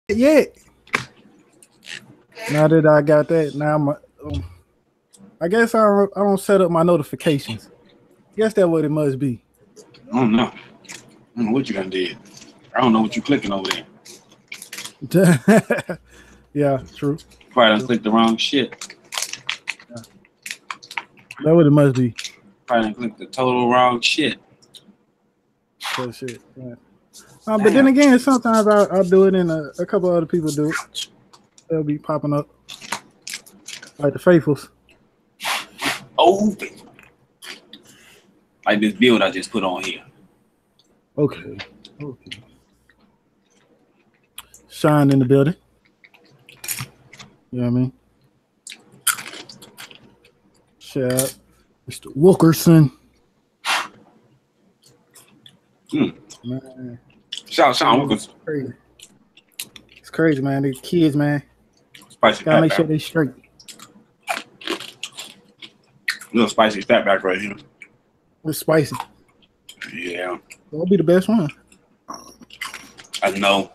yet. Now that I got that, now I guess I don't set up my notifications. I guess that's what it must be. I don't know. I don't know what you done did. I don't know what you clicking over there. Yeah, true. Probably done clicked the wrong shit. Yeah. That's what it must be. Probably done clicked the total wrong shit. That shit. Yeah. But then again, sometimes I'll do it and a couple other people do it. They'll be popping up. Like the faithfuls. Oh, like this build I just put on here. Okay. Shine in the building. You know what I mean? Shout out Mr. Wilkerson. Man. Shout out Sean Wilkerson. It's crazy, man. These kids, man. Spicy gotta make sure they straight. Little spicy fatback right here. It's spicy. Yeah. That'll be the best one. I know.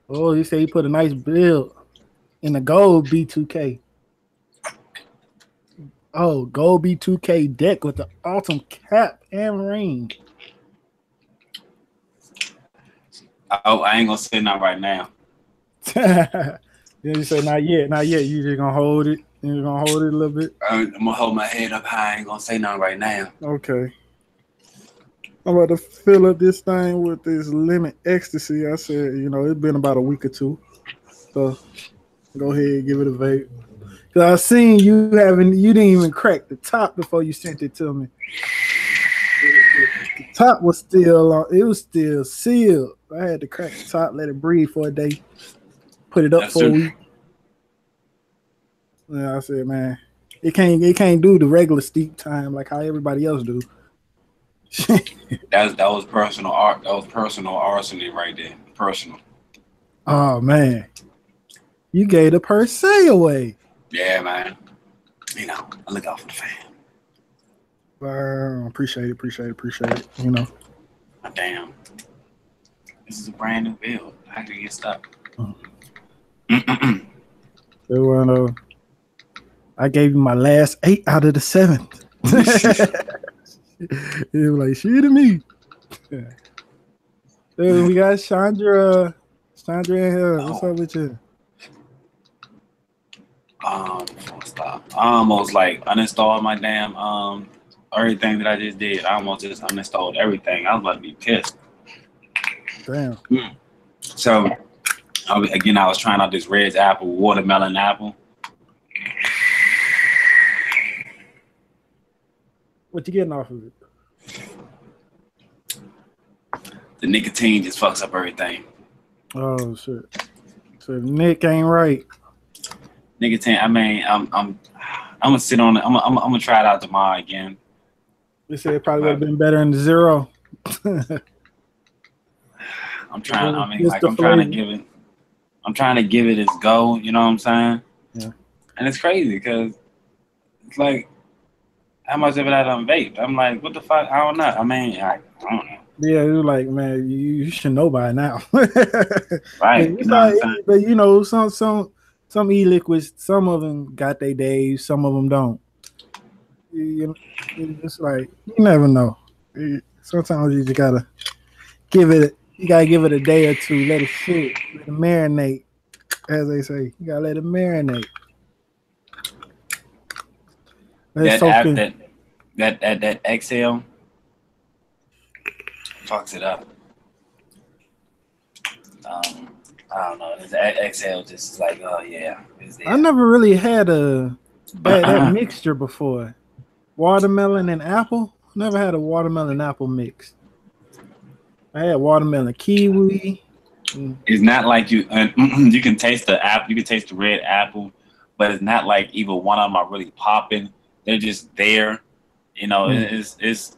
Oh, he said he put a nice build in the gold B2K. Oh, gold B2K deck with the awesome cap and ring. Oh, I ain't gonna say nothing right now. You say not yet, not yet. You just gonna hold it. You're gonna hold it a little bit. I'm gonna hold my head up high. I ain't gonna say nothing right now. Okay. I'm about to fill up this thing with this lemon ecstasy. I said, you know, it's been about a week or two. So go ahead and give it a vape. Cause I seen you didn't even crack the top before you sent it to me. The top was still on, it was still sealed. I had to crack the top, let it breathe for a day, put it up for a week. Yeah, I said, man, it can't do the regular steep time like how everybody else do. that was personal art. That was personal arsony right there. Personal. Oh man, you gave the per se away. Yeah, man. You know, I look out for the fan. Appreciate it. You know. Damn. This is a brand new build. How can you get stuck? I gave you my last 8 out of the 7. It was like shit to me. Yeah. We got Chandra in here. What's up with you? Stop. I almost like uninstalled my damn everything that I just did. I almost just uninstalled everything. I was about to be pissed. Damn. So I was trying out this red apple, watermelon apple. What you getting off of it? The nicotine just fucks up everything. Oh shit! So Nick ain't right. Nicotine. I mean, I'm gonna sit on it. I'm gonna try it out tomorrow again. They said it probably would have been better than the 0. I'm trying. I mean, like I'm trying to give it its go. You know what I'm saying? Yeah. And it's crazy because it's like, how much of it I done vape? I'm like, what the fuck? I don't know. I mean, I don't know. Yeah, you're like, man, you should know by now. Right. But you know, some e-liquids, some of them got their days, some of them don't. It's like you never know. Sometimes you just gotta give it a day or two, let it sit, let it marinate, as they say. You gotta let it marinate. That exhale fucks it up. I don't know. This exhale just is like, oh yeah. I never really had that mixture before. Watermelon and apple. Never had a watermelon apple mix. I had watermelon kiwi. It's not like you can taste the apple. You can taste the red apple, but it's not like either one of them are really popping. They're just there. You know, it's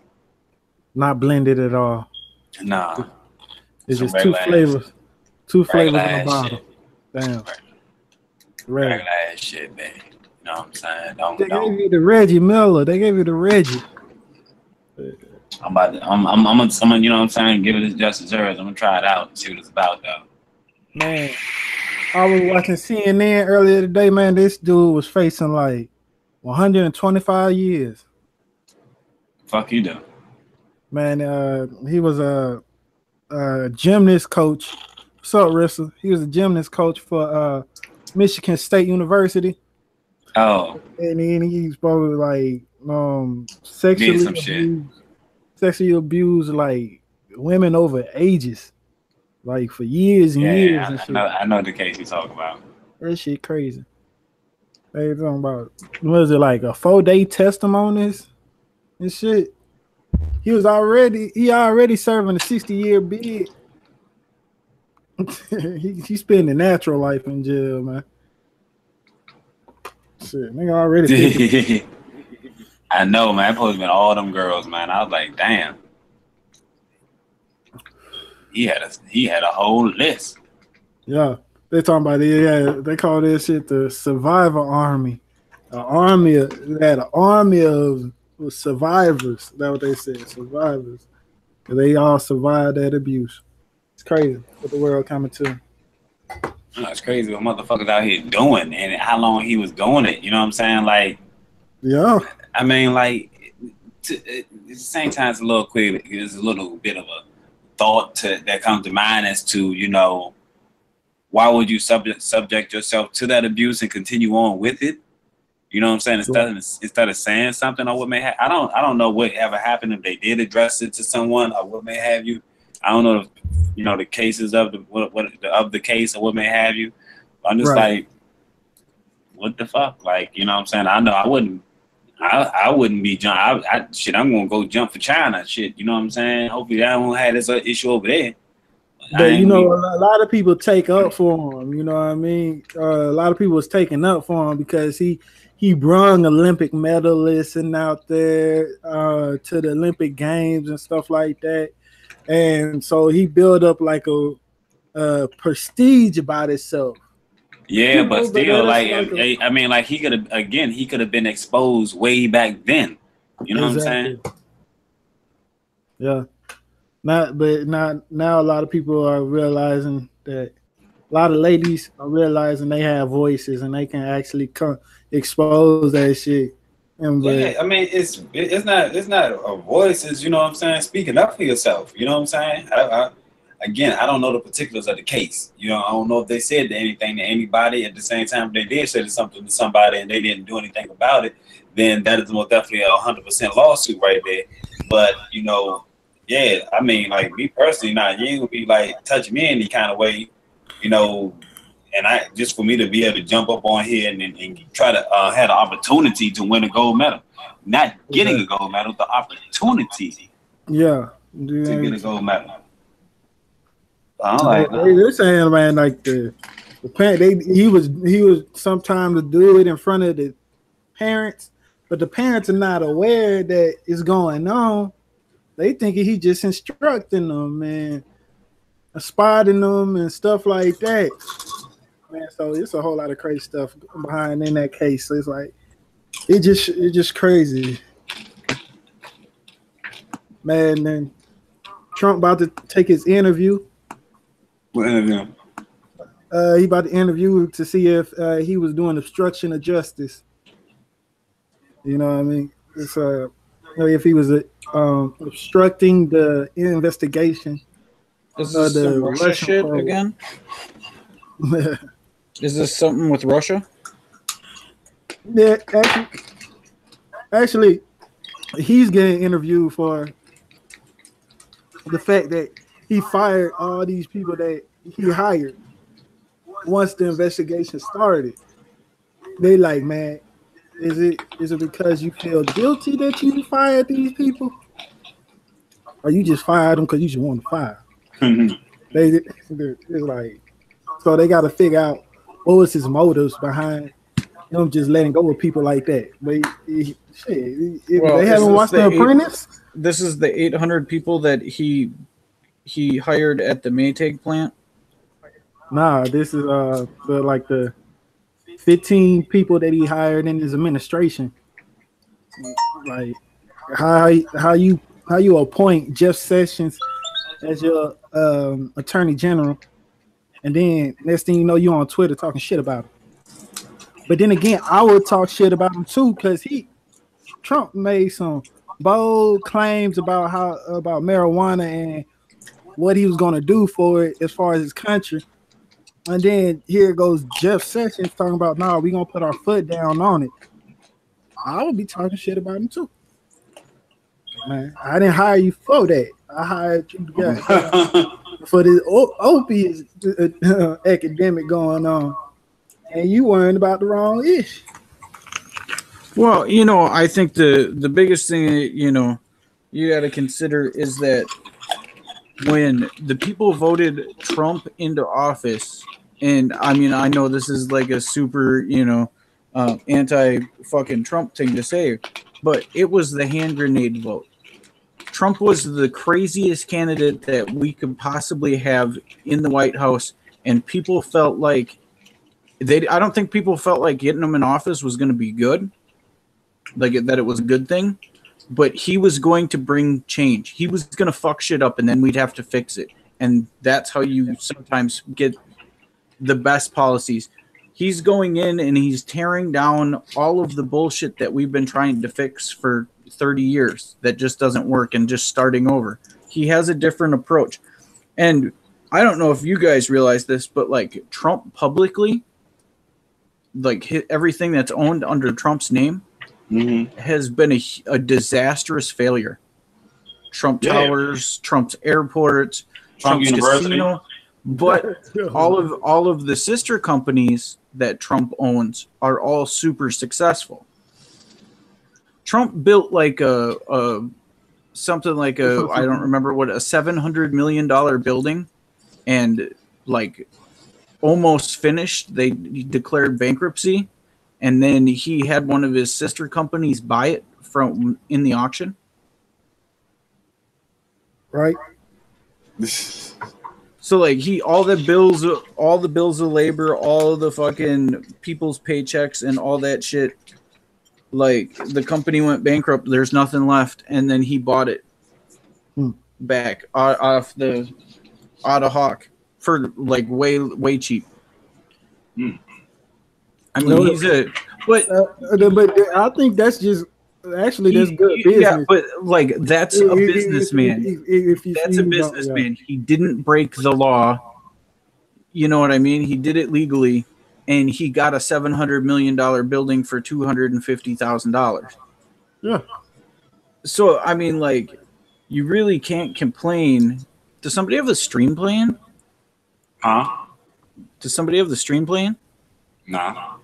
not blended at all. Nah. It's just two flavors. Two flavors in a bottle. Damn. Regular ass shit, man. You know what I'm saying? They gave you the Reggie Miller. They gave you the Reggie. I'm you know what I'm saying, give it its just deserves. I'm gonna try it out and see what it's about though. Man, I was watching CNN earlier today, man. This dude was facing like 125 years. Fuck you do. Man, he was a gymnast coach. What's up, Rissa? He was a gymnast coach for Michigan State University. Oh. And he's probably like sexually abused like women over ages. Like for years and years and shit. I know the case you talk about. That shit crazy. They talking about, was it like a 4-day testimonies and shit? He already serving a 60-year bid. he spent a natural life in jail, man. Shit, nigga already. I know, man. That supposed to been all them girls, man. I was like, damn. He had a whole list. Yeah, they talking about it. Yeah, they call this shit the Survivor Army. An army of survivors. That's what they said, survivors. They all survived that abuse. It's crazy what the world coming to. It's crazy what motherfuckers out here doing and how long he was doing it. You know what I'm saying? Like, yeah. I mean, like, at the same time, it's a little quick. There's a little bit of a thought that comes to mind as to, you know, why would you subject yourself to that abuse and continue on with it? You know what I'm saying? Instead of saying something or what may have, I don't know what ever happened if they did address it to someone or what may have you. I don't know if, you know, the cases of the case or what may have you. I'm just like, what the fuck? Like, you know what I'm saying? I know I wouldn't be jump. I'm gonna go jump for China. Shit, you know what I'm saying? Hopefully, I won't have this issue over there. But you know, a lot of people take up for him. You know what I mean? A lot of people was taking up for him because he brung Olympic medalists and out there to the Olympic Games and stuff like that, and so he built up like a prestige about himself. Yeah, but still, I mean, like he could have been exposed way back then. You know what I'm saying? Yeah. Now a lot of people are realizing that a lot of ladies are realizing they have voices and they can actually expose that shit. Yeah, I mean, it's not a voice. It's, you know what I'm saying, speaking up for yourself. You know what I'm saying? Again, I don't know the particulars of the case. You know, I don't know if they said anything to anybody. At the same time, if they did say something to somebody and they didn't do anything about it, then that is most definitely a 100% lawsuit right there. But, you know, yeah, I mean, like me personally, you ain't gonna be like touching me any kind of way, you know. And just for me to be able to jump up on here and try to have the opportunity to win a gold medal, not getting a gold medal, the opportunity, to get a gold medal. They're saying, man, like the parent, he was sometimes to do it in front of the parents, but the parents are not aware that it's going on. They thinking he just instructing them and spotting them and stuff like that. Man, so it's a whole lot of crazy stuff behind in that case. So it's like it's just crazy. Man, then Trump about to take his interview. What interview? He about to interview to see if he was doing obstruction of justice. You know what I mean? It's if he was obstructing the investigation. Is this some Russia shit again? Is this something with Russia? Yeah, actually, he's getting interviewed for the fact that he fired all these people that he hired once the investigation started. They like, man, is it because you feel guilty that you fired these people, or you just fired them because you just want to fire? It's like, so they got to figure out what was his motives behind him just letting go of people like that. But they haven't watched The Apprentice. This is the 800 people that he hired at the Maytag plant. Nah, this is the 15 people that he hired in his administration. Like how you how you appoint Jeff Sessions as your attorney general, and then next thing you know, you on Twitter talking shit about him. But then again, I would talk shit about him too because Trump made some bold claims about marijuana and what he was going to do for it as far as his country. And then here goes Jeff Sessions talking about, nah, we're going to put our foot down on it. I would be talking shit about him too. Man, I didn't hire you for that. I hired you for this opiate academic going on. And you worrying about the wrong issue. Well, I think the biggest thing, you got to consider is that when the people voted Trump into office, and I mean, I know this is like a super, anti-fucking Trump thing to say, but it was the hand grenade vote. Trump was the craziest candidate that we could possibly have in the White House, and people felt like I don't think people felt like getting him in office was going to be good, like that it was a good thing, but he was going to bring change. He was going to fuck shit up, and then we'd have to fix it, and that's how you sometimes get the best policies. He's going in and he's tearing down all of the bullshit that we've been trying to fix for 30 years that just doesn't work and just starting over. He has a different approach. And I don't know if you guys realize this, but like Trump publicly, like everything that's owned under Trump's name has been a disastrous failure. Trump Towers, Trump's airports, Trump's casino. But all of the sister companies that Trump owns are all super successful. Trump built like something like I don't remember what, a $700 million building, and like almost finished. They declared bankruptcy, and then he had one of his sister companies buy it from in the auction. Right. So like all the bills of labor, all of the fucking people's paychecks and all that shit, like the company went bankrupt, there's nothing left, and then he bought it back out of Hawk for like way cheap. I mean, but I think that's just actually that's good business. Yeah, but like that's a businessman. That's a businessman. He didn't break the law. You know what I mean? He did it legally, and he got a $700 million building for $250,000. Yeah. So I mean, like, you really can't complain. Does somebody have the stream playing? Huh? Does somebody have the stream playing? Nah.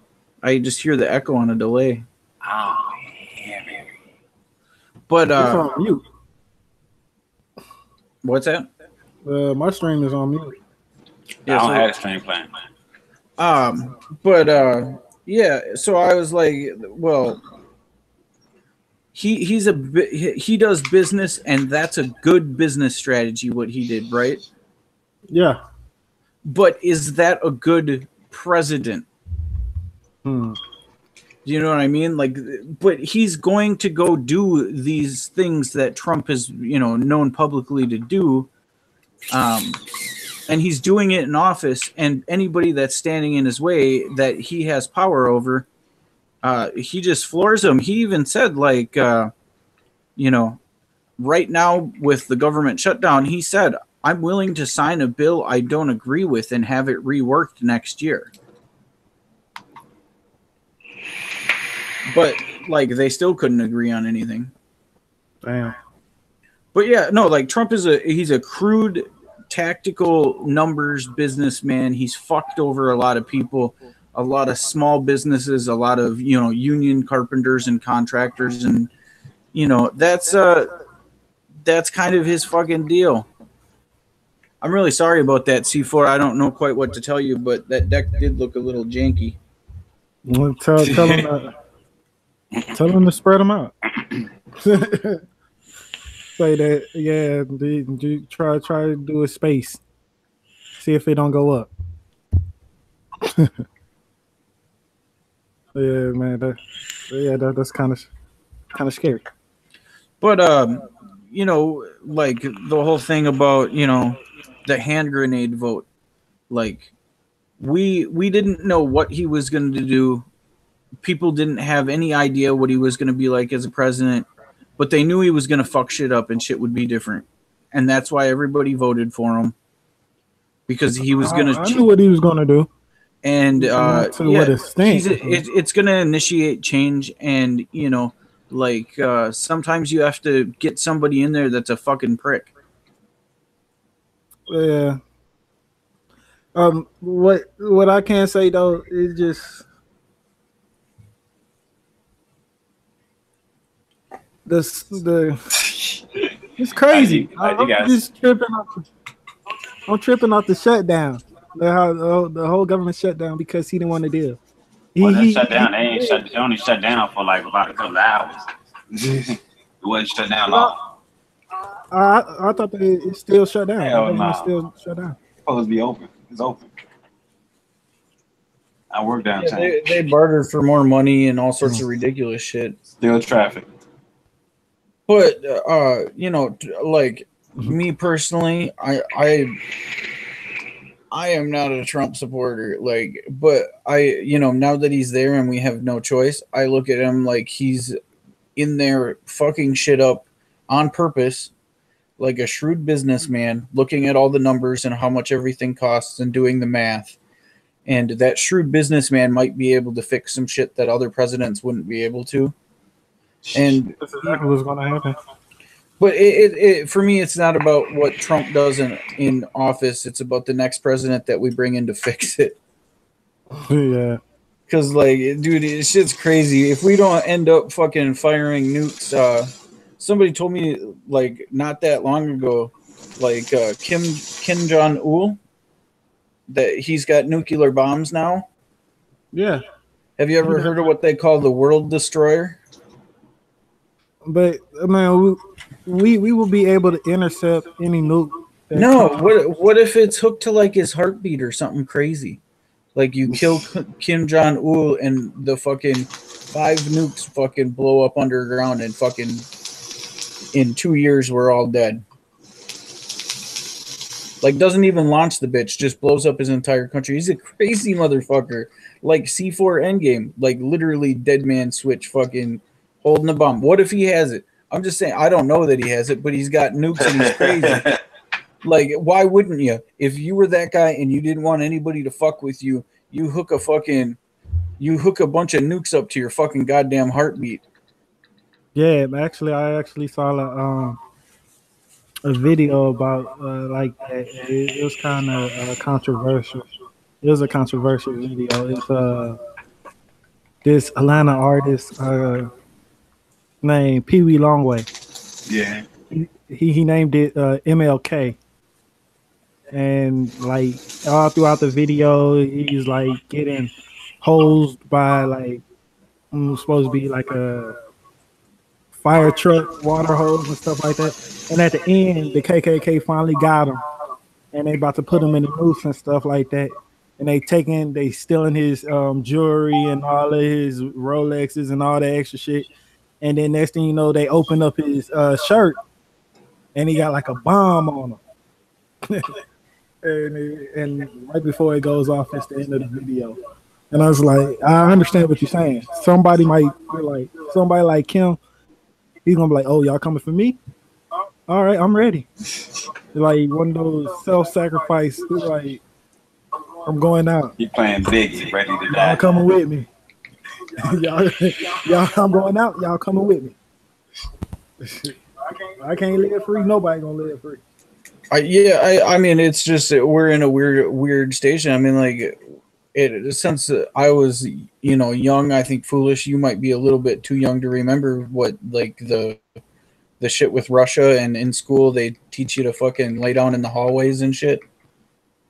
I just hear the echo on a delay. Oh, yeah, man. But it's on mute. What's that? My stream is on mute. Yeah, I don't have stream playing. But yeah. So I was like, well, he does business, and that's a good business strategy. What he did, right? Yeah. But is that a good president? You know what I mean? Like, but he's going to go do these things that Trump has, known publicly to do. And he's doing it in office, and anybody that's standing in his way that he has power over, he just floors them. He even said, like, right now with the government shutdown, he said, I'm willing to sign a bill I don't agree with and have it reworked next year. But like they still couldn't agree on anything. Damn. But yeah, no, like Trump he's a crude tactical numbers businessman. He's fucked over a lot of people, a lot of small businesses, a lot of, union carpenters and contractors, and that's kind of his fucking deal. I'm really sorry about that, C4. I don't know quite what to tell you, but that deck did look a little janky. Well, tell him to spread them out. Say that, yeah. Try to do a space. See if it don't go up. Yeah, man. That's kind of scary. But you know, like the whole thing about, you know, the hand grenade vote. Like we didn't know what he was going to do. People didn't have any idea what he was going to be like as a president, but they knew he was going to fuck shit up and shit would be different. And that's why everybody voted for him, because he was going to. I knew what he was going to do. And what extent? It's going to initiate change. And, you know, like sometimes you have to get somebody in there that's a fucking prick. Yeah. What I can say though is just it's crazy. I'm just tripping off the shutdown. The whole government shut down because he didn't want to deal. They only shut down for like about a couple of hours. It wasn't shut down long. I thought it still shut down. Hell no. Still shut down. It's supposed to be open. It's open. I work downtown. They barter for more money and all sorts of ridiculous shit. Still traffic. But you know, like me personally, I am not a Trump supporter. Like, but you know, now that he's there and we have no choice, I look at him like he's in there fucking shit up on purpose, like a shrewd businessman, looking at all the numbers and how much everything costs and doing the math. And that shrewd businessman might be able to fix some shit that other presidents wouldn't be able to. And that's exactly what's going to happen. But it for me, it's not about what Trump does in office. It's about the next president that we bring in to fix it. Yeah. Because, like, dude, it's shit's crazy. If we don't end up fucking firing nukes, somebody told me, like, not that long ago, like, Kim Jong-il, that he's got nuclear bombs now. Yeah. Have you ever heard of what they call the world destroyer? But man, we will be able to intercept any nuke. No, what if it's hooked to like his heartbeat or something crazy? Like you kill Kim Jong-il and the fucking 5 nukes fucking blow up underground and fucking in 2 years we're all dead. Like doesn't even launch the bitch, just blows up his entire country. He's a crazy motherfucker. Like C4 Endgame, like literally dead man switch fucking holding a bomb. What if he has it? I'm just saying, I don't know that he has it, but he's got nukes and he's crazy. Like, why wouldn't you? If you were that guy and you didn't want anybody to fuck with you, you hook a bunch of nukes up to your fucking goddamn heartbeat. Yeah, actually, I saw a video about like that. It was kind of controversial. It was a controversial video. It's this Atlanta artist named Pee Wee Longway. Yeah. He named it MLK. And like all throughout the video, he's like getting hosed by like supposed to be like a fire truck, water hose and stuff like that. And at the end, the KKK finally got him, and they about to put him in the noose and stuff like that. And they stealing his jewelry and all of his Rolexes and all that extra shit. And then next thing you know, they open up his shirt, and he got like a bomb on him. and right before it goes off, it's the end of the video. And I was like, I understand what you're saying. Somebody might be like, somebody like Kim, he's gonna be like, oh, y'all coming for me? All right, I'm ready. Like one of those self-sacrifice, like, I'm going out. He playing big, he ready to die. Y'all coming with me. y'all, I'm going out. Y'all coming with me. I can't live free. Nobody gonna live free. I mean, it's just we're in a weird station. I mean, like, since I was, young, I think foolish. You might be a little bit too young to remember what, like, the shit with Russia, and in school they teach you to fucking lay down in the hallways and shit.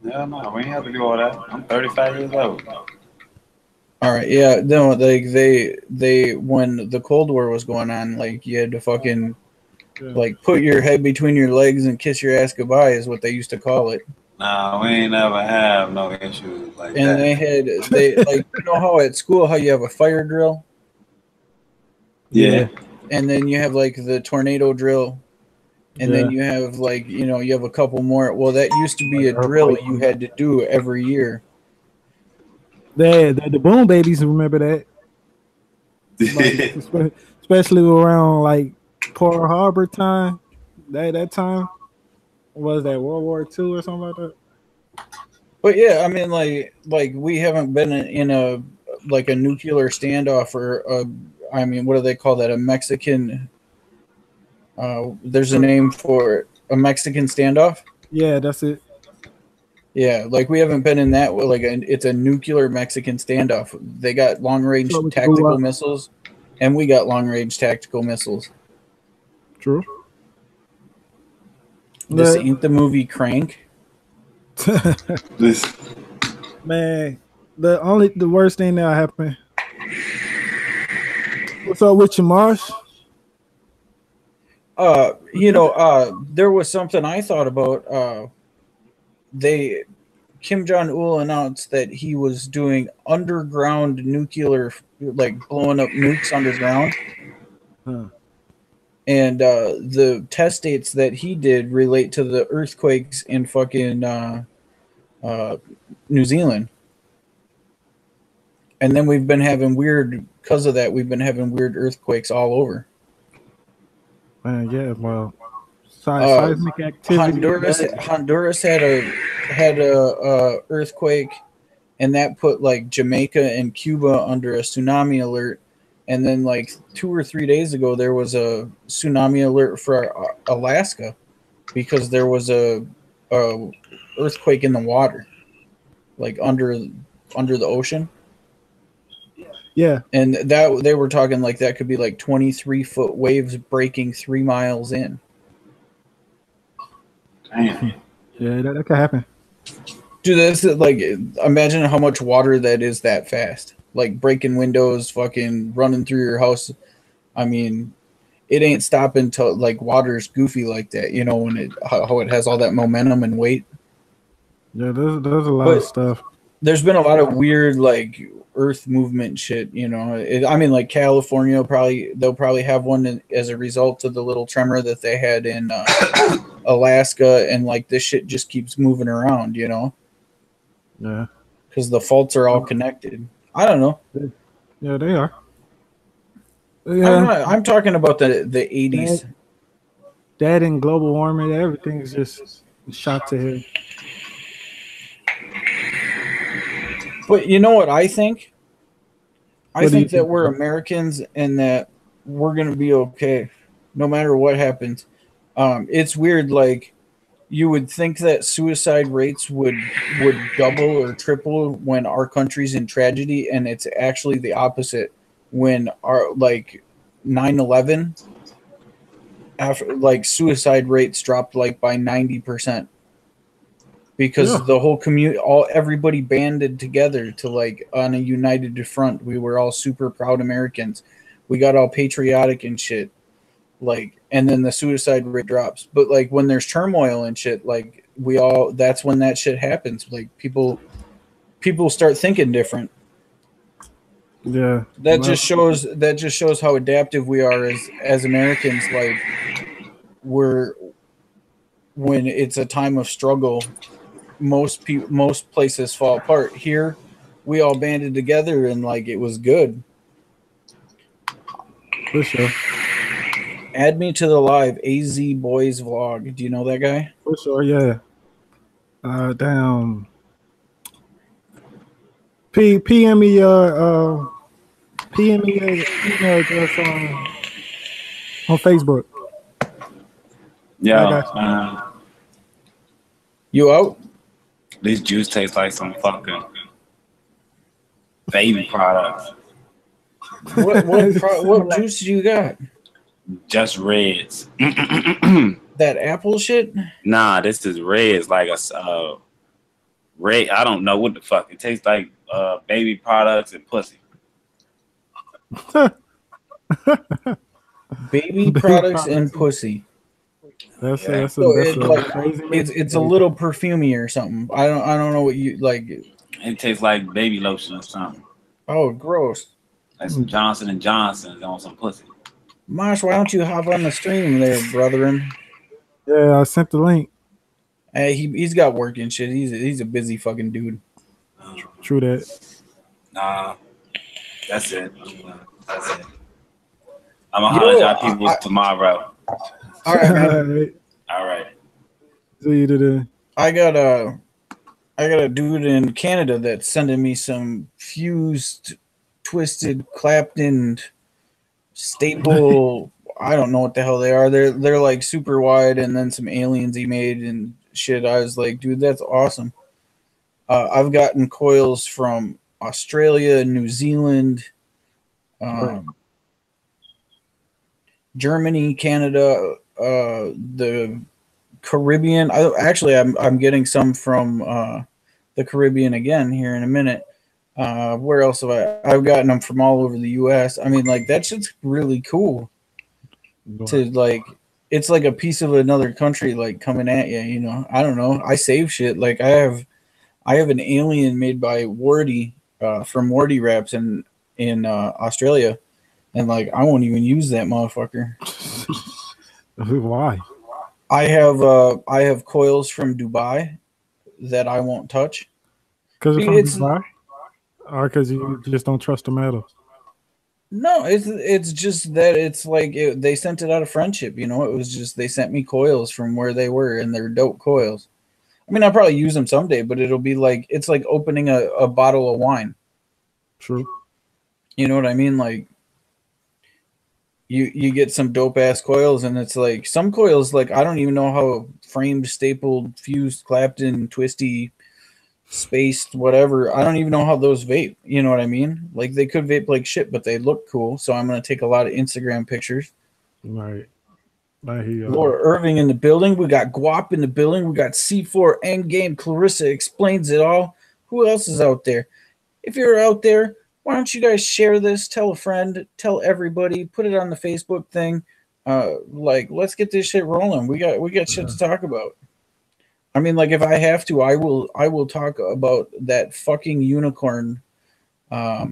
No, we ain't have to do all that. I'm 35 years old. All right, yeah, no, like they when the Cold War was going on, like you had to fucking like put your head between your legs and kiss your ass goodbye is what they used to call it. No, we ain't never have no issues like that. And they like how at school how you have a fire drill. Yeah. And then you have like the tornado drill, And then you have like, you know, you have a couple more. Well, that used to be a drill you had to do every year. The Boom Babies, remember that? Like, especially around like Pearl Harbor time. That time was that World War II or something like that. But yeah, I mean, like we haven't been in a like a nuclear standoff or I mean, what do they call that? A Mexican. There's a name for it. A Mexican standoff. Yeah, that's it. Yeah, like we haven't been in that. Like it's a nuclear Mexican standoff. They got long range tactical missiles, and we got long range tactical missiles. True. This ain't the movie Crank. Man, the worst thing that happened. What's up with you, Marsh? You know, there was something I thought about. Kim Jong-il announced that he was doing underground nuclear, like blowing up nukes underground. Huh. And the test dates that he did relate to the earthquakes in fucking New Zealand. And then we've been having because of that, we've been having weird earthquakes all over. Yeah, well, seismic activity. Honduras had a earthquake, and that put like Jamaica and Cuba under a tsunami alert. And then like 2 or 3 days ago, there was a tsunami alert for Alaska because there was a earthquake in the water, like under the ocean. Yeah, and that they were talking like that could be like 23-foot waves breaking 3 miles in. Damn. Yeah, that could happen. Dude, that's like, imagine how much water that is that fast. Like breaking windows, fucking running through your house. I mean, it ain't stopping till like water's goofy like that. You know, when how it has all that momentum and weight. Yeah, there's a lot of stuff. There's been a lot of weird like earth movement shit. You know, I mean, like California they'll probably have one as a result of the little tremor that they had in Alaska, and like this shit just keeps moving around. You know. Yeah. Because the faults are all connected. I don't know. Yeah, they are. Yeah. I'm talking about the 80s. That and global warming, everything's just shot to hell. But you know what I think? I think that we're Americans and that we're going to be okay no matter what happens. It's weird, like, you would think that suicide rates would double or triple when our country's in tragedy, and it's actually the opposite. When our like 9/11, after like suicide rates dropped like by 90% because the whole everybody banded together to like on a united front. We were all super proud Americans. We got all patriotic and shit. Like, and then the suicide rate drops. But like when there's turmoil and shit, like that's when that shit happens. Like people start thinking different. Yeah. That just shows how adaptive we are as Americans. Like when it's a time of struggle, most places fall apart. Here, we all banded together and like it was good. For sure. Add me to the live AZ Boys vlog. Do you know that guy? For sure, yeah. Damn. PM me your email address on Facebook. Yeah. You out? This juice tastes like some fucking baby products. What juice you got? Just Reds. That apple shit? Nah, this is Reds, like a red. I don't know what the fuck. It tastes like baby products and pussy. Baby products and pussy. That's crazy. It's a little perfumey or something. I don't know what you like. It tastes like baby lotion or something. Oh, gross. Like some Johnson and Johnson on some pussy. Mosh, why don't you hop on the stream there, brethren? Yeah, I sent the link. Hey, he's got work and shit. He's a busy fucking dude. True that. Nah, that's it. That's it. I'm gonna holler at y'all people tomorrow. All right, man. All right. See you today. I got a dude in Canada that's sending me some fused, twisted, clapped in staple. I don't know what the hell they are. They're like super wide, and then some aliens he made and shit. I was like, dude, that's awesome. I've gotten coils from Australia, New Zealand, Germany, Canada, the Caribbean. I'm getting some from the Caribbean again here in a minute. Where else have I've gotten them from all over the U.S. I mean, like that shit's really cool. To like, it's like a piece of another country like coming at you. You know, I don't know. I save shit. Like I have an alien made by Wardy from Wardy Wraps in Australia, and like I won't even use that motherfucker. Why? I have coils from Dubai that I won't touch. Because it's from Dubai, or because you just don't trust the metal? No, it's just that it's like they sent it out of friendship. You know, it was just they sent me coils from where they were, and they're dope coils. I mean, I'll probably use them someday, but it'll be like it's like opening a bottle of wine. True. You know what I mean? Like you get some dope ass coils, and it's like some coils like I don't even know how framed, stapled, fused, clapped in, twisty, spaced, whatever. I don't even know how those vape. You know what I mean? Like they could vape like shit, but they look cool. So I'm gonna take a lot of Instagram pictures. Right. I hear Laura Irving in the building. We got Guap in the building. We got C4 Endgame. Clarissa explains it all. Who else is out there? If you're out there, why don't you guys share this? Tell a friend. Tell everybody. Put it on the Facebook thing. Like, let's get this shit rolling. We got shit to talk about. I mean, like, if I have to, I will talk about that fucking unicorn.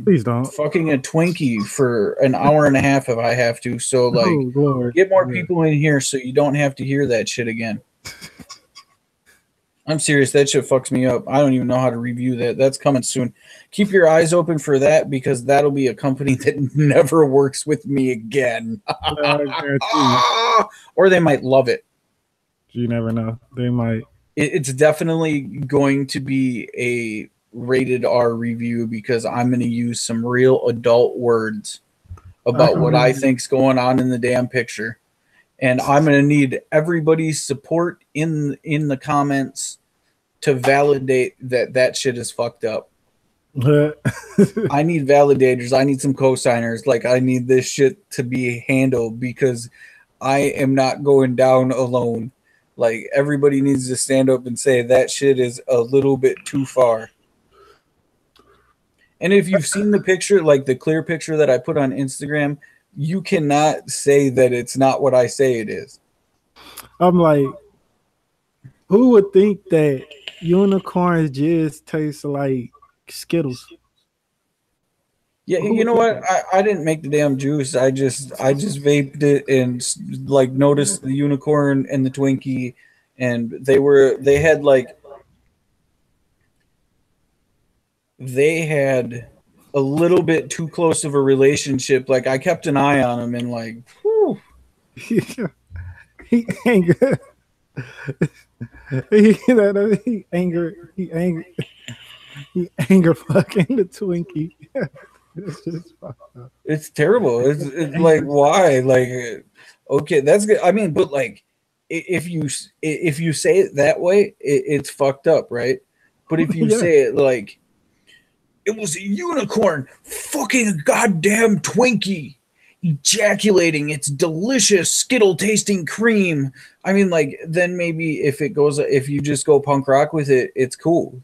Please don't. Fucking a Twinkie for an hour and a half if I have to. So, like, get more people in here so you don't have to hear that shit again. I'm serious. That shit fucks me up. I don't even know how to review that. That's coming soon. Keep your eyes open for that because that'll be a company that never works with me again. Or they might love it. You never know. They might. It's definitely going to be a rated R review because I'm going to use some real adult words about what I think's going on in the damn picture. And I'm going to need everybody's support in the comments to validate that shit is fucked up. I need validators. I need some co-signers. Like, I need this shit to be handled because I am not going down alone. Like, everybody needs to stand up and say that shit is a little bit too far. And if you've seen the picture, like the clear picture that I put on Instagram, you cannot say that it's not what I say it is. I'm like, who would think that unicorns just taste like Skittles? Yeah, you know what? I didn't make the damn juice. I just vaped it and like noticed the unicorn and the Twinkie, and they had a little bit too close of a relationship. Like I kept an eye on them and like, whew. He angry. He anger fucking the Twinkie. It's just fucked up. It's terrible. It's like why? Like okay, that's good. I mean, but like if you say it that way, it's fucked up, right? But if you say it like it was a unicorn fucking a goddamn Twinkie ejaculating its delicious Skittle tasting cream. I mean, like, then maybe if you just go punk rock with it, it's cool.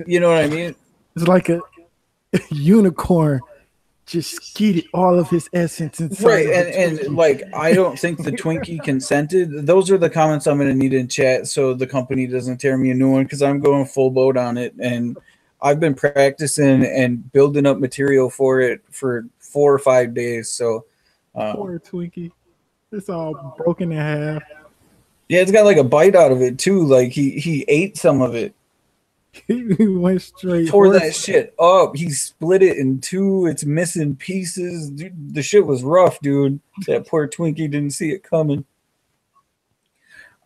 You know what I mean? It's like a unicorn just skeeted all of his essence inside. Right, and like, I don't think the Twinkie consented. Those are the comments I'm going to need in chat so the company doesn't tear me a new one because I'm going full boat on it. And I've been practicing and building up material for it for 4 or 5 days. So poor Twinkie. It's all broken in half. Yeah, it's got like a bite out of it too. Like he ate some of it. He went straight. Tore that shit up. He split it in two. It's missing pieces. Dude, the shit was rough, dude. That poor Twinkie didn't see it coming.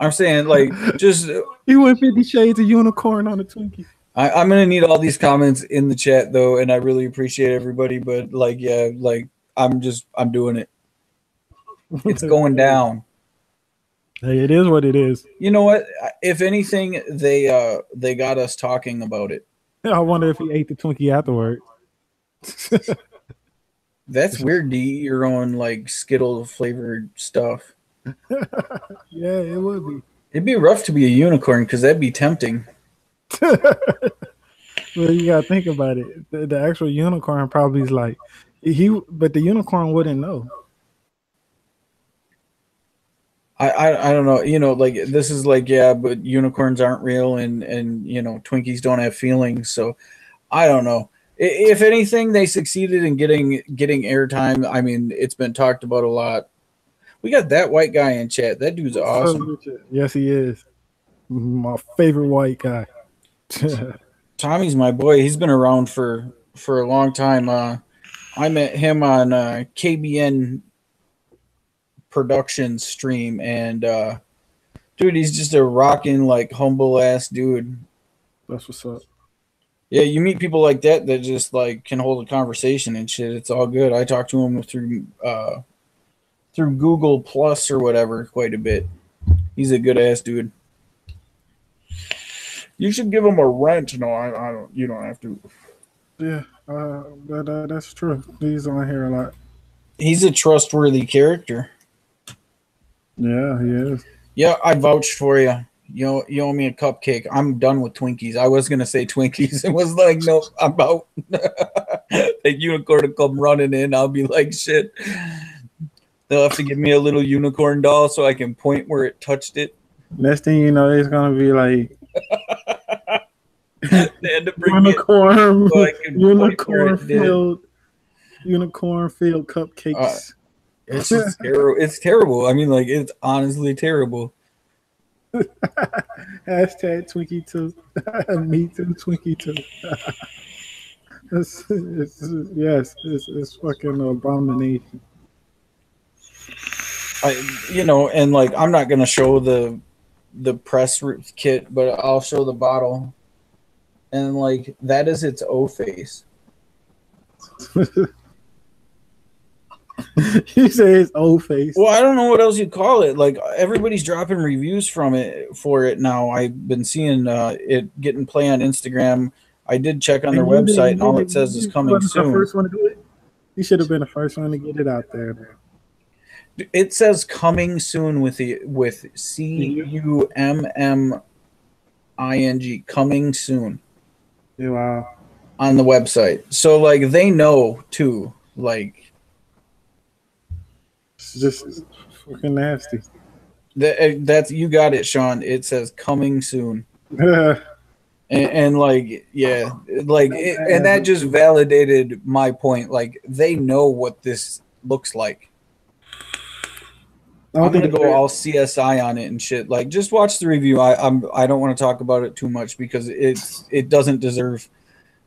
I'm saying, like, just he went 50 Shades of Unicorn on a Twinkie. I'm gonna need all these comments in the chat though, and I really appreciate everybody. But like, yeah, like I'm doing it. It's going down. Hey, it is what it is. You know what? If anything, they got us talking about it. I wonder if he ate the Twinkie afterwards. That's weird to eat your own like Skittle flavored stuff. Yeah, it would be. It'd be rough to be a unicorn because that'd be tempting. Well, you gotta think about it. The actual unicorn probably is like but the unicorn wouldn't know. I don't know. You know, like this is like, yeah, but unicorns aren't real, and you know, Twinkies don't have feelings. So I don't know. If anything, they succeeded in getting airtime. I mean, it's been talked about a lot. We got that white guy in chat. That dude's awesome. Yes, he is. My favorite white guy. Tommy's my boy. He's been around for a long time. I met him on KBN production stream, and dude, he's just a rocking, like, humble ass dude. That's what's up. Yeah, you meet people like that just like can hold a conversation and shit. It's all good. I talk to him through Google Plus or whatever quite a bit. He's a good ass dude. You should give him a wrench. No, I don't. You don't have to. Yeah, that's true. He's on here a lot. He's a trustworthy character. Yeah, he is. Yeah, I vouched for you. You owe me a cupcake. I'm done with Twinkies. I was gonna say Twinkies. It was like, no, I'm out. That unicorn to come running in. I'll be like, shit. They'll have to give me a little unicorn doll so I can point where it touched it. Next thing you know, it's gonna be like they had to bring unicorn, unicorn filled cupcakes. It's just terrible. It's terrible. I mean, like, it's honestly terrible. Hashtag Twinkie too. Me too, Twinkie too. It's fucking abomination. And like, I'm not gonna show the press kit, but I'll show the bottle, and like, that is its O face. You say it's old face. Well, I don't know what else you'd call it. Like, everybody's dropping reviews for it now. I've been seeing it getting play on Instagram. I did check on their website, and all it says is coming soon. First one to do it. You should have been the first one to get it out there. Man. It says coming soon with CUMMING, coming soon. Yeah, wow. On the website. So like, they know too. Like, it's just fucking nasty. That's, you got it, Sean. It says coming soon. and like, yeah, like, and that just validated my point. Like, they know what this looks like. I'm gonna go all CSI on it and shit. Like, just watch the review. I don't want to talk about it too much because it doesn't deserve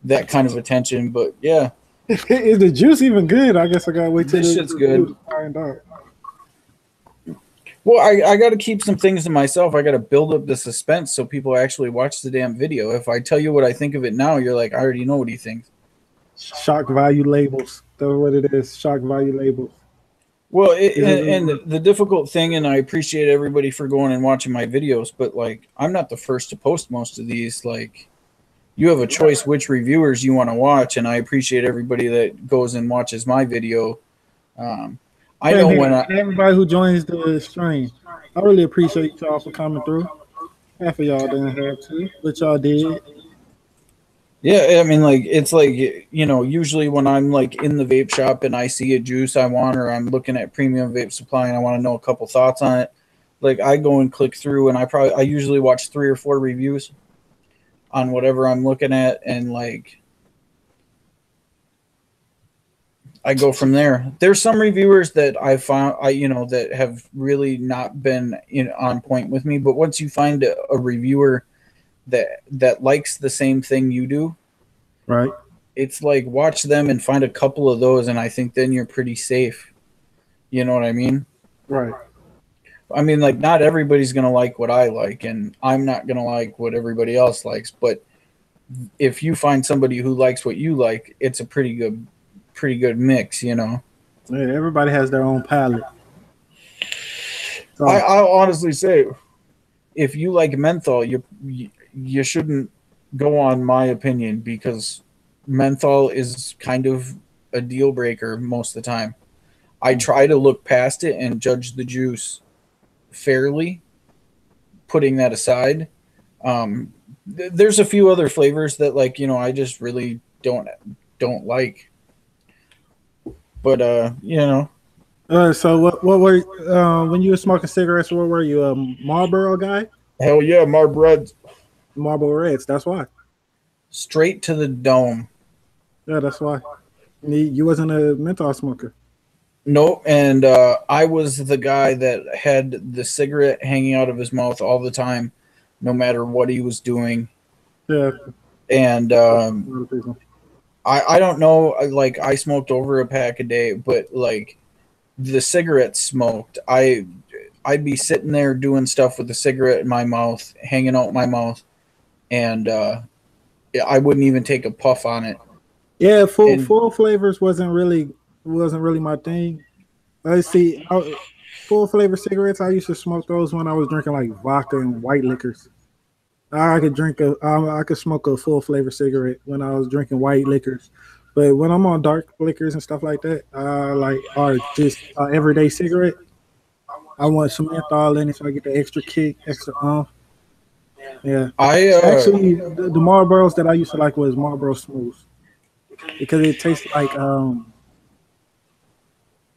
that kind of attention. But yeah, is the juice even good? I guess I gotta wait till this shit's good. To find out. Well, I got to keep some things to myself. I got to build up the suspense so people actually watch the damn video. If I tell you what I think of it now, you're like, I already know what he thinks. Shock value labels. That's what it is. Shock value labels. Well, and the difficult thing, and I appreciate everybody for going and watching my videos, but like, I'm not the first to post most of these. Like, you have a choice which reviewers you want to watch, and I appreciate everybody that goes and watches my video. I know when everybody who joins the stream, I really appreciate y'all for coming through. Half of y'all didn't have to, but y'all did. Yeah, I mean, like, it's like, you know, usually when I'm like in the vape shop and I see a juice I want, or I'm looking at Premium Vape Supply and I want to know a couple thoughts on it, like, I go and click through, and I usually watch 3 or 4 reviews on whatever I'm looking at, and like, I go from there. There's some reviewers that I found, that have really not been on point with me. But once you find a reviewer that likes the same thing you do, Right. it's like watch them and find a couple of those, and I think then you're pretty safe. You know what I mean? Right. I mean, like, not everybody's gonna like what I like, and I'm not gonna like what everybody else likes. But if you find somebody who likes what you like, it's a pretty good mix, Yeah, everybody has their own palate. So, I'll honestly say, if you like menthol, you shouldn't go on my opinion, because menthol is kind of a deal breaker most of the time. I try to look past it and judge the juice fairly, putting that aside. There's a few other flavors that, like, I just really don't like. But so what were when you were smoking cigarettes? What were you, a Marlboro guy? hell yeah, Marlboro Marlboro Reds. That's why. straight to the dome. Yeah, that's why. You wasn't a menthol smoker. Nope, and I was the guy that had the cigarette hanging out of his mouth all the time, no matter what he was doing. Yeah. And A lot of people. I don't know, like, I smoked over a pack a day, but like the cigarette smoked, I'd be sitting there doing stuff with the cigarette in my mouth, hanging out my mouth, and I wouldn't even take a puff on it. Yeah, full flavors wasn't really my thing. Let's see, full flavor cigarettes. I used to smoke those when I was drinking like vodka and white liquors. I could smoke a full flavor cigarette when I was drinking white liquors, but when I'm on dark liquors and stuff like that, or just everyday cigarette, I want some menthol in it so I get the extra kick, extra Yeah, actually the Marlboros that I used to like was Marlboro Smooth because it tastes like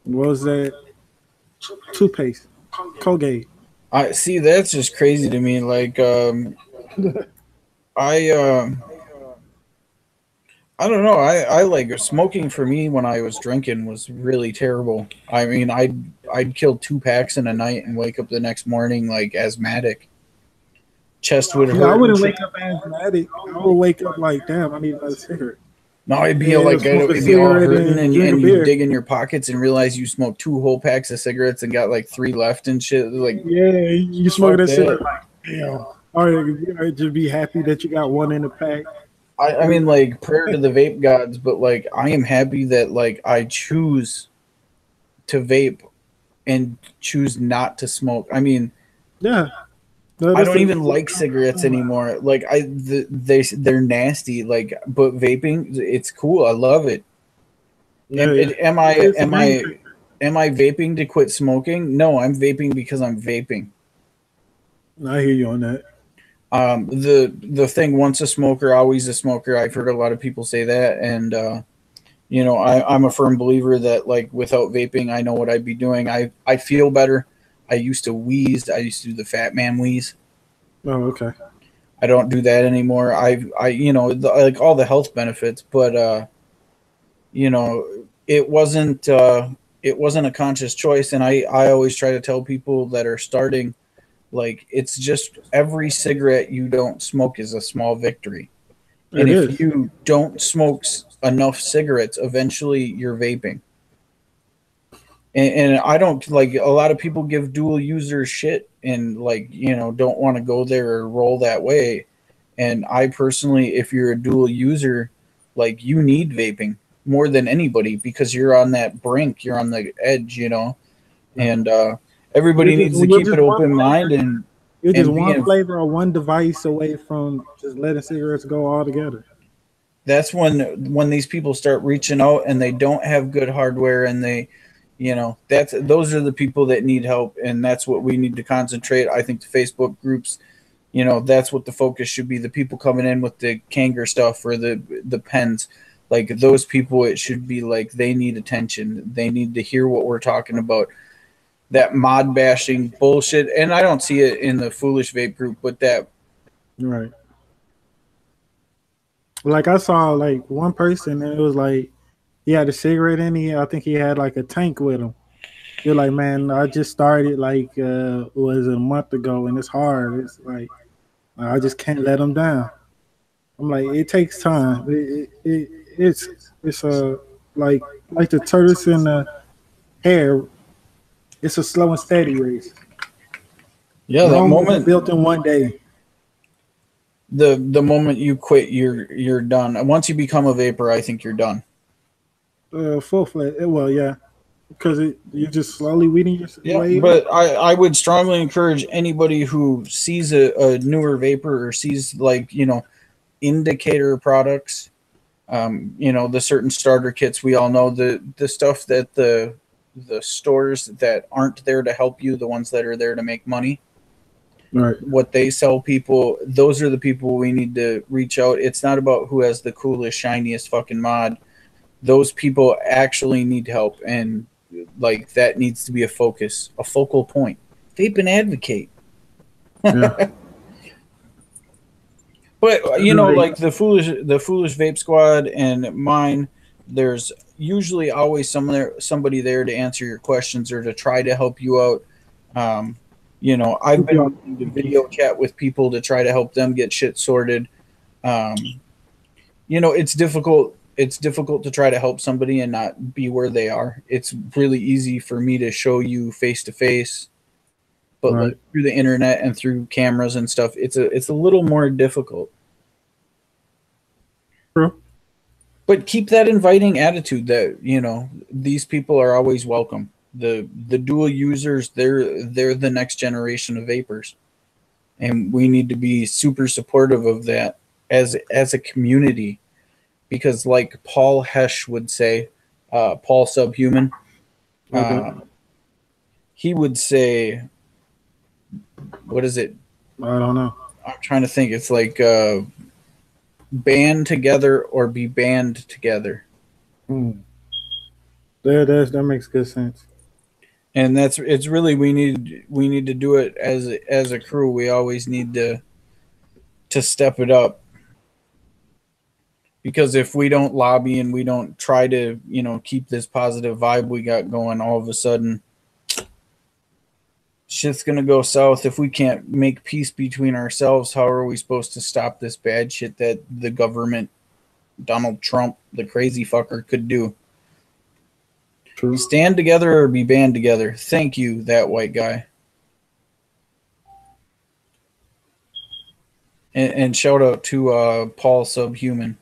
what was that? Toothpaste, Colgate. I see, that's just crazy to me. Like, I don't know. I like smoking. For me, when I was drinking, was really terrible. I mean, I'd kill 2 packs in a night and wake up the next morning like asthmatic. Chest would hurt. I wouldn't wake up asthmatic. I would wake up like, damn, I need another cigarette. No, it'd be like it'd be all hurting, and you dig in your pockets and realize you smoked 2 whole packs of cigarettes and got like 3 left and shit. Like, yeah, you smoke that cigarette like, damn. Or just be happy that you got 1 in the pack. I mean, like, prayer to the vape gods, but like, I am happy that like I choose to vape and choose not to smoke. I mean, yeah. I don't even like cigarettes anymore. Like, they're nasty. Like, but vaping, it's cool. I love it. Am I vaping to quit smoking? No, I'm vaping because I'm vaping. I hear you on that. The thing, once a smoker, always a smoker. I've heard a lot of people say that, and I'm a firm believer that, like, without vaping, I know what I'd be doing. I feel better. I used to wheeze. I used to do the fat man wheeze. Oh, okay. I don't do that anymore. Like, all the health benefits, but it wasn't a conscious choice. And I always try to tell people that are starting, like, it's just every cigarette you don't smoke is a small victory. And if you don't smoke enough cigarettes, eventually you're vaping. And I don't, like, a lot of people give dual users shit and, like, don't want to go there or roll that way. And I personally, if you're a dual user, like, you need vaping more than anybody because you're on that brink, you're on the edge, and everybody needs to keep an open mind. And you're just one flavor or one device away from just letting cigarettes go altogether. That's when these people start reaching out and they don't have good hardware, and they, those are the people that need help, and that's what we need to concentrate. I think the Facebook groups, that's what the focus should be. The people coming in with the Kanger stuff or the pens, like, those people, it should be like they need attention. They need to hear what we're talking about. That mod bashing bullshit, and I don't see it in the Foolish Vape group, but that. Right. Like, I saw, like, one person, and it was like, he had a cigarette in. I think he had like a tank with him. You're like, man, I just started like was it a month ago, and it's hard. It's like I just can't let him down. I'm like, it takes time. It's like the tortoise in the hare. It's a slow and steady race. Yeah, that Rome was moment built in one day. the moment you quit, you're done. Once you become a vapor, I think you're done. Full fledged. Well, yeah, because you're just slowly weeding your Yeah, way. but I would strongly encourage anybody who sees a newer vapor or sees like, you know, indicator products, you know, the certain starter kits. We all know the stuff that the stores that aren't there to help you, the ones that are there to make money, Right. what they sell people, those are the people we need to reach out. It's not about who has the coolest, shiniest fucking mod. Those people actually need help, and like that needs to be a focus, a focal point. Vape and advocate. Yeah. But you know, like the foolish vape squad and mine, there's usually always somebody there to answer your questions or to try to help you out. You know, I've been in video chat with people to try to help them get shit sorted. You know, it's difficult. It's difficult to try to help somebody and not be where they are. It's really easy for me to show you face to face, but Right. like through the internet and through cameras and stuff, it's a little more difficult. True. But keep that inviting attitude that, you know, these people are always welcome. The dual users, they're the next generation of vapors, and we need to be super supportive of that as a community, because like Paul Hesh would say, Paul Subhuman, Okay. he would say, what is it? I don't know. I'm trying to think. It's like band together or be banned together. That makes good sense. And it's really we need to do it as a crew. We always need to step it up, because if we don't lobby and we don't try to, you know, keep this positive vibe we got going, all of a sudden shit's gonna go south. If we can't make peace between ourselves, how are we supposed to stop this bad shit that the government, Donald Trump, the crazy fucker, could do? True. Stand together or be banned together. Thank you, that white guy. And shout out to Paul Subhuman.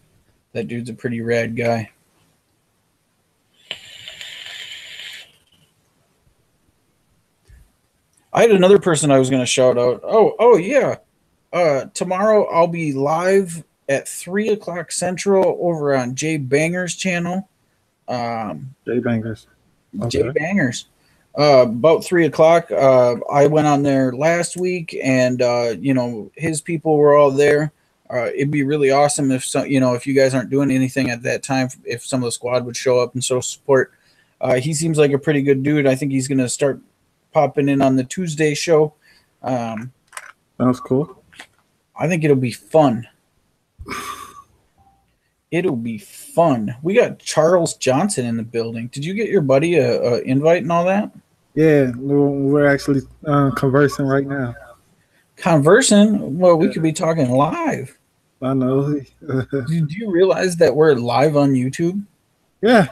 That dude's a pretty rad guy. I had another person I was going to shout out. Oh yeah. Tomorrow I'll be live at 3:00 Central over on Jay Banger's channel. Jay Bangers. Okay. Jay Bangers. About 3:00. I went on there last week, and you know, his people were all there. It'd be really awesome if if you guys aren't doing anything at that time, if some of the squad would show up and show support. He seems like a pretty good dude. I think he's gonna start popping in on the Tuesday show. Sounds cool. I think it'll be fun. It'll be fun. We got Charles Johnson in the building. Did you get your buddy a invite and all that? Yeah, we're actually conversing right now. Conversing? Well, we could be talking live. I know. Do you realize that we're live on YouTube? Yeah.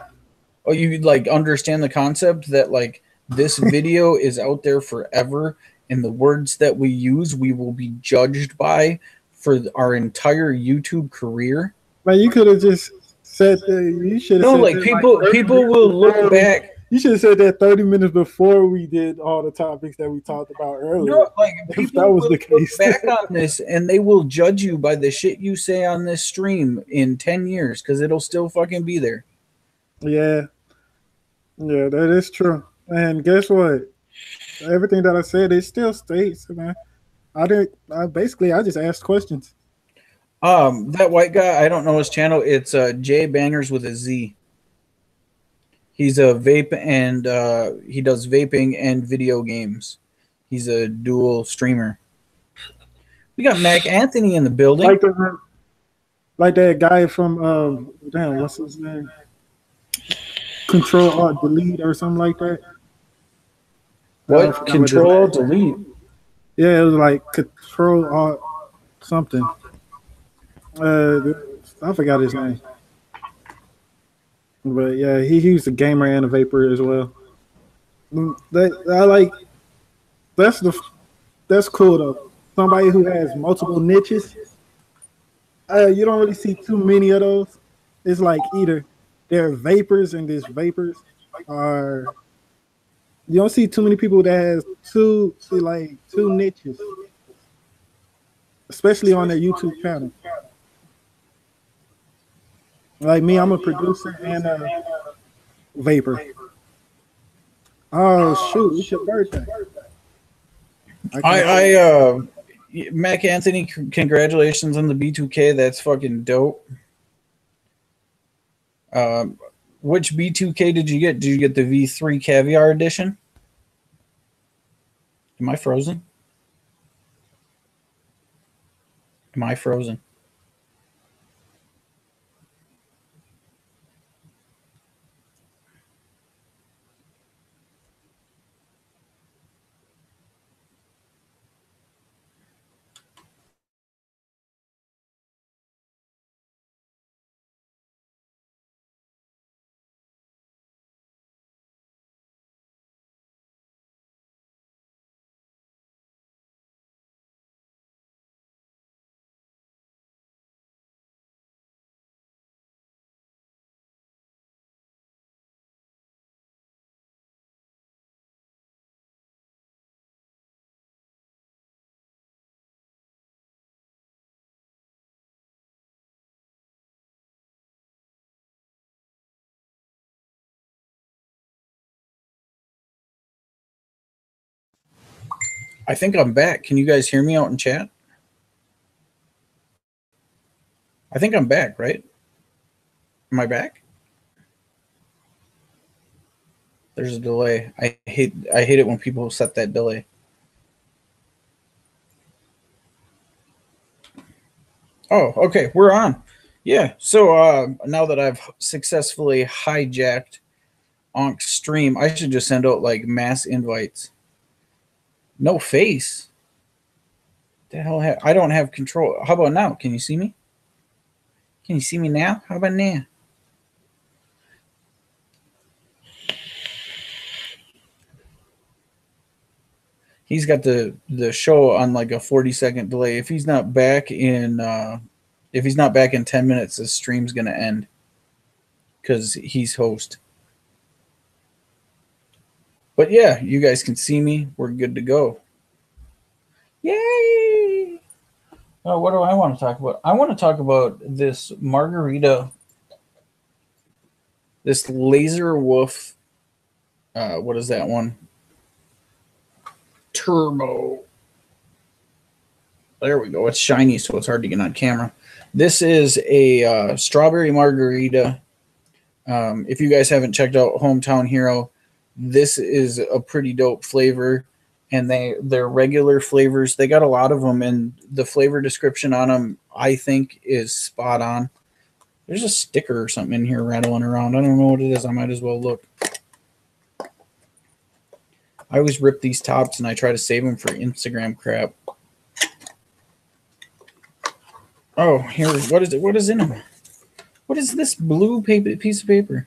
Oh, you like understand the concept that like this video is out there forever, and the words that we use we will be judged by for our entire YouTube career? Man, you could have just said that. You should have. No, said like that, people will look back. You should have said that 30 minutes before we did all the topics that we talked about earlier. No, like If people that was will the case. look back on this and they will judge you by the shit you say on this stream in 10 years, because it'll still fucking be there. Yeah. Yeah, that is true. And guess what? Everything that I said, it still states, man. I just asked questions. That white guy, I don't know his channel. It's Jay Bangers with a Z. He's a vape, and he does vaping and video games. He's a dual streamer. We got Mac Anthony in the building. Like that guy from damn, what's his name? Control Alt Delete or something like that. What? Control Delete? Yeah, it was like Control Alt something. I forgot his name. But yeah, he's a gamer and a vapor as well. That's cool though. Somebody who has multiple niches. You don't really see too many of those. It's like either they're vapors and these vapors are. You don't see too many people that has two niches, especially on their YouTube channel. Like me, I'm a producer and a vapor. Oh shoot, it's your birthday. Mac Anthony, congratulations on the B2K. That's fucking dope. Which B2K did you get? Did you get the V3 Caviar edition? Am I frozen? Am I frozen? I think I'm back. Can you guys hear me out in chat? I think I'm back, right? Am I back? There's a delay. I hate it when people set that delay. Oh, okay, we're on. Yeah, so now that I've successfully hijacked Ankh's stream, I should just send out like mass invites. No face. The hell? I don't have control. How about now? Can you see me? Can you see me now? How about now? He's got the show on like a 40-second delay. If he's not back in 10 minutes, the stream's gonna end because he's host. But yeah, you guys can see me. We're good to go. Yay! Oh, what do I want to talk about? I want to talk about this margarita, this Laser Wolf. What is that one? Turbo. There we go. It's shiny, so it's hard to get on camera. This is a strawberry margarita. If you guys haven't checked out Hometown Hero, this is a pretty dope flavor. And they're regular flavors. They got a lot of them, and the flavor description on them, I think, is spot on. There's a sticker or something in here rattling around. I don't know what it is. I might as well look. I always rip these tops, and I try to save them for Instagram crap. Oh, here. What is it? What is in them? What is this blue piece of paper?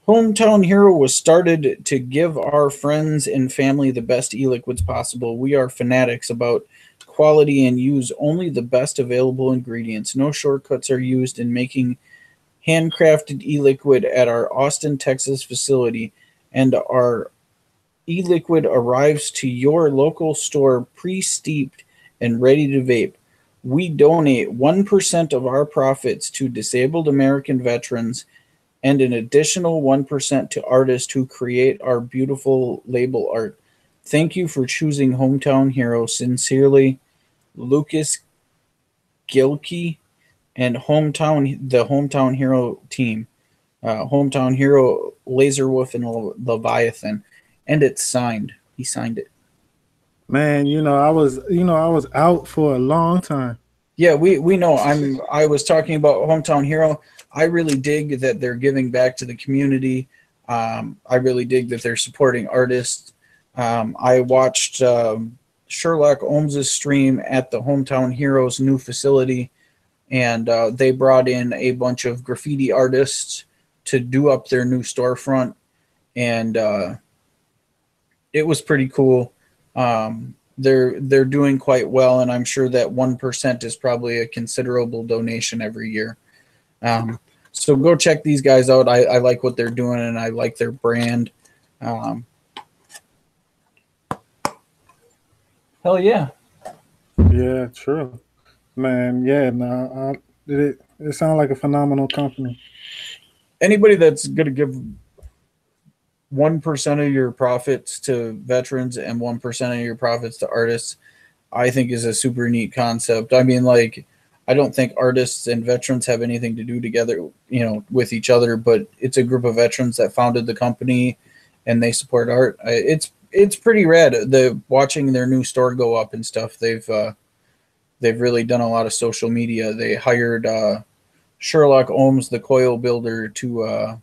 Hometown Hero was started to give our friends and family the best e-liquids possible. We are fanatics about quality and use only the best available ingredients. No shortcuts are used in making handcrafted e-liquid at our Austin, Texas facility, and our e-liquid arrives to your local store pre-steeped and ready to vape. We donate 1% of our profits to disabled American veterans and an additional 1% to artists who create our beautiful label art. Thank you for choosing Hometown Hero. Sincerely, Lucas Gilkey and the Hometown Hero team. Hometown Hero, Laser Wolf, and Leviathan. And it's signed. He signed it. Man, I was out for a long time. Yeah, we know. I was talking about Hometown Hero. I really dig that they're giving back to the community. I really dig that they're supporting artists. I watched Sherlock Ohms' stream at the Hometown Heroes new facility, and they brought in a bunch of graffiti artists to do up their new storefront, and it was pretty cool. They're doing quite well, and I'm sure that 1% is probably a considerable donation every year. So go check these guys out. I like what they're doing, and I like their brand. Hell yeah. Yeah, true. Man, yeah, no, it sounds like a phenomenal company. Anybody that's going to give 1% of your profits to veterans and 1% of your profits to artists, I think is a super neat concept. I mean, like, I don't think artists and veterans have anything to do together, you know, with each other, but it's a group of veterans that founded the company and they support art. It's pretty rad. Watching their new store go up and stuff. They've really done a lot of social media. They hired Sherlock Ohms, the COIL builder, to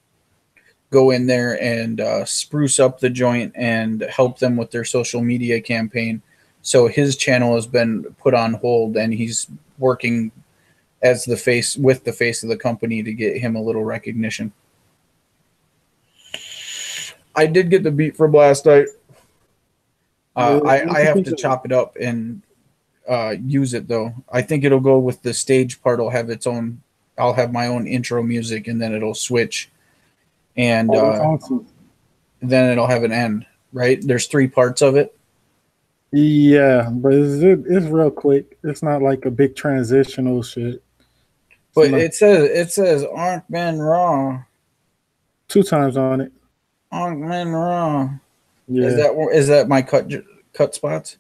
go in there and spruce up the joint and help them with their social media campaign. So his channel has been put on hold, and he's working as the face of the company to get him a little recognition. I did get the beat from last night. I have to chop it up and use it though. I think it'll go with the stage part. Will have its own. I'll have my own intro music, and then it'll switch, and awesome. Then it'll have an end. Right? There's 3 parts of it. Yeah, but it's real quick. It's not like a big transitional shit. But it says AnkhManRaw 2 times on it. AnkhManRaw. Yeah. Is that my cut spots?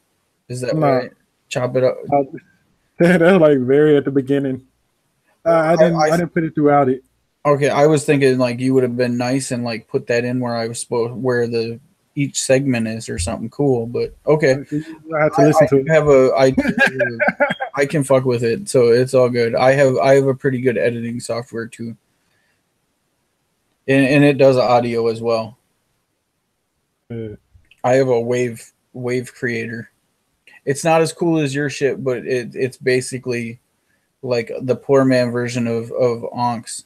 Is that right? Chop it up. That's like very at the beginning. I didn't put it throughout it. Okay, I was thinking like you would have been nice and like put that in where where each segment is or something cool. But okay, I have to listen to it. I can fuck with it, so it's all good. I have a pretty good editing software too, and it does audio as well. I have a wave creator. It's not as cool as your shit, but it's basically like the poor man version of Ankh's.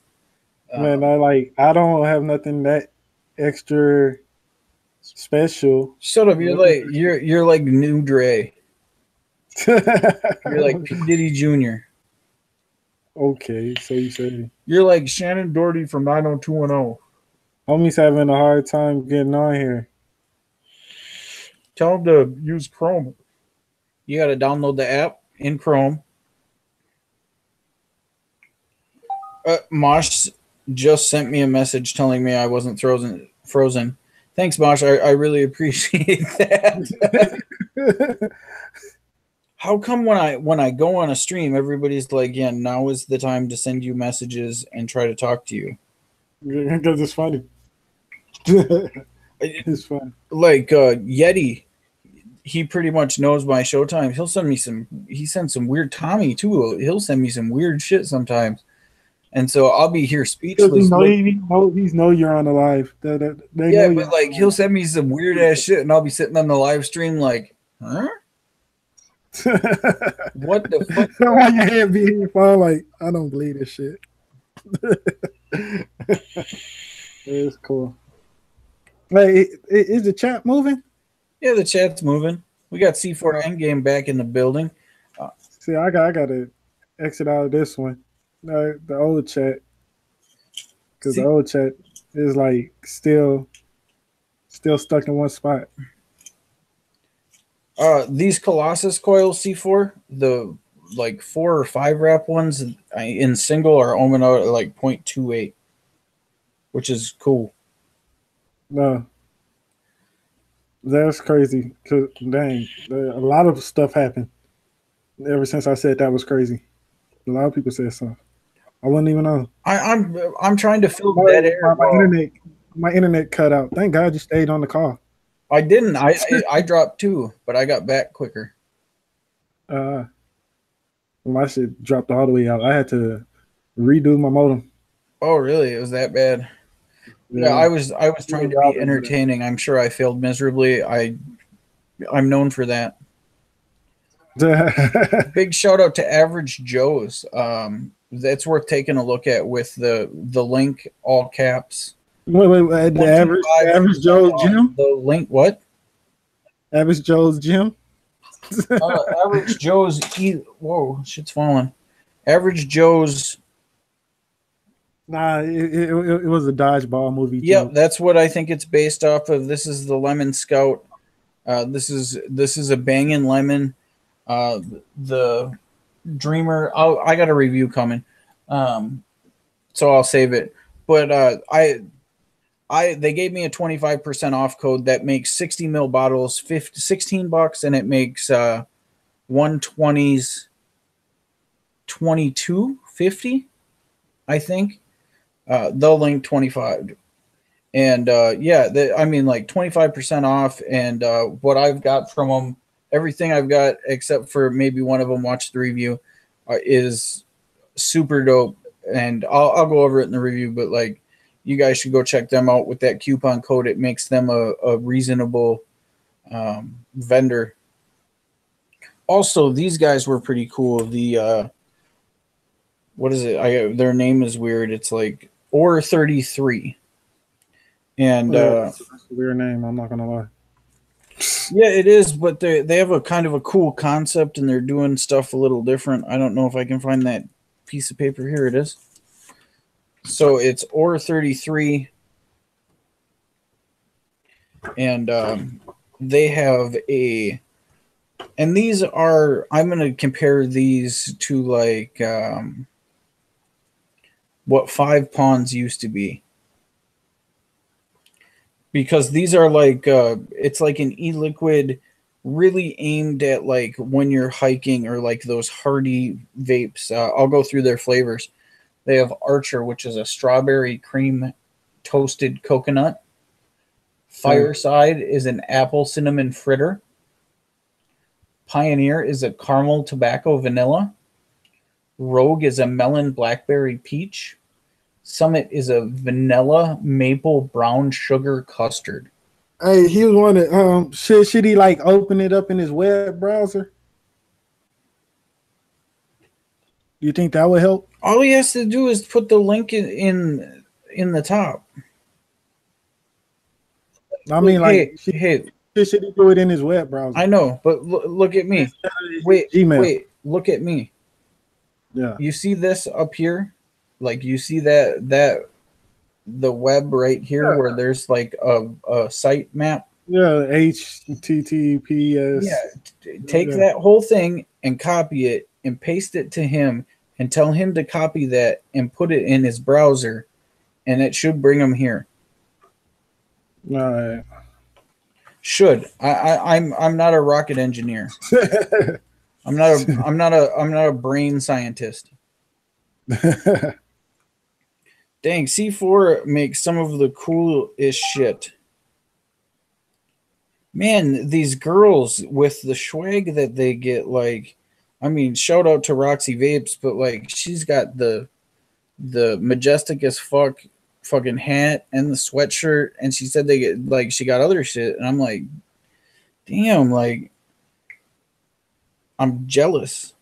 Man, I don't have nothing that extra special. Shut up! You're like New Dre. You're like P. Diddy Jr. Okay, so you say you're like Shannon Doherty from 90210. Homie's having a hard time getting on here. Tell him to use Chrome. You got to download the app in Chrome. Mosh just sent me a message telling me I wasn't frozen. Thanks, Mosh. I really appreciate that. How come when I go on a stream, everybody's like, yeah, now is the time to send you messages and try to talk to you? Because it's funny. It's fun. Like Yeti, he pretty much knows my showtime. He'll send me he sends some weird Tommy too. He'll send me some weird shit sometimes. And so I'll be here speechless. He know you're on the live. Yeah, but like he'll send me some weird ass shit, and I'll be sitting on the live stream like, huh? What the fuck? Why your head be in your phone? Like, I don't believe this shit. It's cool. Like, is the chat moving? Yeah, the chat's moving. We got C4 Endgame back in the building. See, I gotta exit out of this one. The old chat, because the old chat is like still stuck in one spot. These Colossus coil C4, the like 4 or 5 wrap ones in single are ohming out at like 0.28, which is cool. No, that's crazy. Cause dang, a lot of stuff happened ever since I said that was crazy. A lot of people said so. I wouldn't even know. I'm trying to fill that air. My internet cut out. Thank God you stayed on the call. I didn't. I dropped too, but I got back quicker. Well, My shit dropped all the way out. I had to redo my modem. Oh, really? It was that bad? Yeah, I was trying to be entertaining. I'm sure I failed miserably. I'm known for that. Big shout out to Average Joe's. That's worth taking a look at with the link all caps. Wait, the average Joe's gym? The link what? Average Joe's gym? Average Joe's whoa, shit's falling. Average Joe's. Nah, it was a dodgeball movie. Yep, that's what I think it's based off of. This is the Lemon Scout. This is a banging lemon. The Dreamer. I got a review coming, so I'll save it. But they gave me a 25% off code that makes 60 ml bottles $16, and it makes 120s $22.50, I think. They'll link 25, and I mean like 25% off. And what I've got from them, everything I've got except for maybe one of them, watch the review, is super dope. And I'll go over it in the review, but like, you guys should go check them out with that coupon code. It makes them a reasonable vendor. Also, these guys were pretty cool. The what is it? Their name is weird. It's like Or 33, and that's a weird name. I'm not gonna lie. Yeah, it is, but they have a kind of a cool concept, and they're doing stuff a little different. I don't know if I can find that piece of paper. Here it is. So it's Or 33, and they have and these are, I'm going to compare these to like what 5 Pawns used to be. Because these are like, it's like an e-liquid really aimed at like when you're hiking or like those hardy vapes. I'll go through their flavors. They have Archer, which is a strawberry cream toasted coconut. Fireside is an apple cinnamon fritter. Pioneer is a caramel tobacco vanilla. Rogue is a melon blackberry peach. Summit is a vanilla maple brown sugar custard. Hey, he was wondering, should he like open it up in his web browser? Do you think that would help? All he has to do is put the link in the top. I mean, like, should he do it in his web browser? I know, but look at me. Wait, look at me. Yeah. You see this up here? Like, you see that the web right here where there's like a site map? Yeah, HTTPS. Yeah, take that whole thing and copy it and paste it to him and tell him to copy that and put it in his browser, and it should bring him here. All right. Should. I'm not a rocket engineer. I'm not a brain scientist. Dang, C4 makes some of the coolest shit. Man, these girls with the swag that they get, like, I mean, shout out to Roxy Vapes, but like, she's got the majestic as fuck fucking hat and the sweatshirt, and she said they get, like, she got other shit, and I'm like, damn, like, I'm jealous.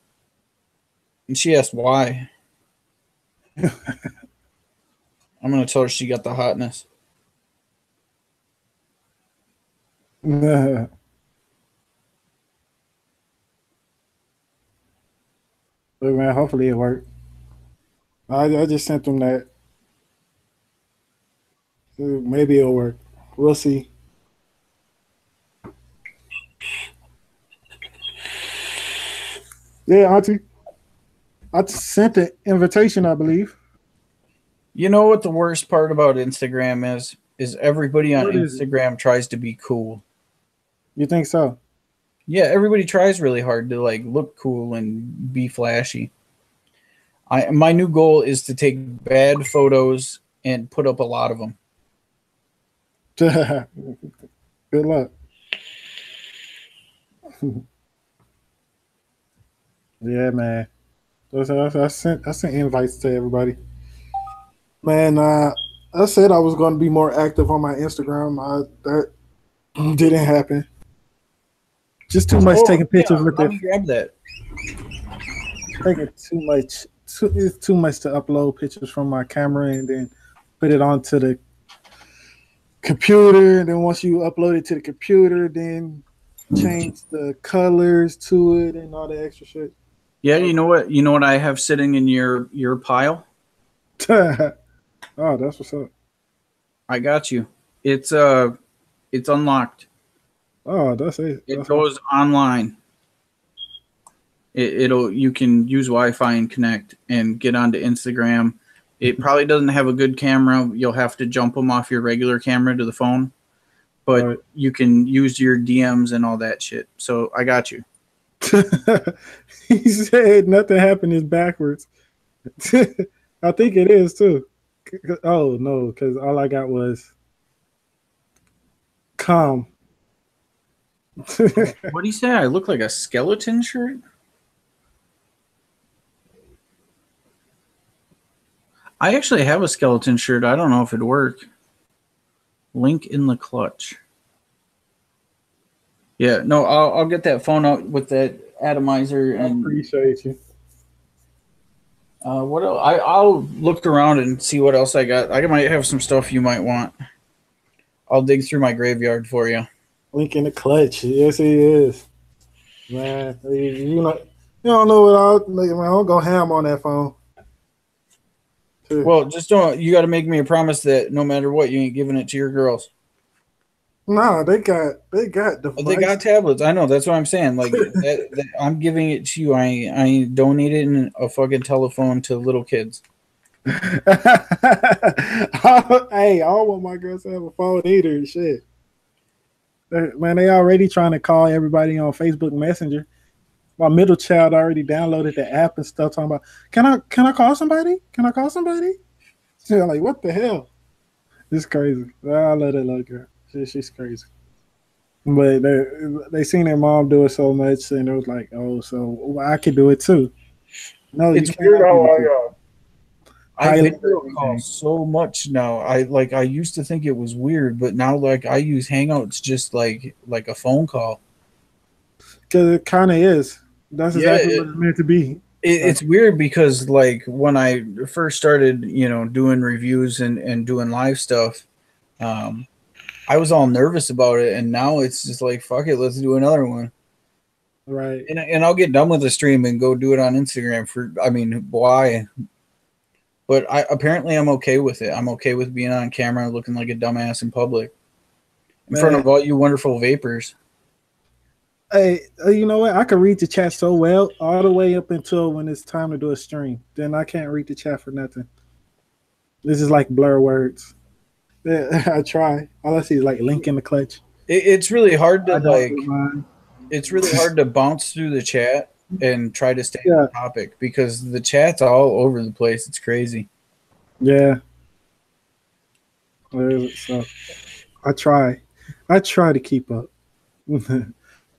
And she asked why. I'm gonna tell her she got the hotness. Look, man, hopefully it worked. I just sent them that. Maybe it'll work. We'll see. Yeah, Auntie. I sent the invitation, I believe. You know what the worst part about Instagram is? Is everybody on Instagram tries to be cool. You think so? Yeah, everybody tries really hard to like look cool and be flashy. My new goal is to take bad photos and put up a lot of them. Good luck. Yeah, man. I sent invites to everybody. Man, I said I was going to be more active on my Instagram. That didn't happen. Just too much taking pictures with let it. me grab that. Taking too much. It's too much to upload pictures from my camera and then put it onto the computer. And then once you upload it to the computer, then change the colors to it and all the extra shit. Yeah, you know what? You know what I have sitting in your pile? Oh, that's what's up. I got you. It's unlocked. Oh, that's it. It goes online. You can use Wi-Fi and connect and get onto Instagram. It probably doesn't have a good camera. You'll have to jump them off your regular camera to the phone, but you can use your DMs and all that shit. So I got you. He said nothing happened is backwards. I think it is too. Oh no, because all I got was calm. What do you say? I look like a skeleton shirt? I actually have a skeleton shirt. I don't know if it'd work. Link in the clutch. Yeah, no, I'll get that phone out with that atomizer. I appreciate you. What else? I'll look around and see what else I got. I might have some stuff you might want. I'll dig through my graveyard for you. Link in the clutch. Yes, he is. Man, you don't know what I'll go ham on that phone. Well, just don't. You got to make me a promise that no matter what, you ain't giving it to your girls. No, they got devices. They got tablets. I know. That's what I'm saying. Like I'm giving it to you. I ain't donating a fucking telephone to little kids. Hey, I don't want my girls to have a phone either. Shit, man, they already trying to call everybody on Facebook Messenger. My middle child already downloaded the app and stuff, talking about, can I call somebody? Can I call somebody? So I'm like, what the hell? It's crazy. I love that little girl. She's crazy. But they seen their mom do it so much, and it was like, oh, so I could do it too. No, it's weird how I video call so much now. I used to think it was weird, but now like I use Hangouts just like a phone call. Because it kind of is. That's exactly what it's meant to be. It's weird because like when I first started, doing reviews and doing live stuff, I was all nervous about it, and now it's just like, fuck it, let's do another one. Right. And I'll get done with the stream and go do it on Instagram why? But apparently I'm okay with it. I'm okay with being on camera looking like a dumbass in public. In front of all you wonderful vapors. Hey, you know what? I can read the chat so well all the way up until when it's time to do a stream. Then I can't read the chat for nothing. This is like blur words. I try. All I see is like link in the clutch. It's really hard to it's really hard to bounce through the chat and try to stay on topic because the chat's all over the place. It's crazy. Yeah. So I try to keep up.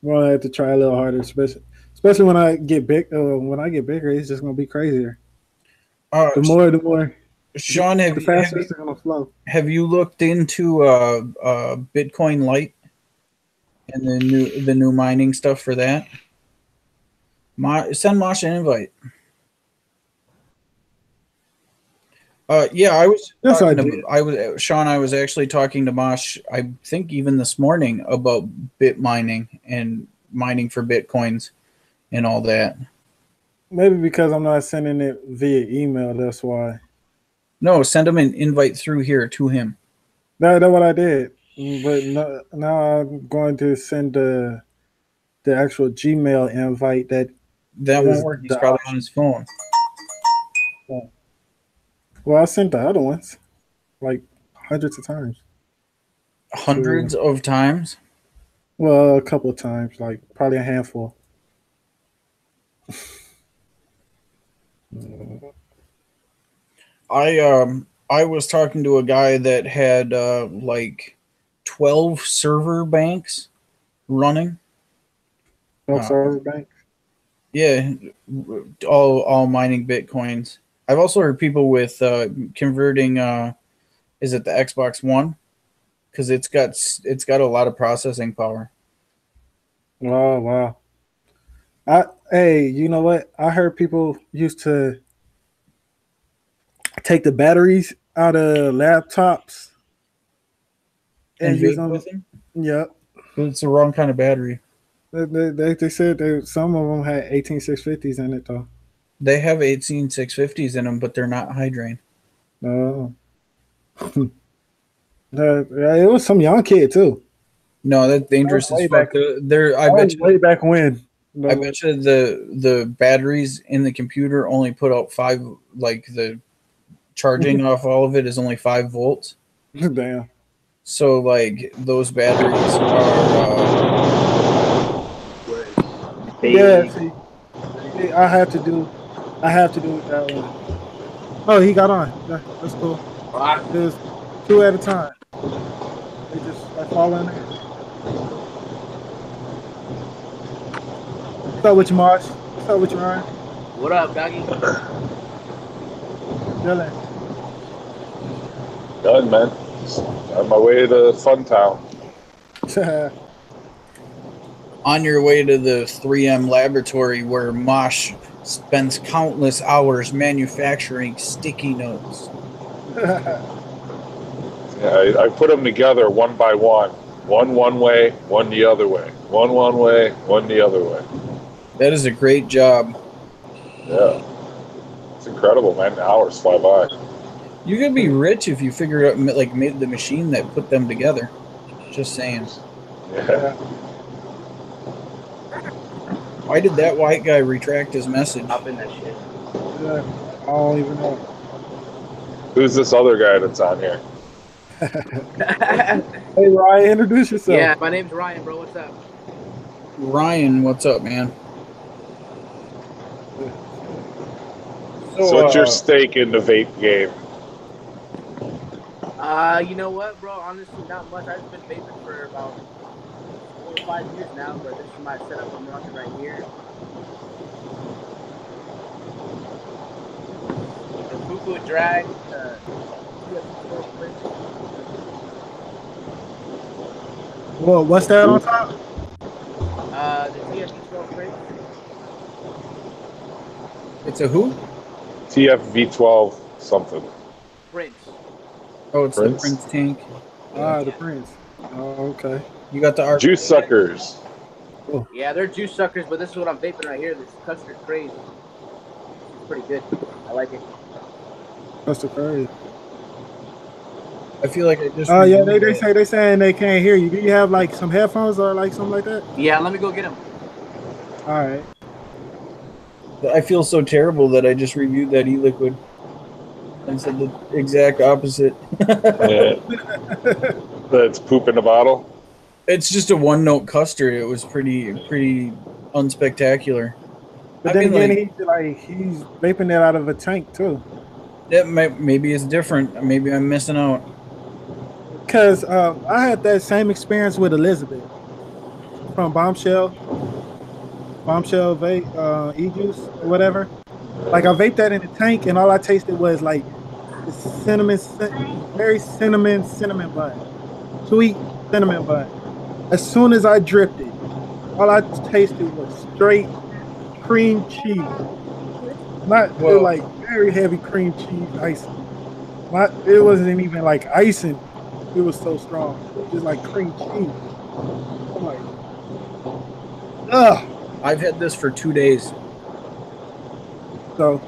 Well, I have to try a little harder, especially when I get big. When I get bigger, it's just gonna be crazier. The more. Sean, the faster it's gonna flow. Have you looked into Bitcoin Lite and the new mining stuff for that? Send Mosh an invite. Yeah, I was. Yes, I was actually talking to Mosh. I think even this morning about bit mining and mining for bitcoins and all that. Maybe because I'm not sending it via email. That's why. No, send him an invite through here to him. That's what I did. But now I'm going to send the actual Gmail invite. That won't work. He's probably on his phone. Well, I sent the other ones like hundreds of times. Hundreds of times? Well, a couple of times, like probably a handful. I was talking to a guy that had like 12 server banks running. 12 server banks? Yeah, all mining Bitcoins. I've also heard people with converting. Is it the Xbox One? Because it's got a lot of processing power. Oh wow. Hey, you know what? I heard people used to take the batteries out of laptops and use vape them. with them? Yep. But it's the wrong kind of battery. They said some of them had 18650s in it though. They have 18650s in them, but they're not high drain. Oh. It was some young kid too. No, that's dangerous as fuck. I bet you way back when. I bet you the batteries in the computer only put out 5, like the charging off all of it is only 5 volts. Damn. So like those batteries are yeah, see, I have to do it that way. Oh, he got on. That's cool. There's 2 at a time. They just fall in there. What's up with you, Marsh? What's up with you, Ryan? What up, doggy? Dylan. Done, man. On my way to Funtown. on your way to the 3M laboratory where Mosh spends countless hours manufacturing sticky notes. Yeah, I put them together one by one. One way, one the other way. One way, one the other way. That is a great job. Yeah. It's incredible, man. The hours fly by. You could be rich if you figured out, like, made the machine that put them together. Just saying. Yeah. Why did that white guy retract his message? Up in that shit. Yeah, I don't even know. Who's this other guy that's on here? Hey, Ryan, introduce yourself. Yeah, my name's Ryan, bro. What's up? Ryan, what's up, man? So what's your stake in the vape game? You know what, bro? Honestly, not much. I've been vaping for about 4 or 5 years now, but this is my setup I'm rocking right here. The Fuku Drag, Well, what's that on top? the TFV12 Prince. It's a who? TFV12 something. Prince. Oh, it's Prince? the Prince tank. Ah, the Prince. Oh, okay. You got the art. Juice suckers. Yeah, they're juice suckers, but this is what I'm vaping right here. This custard craze. It's pretty good. I like it. That's the crazy. I feel like I just. Oh yeah, they saying they can't hear you. Do you have like some headphones or like something like that? Yeah, let me go get them. All right. I feel so terrible that I just reviewed that e-liquid and said the exact opposite. That's poop in a bottle. It's just a one-note custard. It was pretty unspectacular. But then again, he's vaping it out of a tank too. That maybe it's different. Maybe I'm missing out. Because I had that same experience with Elizabeth from Bombshell vape, e-juice or whatever. Like I vaped that in the tank, and all I tasted was like the very cinnamon bun, sweet cinnamon bun. As soon as I dripped it, all I tasted was straight cream cheese. Not like very heavy cream cheese icing. It wasn't even like icing. It was so strong. It was just like cream cheese. I'm like, ugh. I've had this for 2 days. So.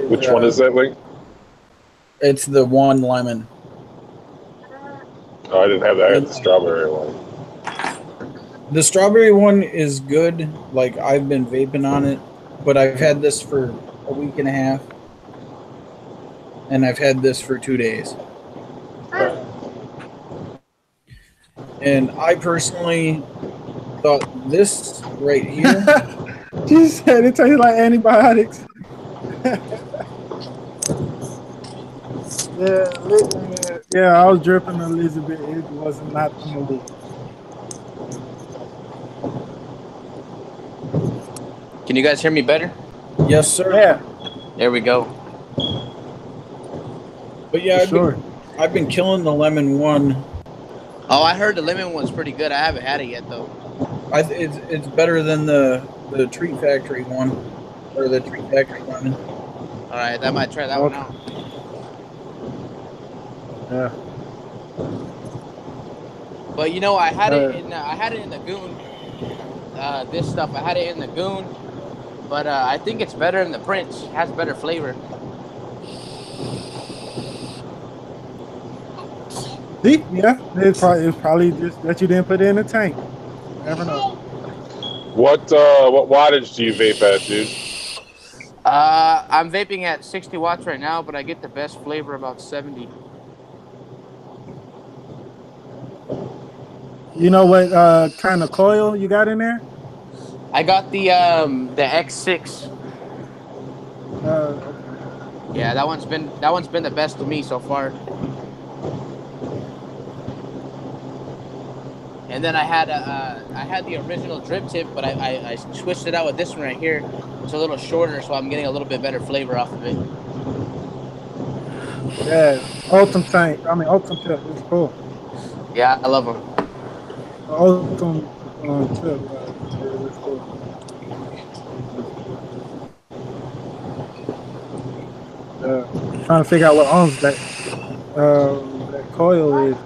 Which one is that, Link? It's the one lemon. Oh, I didn't have that. I had the strawberry one. The strawberry one is good. Like, I've been vaping on it, but I've had this for a week and a half. And I've had this for 2 days. And I personally thought this right here. She said it tastes like antibiotics. Yeah, I was dripping Elizabeth. It was not the movie. Can you guys hear me better? Yes, sir. Yeah, There we go. But yeah, for sure. I've been killing the lemon one. Oh, I heard the lemon one's pretty good. I haven't had it yet though. It's better than the Treat Factory one or the Treat Factory lemon. All right, I might try that one out. Yeah. But you know, I had it in the goon. This stuff, I had it in the goon, but I think it's better in the Prince. It has better flavor. See? Yeah, it's probably just that you didn't put it in the tank. Never know. What wattage do you vape at, dude? I'm vaping at 60 watts right now, but I get the best flavor about 70. You know what kind of coil you got in there? I got the X6. Yeah, that one's been the best to me so far. And then I had the original drip tip, but I switched it out with this one right here. It's a little shorter, so I'm getting a little bit better flavor off of it. Yeah, Ultim tip. It's cool. Yeah, I love them. Ultim tip. It's cool. Trying to figure out what owns that coil is.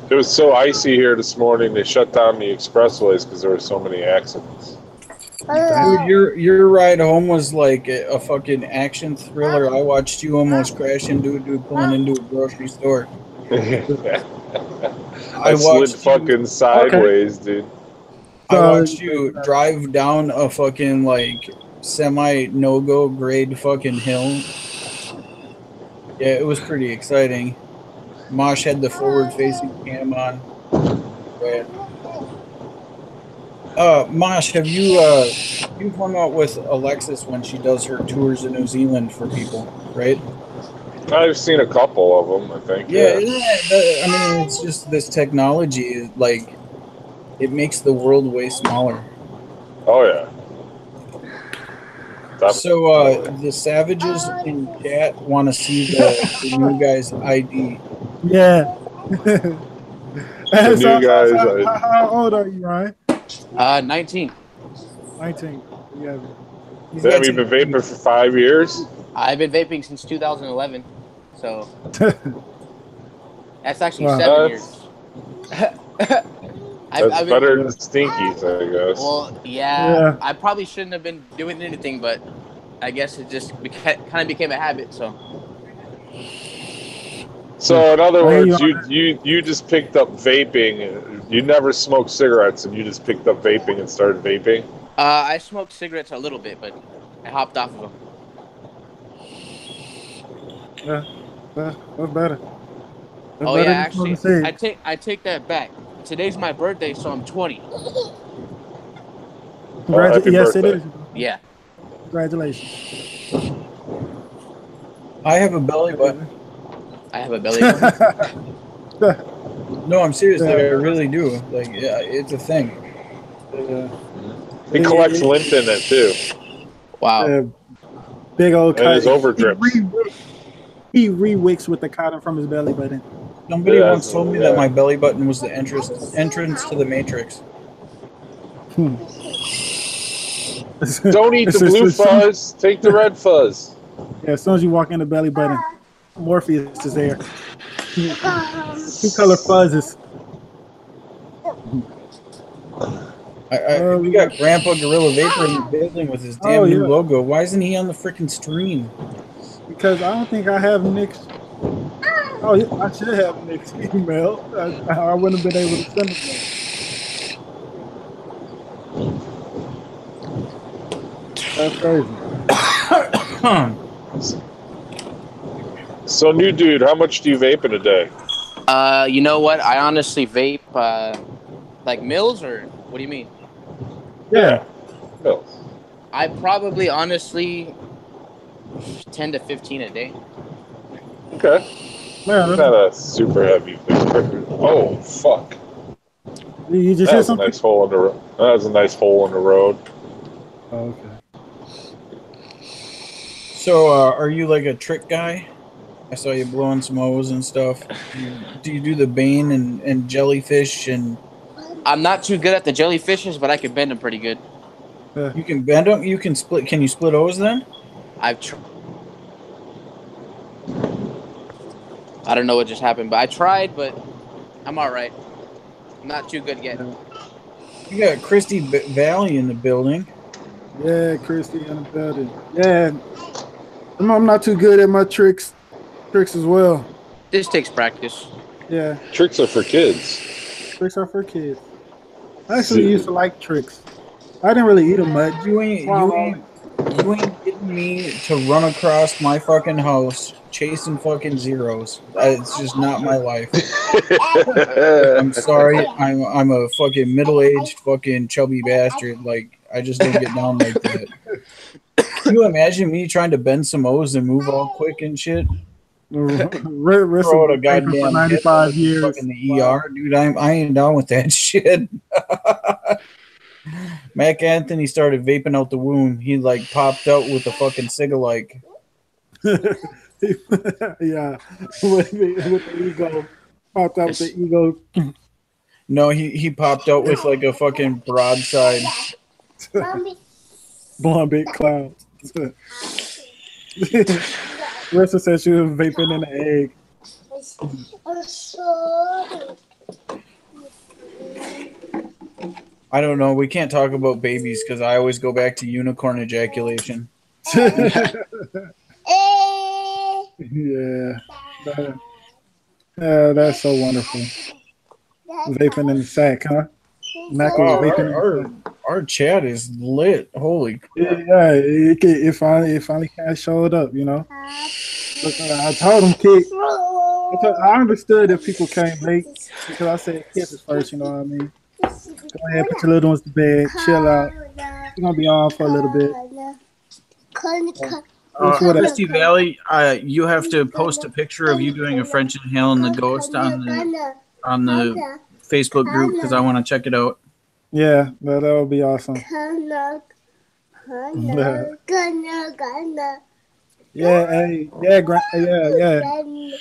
It was so icy here this morning. They shut down the expressways because there were so many accidents. Dude, your ride home was like a fucking action thriller. I watched you almost crash into a dude pulling into a grocery store. I slid fucking sideways, dude. I watched you drive down a fucking like semi no-go grade fucking hill. Yeah, it was pretty exciting. Mosh had the forward-facing cam on. Mosh, have you've hung out with Alexis when she does her tours in New Zealand for people, right? I've seen a couple of them, I think. Yeah, I mean, it's just this technology, like, it makes the world way smaller. Oh, yeah. So, the savages in chat want to see the new guy's ID. Yeah. The new guys. How old are you, Ryan? 19. 19. Yeah. Have you been vaping for 5 years? I've been vaping since 2011, so that's actually 7 years. That's better than Stinkies, I guess. Well, yeah, I probably shouldn't have been doing anything, but I guess it just kind of became a habit. So in other words, you just picked up vaping. You never smoked cigarettes, and you just picked up vaping and started vaping? I smoked cigarettes a little bit, but I hopped off of them. Yeah, that's better. That's better actually, I take that back. Today's my birthday, so I'm 20. Yes, birthday. it is. Yeah. Congratulations. I have a belly button. I have a belly button. No, I'm serious. Like, I really do. Like, yeah, it's a thing. He collects lint in it too. Wow. Big old cotton. His overdrips. He re-wicks with the cotton from his belly button. Somebody once told me that my belly button was the entrance to the Matrix. Don't eat the blue fuzz. Take the red fuzz. Yeah, as soon as you walk in the belly button, Morpheus is there. Two color fuzzes. We got Grandpa Gorilla Vapor in the building with his damn new logo. Why isn't he on the freaking stream? Because I don't think I have Nick's. Oh, I should have Nick's email. I wouldn't have been able to send it. That's crazy. So, new dude, how much do you vape in a day? You know what? I honestly vape like mills, or what do you mean? Yeah, mills. I probably honestly 10 to 15 a day. Okay. Man, not a super heavy vape. Oh, fuck. You just That hear was a something? nice hole in the road. That was a nice hole in the road. Oh, okay. So, are you like a trick guy? I saw you blowing some O's and stuff. Do you do the Bane and jellyfish and? I'm not too good at the jellyfishes, but I can bend them pretty good. You can bend them. You can split. Can you split O's then? I don't know what just happened, but I tried, but I'm all right. I'm not too good yet. You got Christy Valley in the building. Yeah, Christy in the building. Yeah, I'm not too good at my tricks as well. This takes practice. Yeah, Tricks are for kids. tricks are for kids. I actually used to like tricks. I didn't really eat them much. You ain't getting me to run across my fucking house chasing fucking zeros. It's just not my life. I'm sorry. I'm a fucking middle-aged fucking chubby bastard. Like, I just don't get down like that. Can you imagine me trying to bend some O's and move all quick and shit? Throw out a goddamn 95 years. Fucking the ER, dude. I ain't down with that shit. Mac Anthony started vaping out the womb. He like popped out with the fucking cigalike. Yeah, with the ego, popped out with the ego. No, he popped out with like a fucking broadside. Blonde big clouds. Ressa said she was vaping in an egg. I don't know. We can't talk about babies because I always go back to unicorn ejaculation. Yeah. That's so wonderful. Vaping in the sack, huh? Our chat is lit. Holy crap. Yeah, it finally kind of showed up, you know. Look, I told them kids. I understood that people came late because I said kids is first, you know what I mean? Go ahead, put your little ones to bed, chill out. We're gonna be on for a little bit. Christy Valley, you have to post a picture of you doing a French inhale in the ghost on the Facebook group because I want to check it out. Yeah, that would be awesome. Yeah, hey, yeah,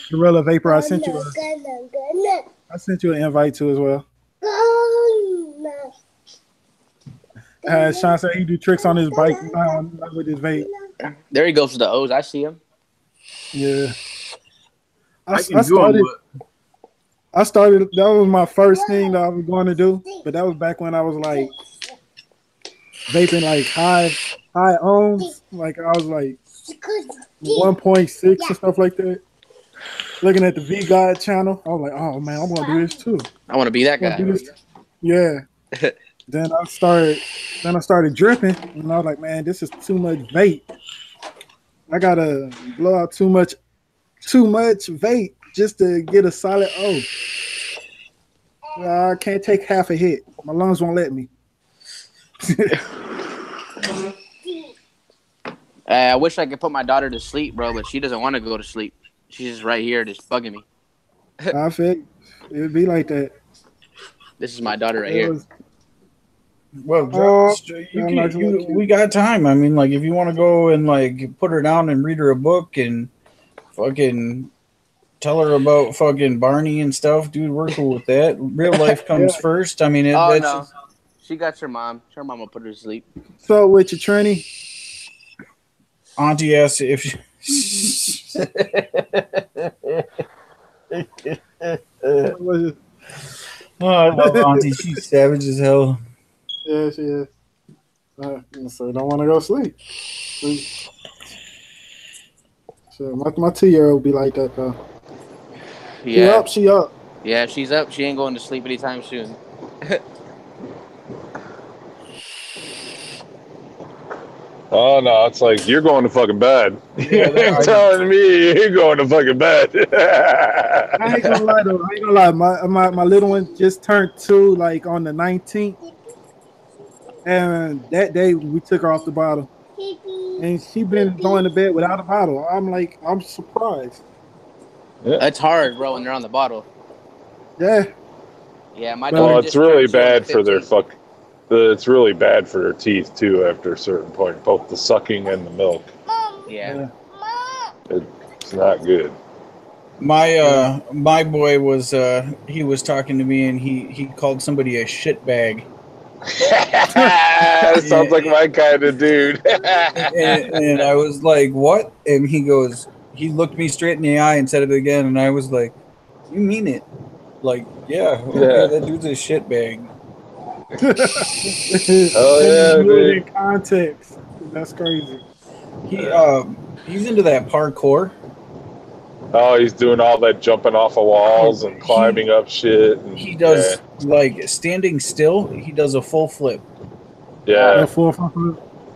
Gorilla Vapor. I sent you an invite too as well. Sean said he do tricks on his bike, not with his vape. There he goes to the O's. I see him. Yeah. I started. That was my first thing that I was going to do, but that was back when I was like vaping like high ohms. Like I was like 1.6 and stuff like that. Looking at the V God channel, I was like, oh man, I'm gonna do this too. I want to be that guy. Yeah. Then I started dripping, and I was like, man, this is too much vape. I gotta blow out too much vape just to get a solid O. I can't take half a hit. My lungs won't let me. I wish I could put my daughter to sleep, bro, but she doesn't want to go to sleep. She's just right here, just bugging me. I feel it would be like that. This is my daughter right here. Well, we got time. I mean, like, if you want to go and like put her down and read her a book and fucking tell her about fucking Barney and stuff, dude, we're cool with that. Real life comes first. I mean, no, she got your mom. Her mom will put her to sleep. So with your tranny, Auntie asked if she... Oh, I love Auntie. She's savage as hell. Yeah, she is. So don't want to go sleep. So my 2-year-old be like that though. Yeah. She up. Yeah, if she's up, she ain't going to sleep anytime soon. Oh no, it's like you're going to fucking bed. Yeah, You're telling me you're going to fucking bed. I ain't gonna lie though. I ain't gonna lie. My little one just turned 2, like on the 19th, and that day we took her off the bottle, and she been going to bed without a bottle. I'm surprised. Yeah. It's hard, bro, when they're on the bottle. Yeah. Yeah, my Well, daughter it's just really turned bad for their 15. It's really bad for their teeth too after a certain point, both the sucking and the milk. Yeah. It's not good. My boy was he was talking to me and he called somebody a shit bag. Sounds like my kind of dude. And I was like, what? And he looked me straight in the eye and said it again, and I was like, you mean it? Like, yeah, okay, Yeah. that dude's a shit bag. Oh yeah, do it in dude. context. That's crazy. He's into that parkour. Oh, he's doing all that jumping off of walls and climbing up shit. And, He does like standing still. He does a full flip. Yeah.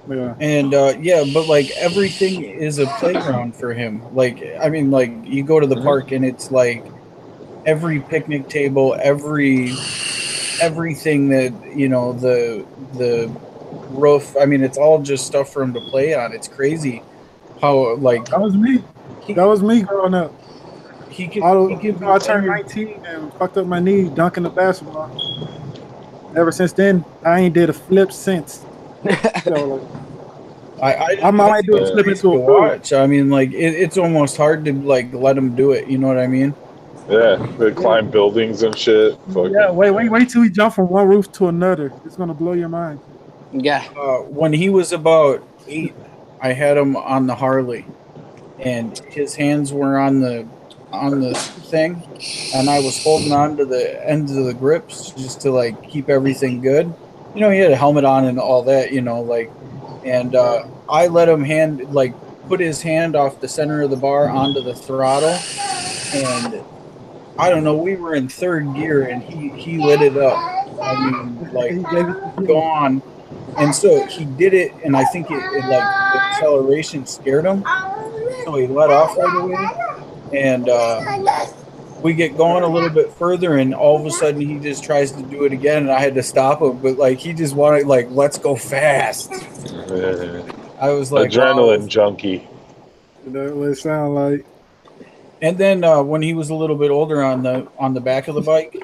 Yeah. And but like everything is a playground for him. Like, I mean, like you go to the park and it's like every picnic table, everything that the roof. I mean, it's all just stuff for him to play on. It's crazy how like That was me. That was me growing up. he can I turned 19 and fucked up my knee dunking the basketball. Ever since then, I ain't did a flip since. So, like, I might do a flip into a pool. watch. I mean, like it's almost hard to like let him do it. You know what I mean? Yeah, they climb buildings and shit. Yeah, wait till he jump from one roof to another. It's gonna blow your mind. Yeah. When he was about 8, I had him on the Harley, and his hands were on the thing, and I was holding on to the ends of the grips just to like keep everything good. You know, he had a helmet on and all that. You know, like, and I let him put his hand off the center of the bar onto the throttle, and I don't know, we were in third gear and he lit it up. I mean, like, gone. And so he did it, and I think it like the acceleration scared him, so he let off right away. And we get going a little bit further, and all of a sudden he just tries to do it again, and I had to stop him. But like he just wanted, like, let's go fast. I was like, adrenaline wow. junkie. That's what it sound like. And then when he was a little bit older on the back of the bike,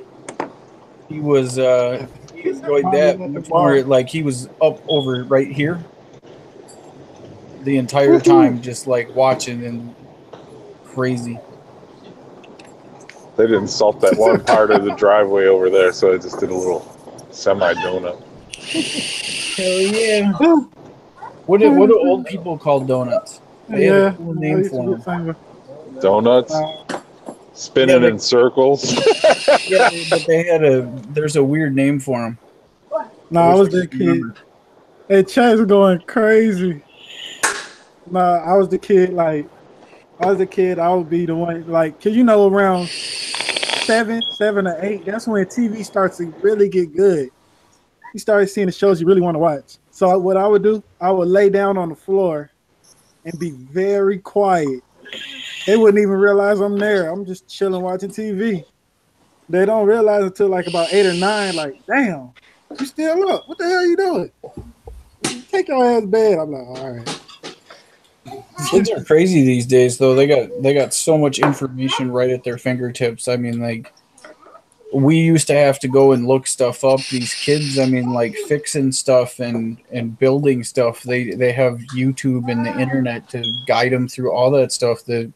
he enjoyed that much more. Like he was up over right here the entire time, just like watching and crazy. They didn't salt that one part of the driveway over there, so I just did a little semi-donut. Hell yeah. What do old people call donuts? They had a cool name for them. Donuts? Spinning in circles? Yeah, but there's a weird name for them. No, I was the kid. Hey, Chad's going crazy. Nah, I was the kid, I would be the one, like, cause around 7 or 8, that's when TV starts to really get good. You started seeing the shows you really want to watch. So what I would do, I would lay down on the floor and be very quiet. They wouldn't even realize I'm there. I'm just chilling watching TV. They don't realize until like about 8 or 9, like, damn, you still up. What the hell are you doing? Take your ass to bed. I'm like, all right. Kids are crazy these days, though. They got so much information right at their fingertips. I mean, like, we used to have to go and look stuff up. These kids, I mean, like, fixing stuff and building stuff. They have YouTube and the internet to guide them through all that stuff. The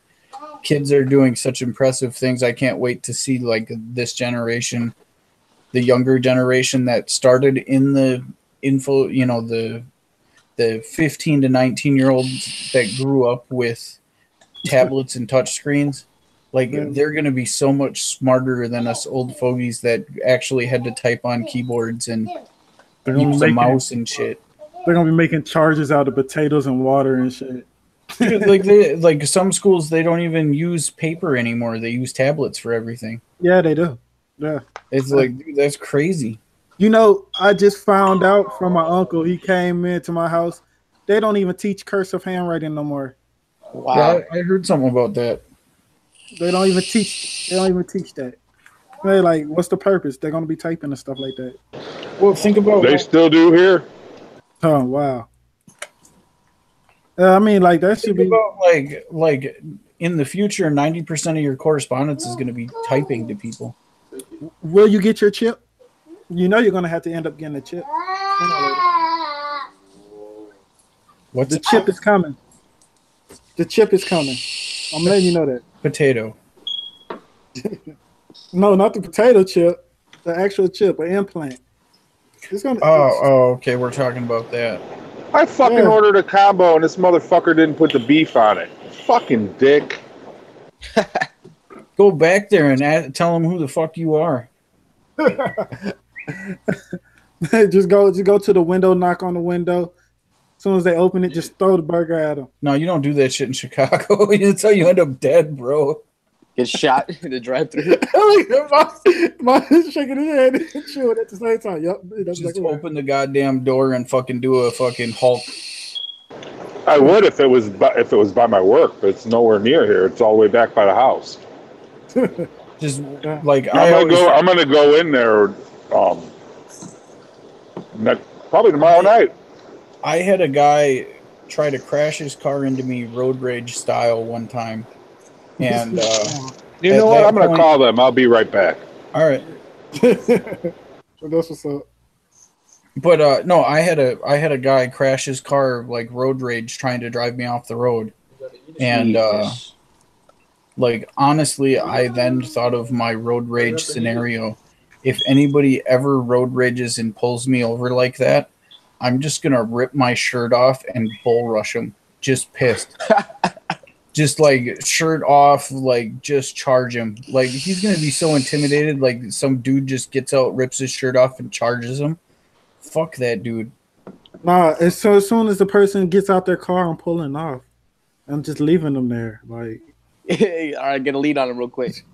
kids are doing such impressive things. I can't wait to see, like, this generation, the younger generation that started in the info, the 15 to 19-year-olds that grew up with tablets and touch screens. Like, they're going to be so much smarter than us old fogies that actually had to type on keyboards and use a mouse and shit. They're going to be making charges out of potatoes and water and shit. Dude, like some schools, they don't even use paper anymore. They use tablets for everything. Yeah, they do. Yeah. It's like, dude, that's crazy. I just found out from my uncle. He came into my house. They don't even teach cursive handwriting no more. Wow. Yeah, I heard something about that. They don't even teach that. They're like, what's the purpose? They're gonna be typing and stuff like that. Well, think about They still do here. Oh wow. I mean, like that should be about, like in the future, 90% of your correspondence is going to be typing to people. Will you get your chip? You know you're gonna have to end up getting a chip. What's The chip is coming. The chip is coming. I'm letting you know that. potato? No, not the potato chip. The actual chip, an implant. It's gonna. Oh, okay. We're talking about that. I fucking ordered a combo and this motherfucker didn't put the beef on it. Fucking dick. Go back there and tell them who the fuck you are. just go to the window, knock on the window. As soon as they open it, just throw the burger at them. No, you don't do that shit in Chicago. That's how you end up dead, bro. Get shot in the drive-thru. My shaking his head and chewing at the same time. Yep. Just open the goddamn door and fucking do a fucking Hulk. I would if it was by my work, but it's nowhere near here. It's all the way back by the house. Just like I'm gonna go in there. Probably tomorrow night. I had a guy try to crash his car into me road rage style one time, and you know what? I'm gonna call them. I'll be right back. All right. That's what's up. But no, I had a guy crash his car like road rage trying to drive me off the road, and like honestly, I then thought of my road rage scenario. If anybody ever road rages and pulls me over like that, I'm just gonna rip my shirt off and bull rush him. Just pissed. Just like shirt off, like just charge him. Like he's gonna be so intimidated. Like some dude just gets out, rips his shirt off, and charges him. Fuck that dude. Nah, as soon as the person gets out their car, I'm pulling off. I'm just leaving them there. Like, all right, get a lead on him real quick.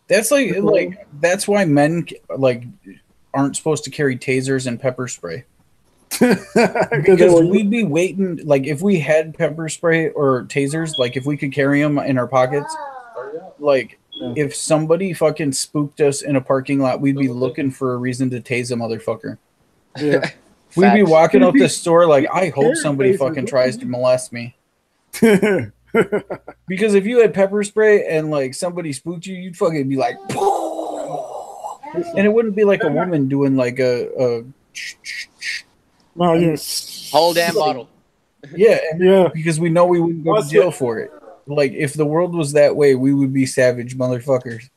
That's like that's why men like aren't supposed to carry tasers and pepper spray. Because we'd be waiting. Like if we had pepper spray or tasers, like if we could carry them in our pockets, like if somebody fucking spooked us in a parking lot, we'd be looking for a reason to tase a motherfucker. Yeah. We'd be walking out the store like, I hope somebody fucking tries to molest me. Because if you had pepper spray and like somebody spooked you, you'd fucking be like, and it wouldn't be like a woman doing like a no, yes. Whole damn bottle. Yeah, because we know we wouldn't go to jail for it. Like if the world was that way, we would be savage motherfuckers.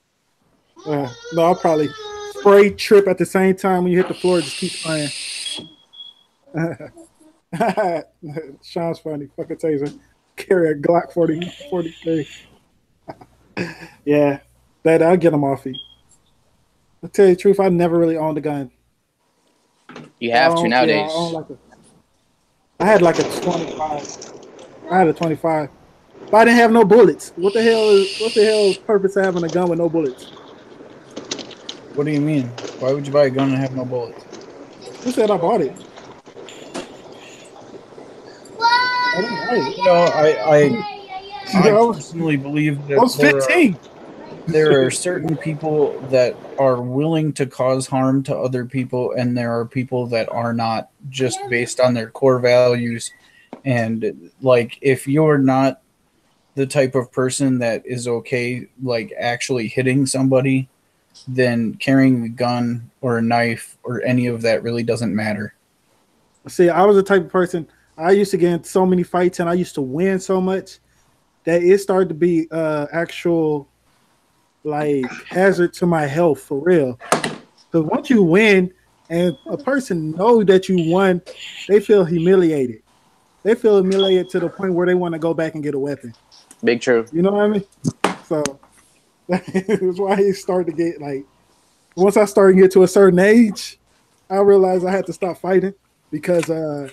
No, I'll probably spray trip at the same time when you hit the floor. Just keep playing. Sean's funny. Fucking taser. Carry a Glock 43. Yeah, I'll get them off you. I'll tell you the truth. I never really owned a gun. You have to nowadays. I had like a 25. I had a 25. But I didn't have no bullets. What the hell is purpose of having a gun with no bullets? What do you mean? Why would you buy a gun and have no bullets? Who said I bought it? I personally believe that I was 15. There are certain people that are willing to cause harm to other people, and there are people that are not, just based on their core values. And like, if you're not the type of person that is okay, like actually hitting somebody, then carrying a gun or a knife or any of that really doesn't matter. See, I was the type of person, I used to get in so many fights and I used to win so much that it started to be actual like hazard to my health for real. Because once you win and a person knows that you won, they feel humiliated. They feel humiliated to the point where they want to go back and get a weapon. Big true. You know what I mean? So that's why it started to get like, once I started to get to a certain age, I realized I had to stop fighting because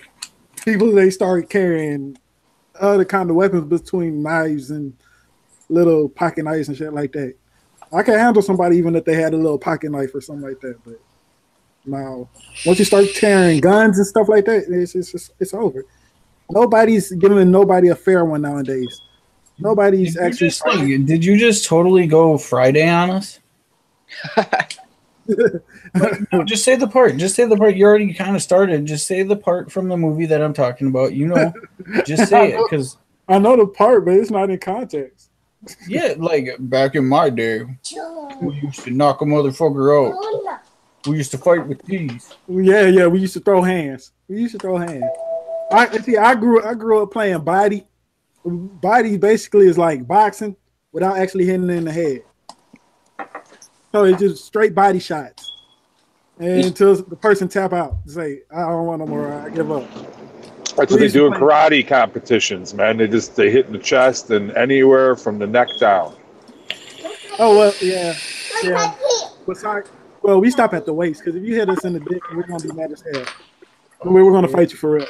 people, they started carrying other kind of weapons between knives and little pocket knives and shit like that. I can handle somebody even if they had a little pocket knife or something like that, but now once you start carrying guns and stuff like that, it's over. Nobody's giving nobody a fair one nowadays. Nobody's actually. Did you just totally go Friday on us? No, just say the part. Just say the part. You already kind of started. Just say the part from the movie that I'm talking about. You know, just say it because I know the part, but it's not in context. Yeah, like back in my day, we used to knock a motherfucker out. We used to fight with these. Yeah, we used to throw hands. I grew up playing body. Body basically is like boxing without actually hitting in the head. So it's just straight body shots. And until the person tap out, say, I don't want no more, I give up. That's what they do in karate competitions, man. They hit in the chest and anywhere from the neck down. Oh well, yeah. Well, we stop at the waist because if you hit us in the dick, we're gonna be mad as hell. We're gonna fight you for real.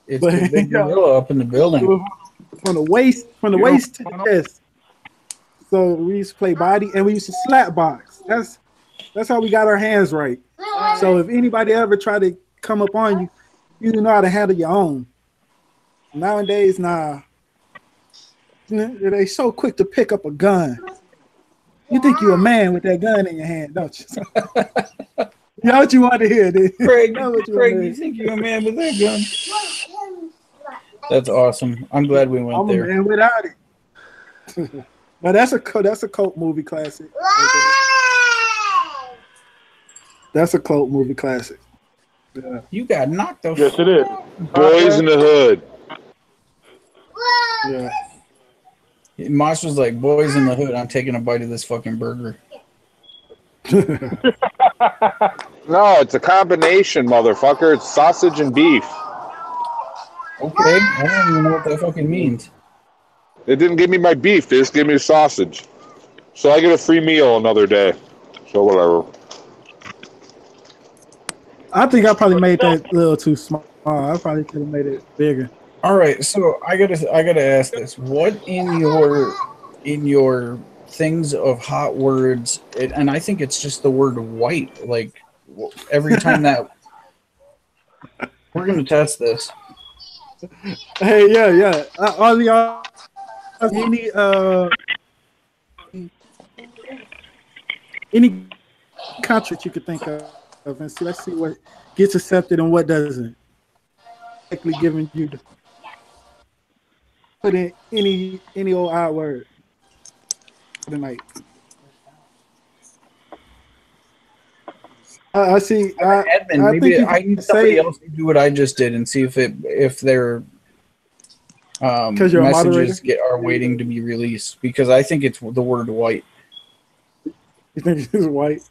It's the big gorilla up in the building. From the waist to the chest. So we used to play body and we used to slap box. That's how we got our hands right. So if anybody ever try to come up on you, you know how to handle your own. Nowadays, nah. They so quick to pick up a gun. You think you're a man with that gun in your hand, don't you? That's what you want to hear, dude. Craig, you think you're a man with that gun? That's awesome. I'm glad we went there. I'm a man without it. But that's a cult movie classic. That's a cult movie classic. Yeah. You got knocked off. Yes, it is. Boys in the Hood. Yeah. Mosh was like, "Boys in the Hood, I'm taking a bite of this fucking burger." No, it's a combination, motherfucker. It's sausage and beef. Okay, I don't even know what that fucking means. They didn't give me my beef. They just gave me the sausage. So I get a free meal another day. So whatever. I think I probably made that a little too small. I probably could have made it bigger. All right, so I gotta ask this: what in your things of hot words? And I think it's just the word white. Like every time that we're gonna test this. Hey, yeah. All y'all, any contract you could think of, and see. Let's see what gets accepted and what doesn't. Likely giving you the put in any old odd word tonight. I see. Admin, maybe I need somebody else to do what I just did and see if their messages are waiting to be released, because I think it's the word white. You think it's white?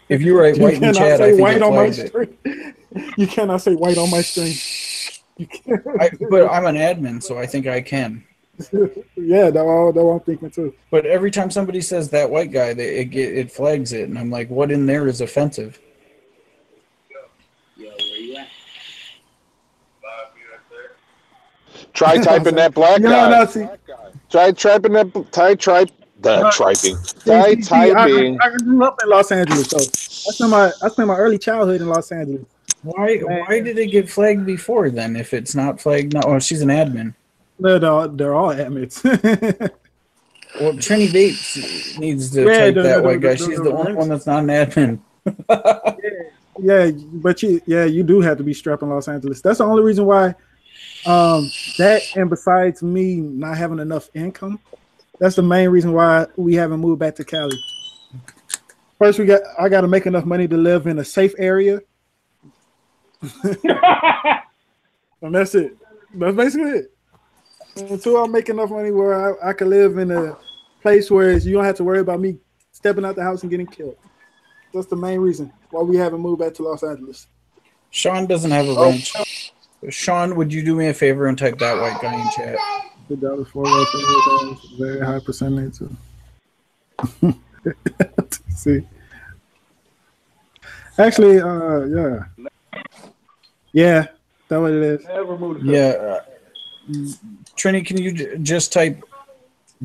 If you write white in chat, I think white on my screen. You cannot say white on my screen. But I'm an admin, so I think I can. Yeah, that's what I'm thinking too. But every time somebody says that white guy, it flags it, and I'm like, what in there is offensive? Try typing that black guy. No, see. Try typing that. Try typing. I grew up in Los Angeles, so I spent my early childhood in Los Angeles. Why did it get flagged before then? If it's not flagged now, she's an admin. They're all admins. Well, Trini Bates needs to type that white guy. She's the only one that's not an admin. But you do have to be strapped in Los Angeles. That's the only reason why. That, and besides me not having enough income, that's the main reason why we haven't moved back to Cali. First, I got to make enough money to live in a safe area, and that's it. That's basically it. Until I make enough money where I can live in a place where you don't have to worry about me stepping out the house and getting killed. That's the main reason why we haven't moved back to Los Angeles. Sean doesn't have a wrench. Sean, would you do me a favor and type that white guy in chat? $4 very high percentage. See, actually, yeah, that's what it is. Yeah, Trini, can you just type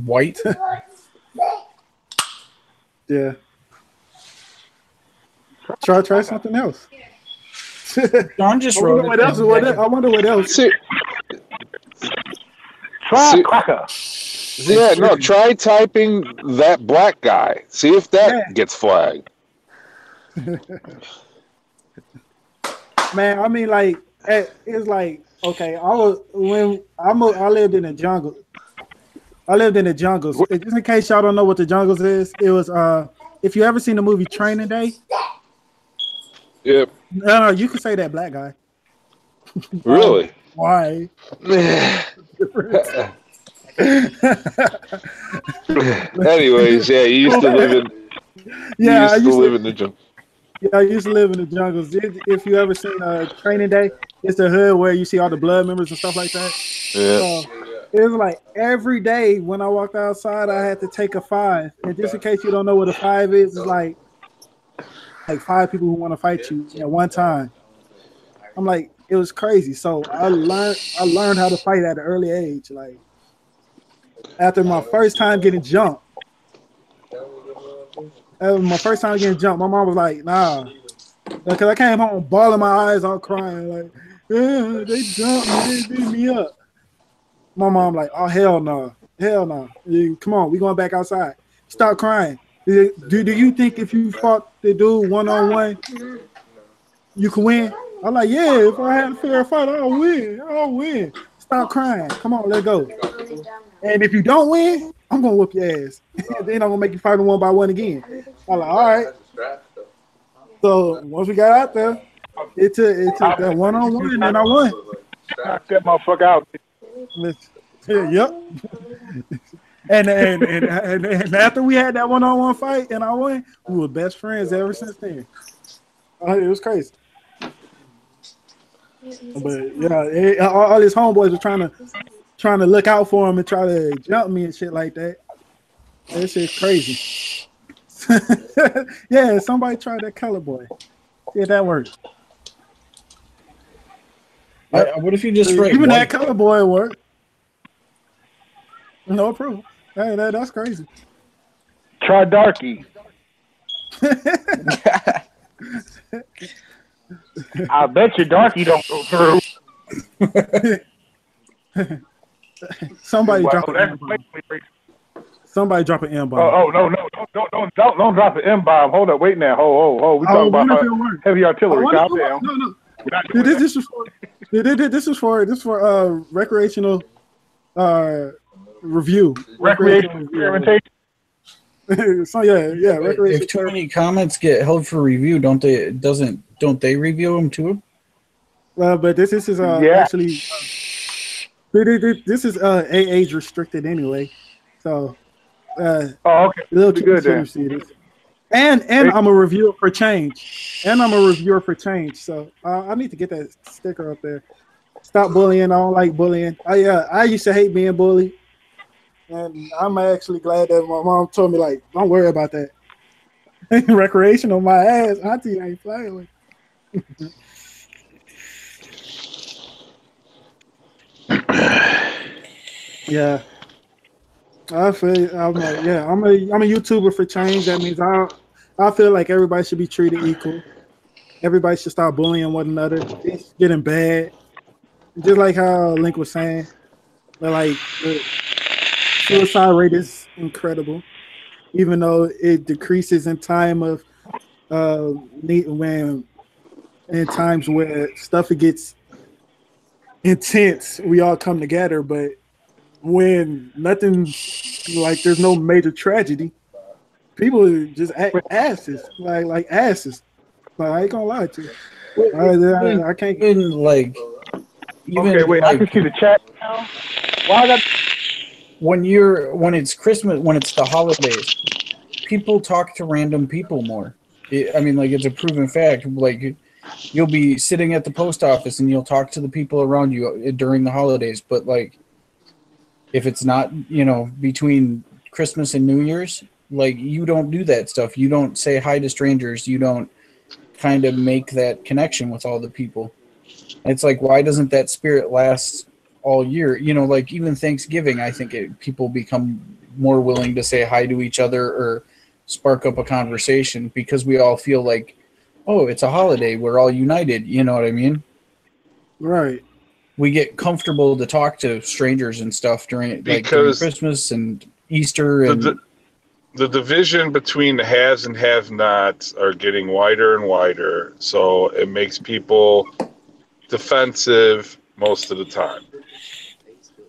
white? Yeah. Try something else. John just wrote it. I wonder what else. Try cracker. Yeah, no, try typing that black guy. See if that gets flagged. Man, I mean, like, it's like, okay, I lived in the jungle. I lived in the jungles. Just in case y'all don't know what the jungles is, it was if you ever seen the movie Training Day. Yep. No, you can say that, black guy. Really? Why? Anyways, yeah, you used to live in. Yeah, I used to live in the jungle. Yeah, I used to live in the jungles. If you ever seen Training Day, it's the hood where you see all the blood members and stuff like that. Yeah. It was like every day when I walked outside, I had to take a 5. And just in case you don't know what a 5 is, it's like 5 people who want to fight you at one time. I'm like, it was crazy. So I learned how to fight at an early age. Like after my first time getting jumped. My first time getting jumped, my mom was like, nah. Because I came home bawling my eyes out crying. Like, yeah, they jumped me, they beat me up. My mom like, oh, hell no. Hell no. Come on, we going back outside. Stop crying. Do you think if you fought the dude one-on-one, you can win? I'm like, yeah, if I had a fair fight, I'll win. I'll win. Stop crying. Come on, let's go. And if you don't win, I'm going to whoop your ass. Then I'm going to make you fight one by one again. I'm like, all right. So once we got out there, it took that one-on-one, and then I won. Knock that motherfucker out. Yep. And after we had that one-on-one fight and I won, we were best friends ever since then. It was crazy. But yeah, all his homeboys were trying to look out for him and try to jump me and shit like that. That shit's crazy. Yeah, somebody tried that color boy. Yeah, that worked. What if you just even that color boy worked? No proof. Hey, that's crazy. Try Darky. I bet you Darky don't go through. Somebody drop an M-bomb. Oh no! Don't drop an M-bomb. Hold up, wait now. Hold. We talking about heavy artillery. Calm down. No. This is for recreational review. Recreational experimentation. So yeah. Recreational. If too many comments get held for review, don't they review them too? But this is actually this is age restricted anyway. So okay. Little kids can see this. And I'm a reviewer for change. So I need to get that sticker up there. Stop bullying. I don't like bullying. I used to hate being bullied. And I'm actually glad that my mom told me, like, don't worry about that. Recreation on my ass. Auntie ain't playing with. Yeah. I'm a YouTuber for change. That means I feel like everybody should be treated equal. Everybody should stop bullying one another. It's getting bad. Just like how Link was saying. But like the suicide rate is incredible. Even though it decreases in time of in times where stuff gets intense, we all come together, but when nothing's like there's no major tragedy, people just act asses, like asses. Like, I ain't gonna lie to you. I can't even like. Okay, wait. I can see the chat now. When it's Christmas, when it's the holidays, people talk to random people more. It's a proven fact. Like, you'll be sitting at the post office and you'll talk to the people around you during the holidays, but like, if it's not, between Christmas and New Year's, like, you don't do that stuff. You don't say hi to strangers. You don't kind of make that connection with all the people. It's like, why doesn't that spirit last all year? Like, even Thanksgiving, I think people become more willing to say hi to each other or spark up a conversation because we all feel like, oh, it's a holiday. We're all united. You know what I mean? Right. We get comfortable to talk to strangers and stuff during Christmas and Easter. And the division between the haves and have-nots are getting wider and wider, so it makes people defensive most of the time.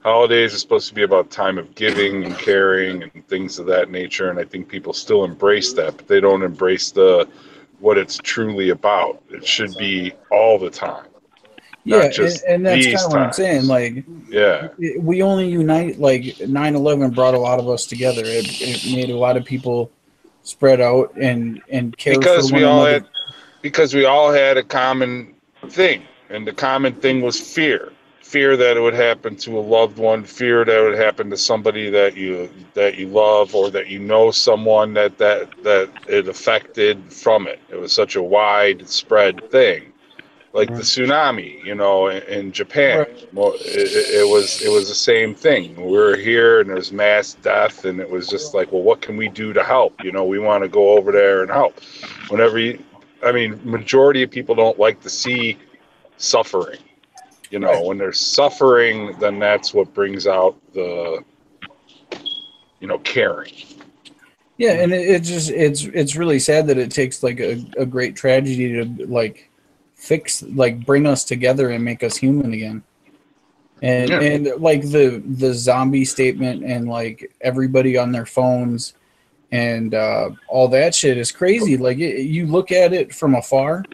Holidays are supposed to be about time of giving and caring and things of that nature, and I think people still embrace that, but they don't embrace what it's truly about. It should be all the time. Yeah, not just and that's these kind of what I'm saying. Like, yeah, we only unite. Like 9/11 brought a lot of us together. It made a lot of people spread out and care because for we one all another. because we all had a common thing, and the common thing was fear. Fear that it would happen to a loved one, fear that it would happen to somebody that you love, or that you know someone that it affected from it. It was such a widespread thing, like the tsunami, in Japan. Right. Well, it was the same thing. We were here, and there's mass death, and it was just like, well, what can we do to help? We want to go over there and help. Majority of people don't like to see suffering. Right. When there's suffering, then that's what brings out the, caring. Yeah, and it's really sad that it takes like a great tragedy to like bring us together and make us human again. And like the zombie statement and like everybody on their phones and all that shit is crazy. Like you look at it from afar.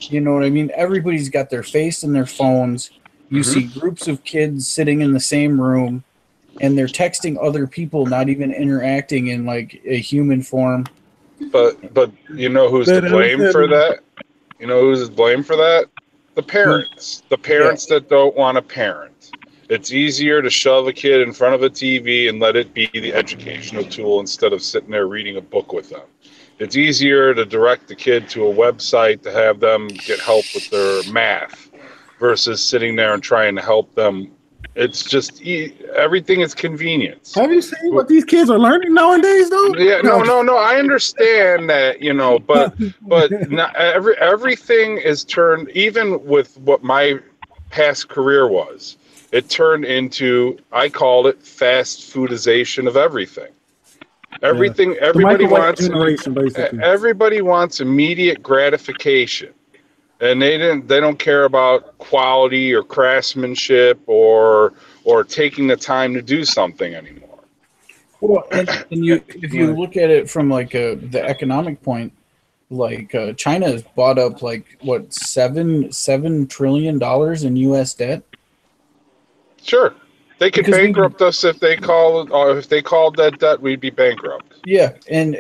You know what I mean? Everybody's got their face in their phones. You see groups of kids sitting in the same room, and they're texting other people, not even interacting in like a human form. But who's to blame for that? Who's to blame for that? The parents. The parents that don't want to parent. It's easier to shove a kid in front of a TV and let it be the educational tool instead of sitting there reading a book with them. It's easier to direct the kid to a website to have them get help with their math versus sitting there and trying to help them. It's just everything is convenience. Have you seen what these kids are learning nowadays, though? Yeah, no. I understand that, but not everything is turned. Even with what my past career was, it turned into, I called it fast foodization of everything. Everything. Everybody wants immediate gratification, and they don't care about quality or craftsmanship or taking the time to do something anymore. Well, and if you look at it from like the economic point, like China has bought up like what $7 trillion in U.S. debt. Sure. They could bankrupt us if they called that debt, we'd be bankrupt. Yeah, and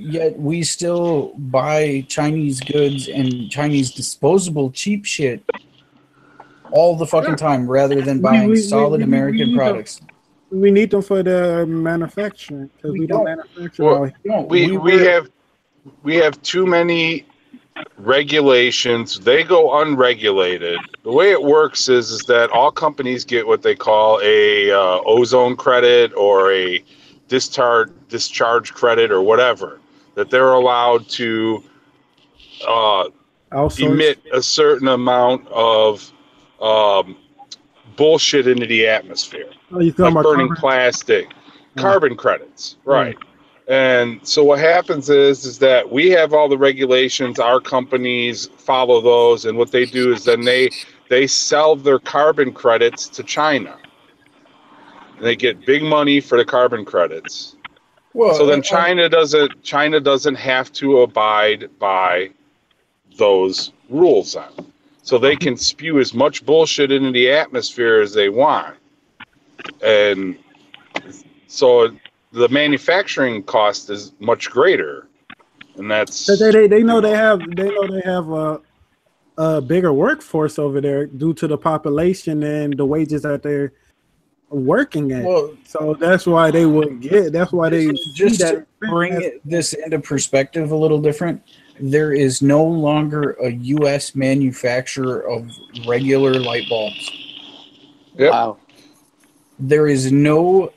yet we still buy Chinese goods and Chinese disposable cheap shit all the fucking time, rather than buying solid American products. We need them for the manufacturing because we don't manufacture. Well, we have too many regulations. They go unregulated. The way it works is that all companies get what they call a ozone credit or a discharge credit or whatever, that they're allowed to emit a certain amount of bullshit into the atmosphere, like burning plastic, carbon credits, right? And so what happens is that we have all the regulations, our companies follow those, and what they do is then they sell their carbon credits to China. And they get big money for the carbon credits. Well, so then China doesn't have to abide by those rules then. So they can spew as much bullshit into the atmosphere as they want. And so the manufacturing cost is much greater, and that's they know they have a bigger workforce over there due to the population and the wages that they're working at. Well, so that's why they would get. That's why they just to bring this into perspective a little different. There is no longer a U.S. manufacturer of regular light bulbs. Yep. Wow. There is no.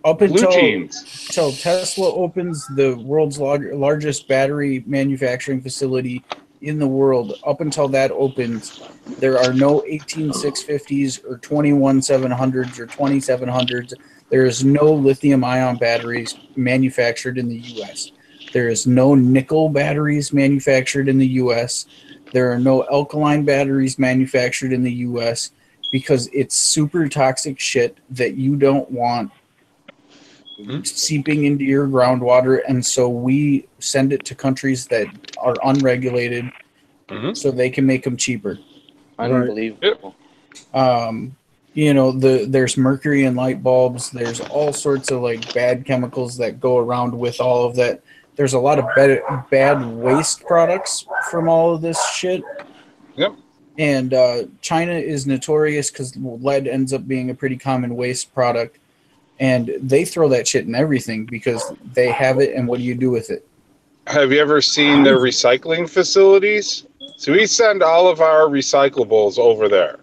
Up until Blue Tesla opens the world's largest battery manufacturing facility in the world, up until that opens, there are no 18650s or 21700s or 2700s. There is no lithium-ion batteries manufactured in the U.S. There is no nickel batteries manufactured in the U.S. There are no alkaline batteries manufactured in the U.S. because it's super toxic shit that you don't want seeping into your groundwater, and so we send it to countries that are unregulated so they can make them cheaper. Unbelievable. There's mercury in light bulbs. There's all sorts of like bad chemicals that go around with all of that. There's a lot of bad waste products from all of this shit. Yep. And China is notorious because lead ends up being a pretty common waste product. And they throw that shit in everything because they have it, and what do you do with it? Have you ever seen their recycling facilities? So we send all of our recyclables over there.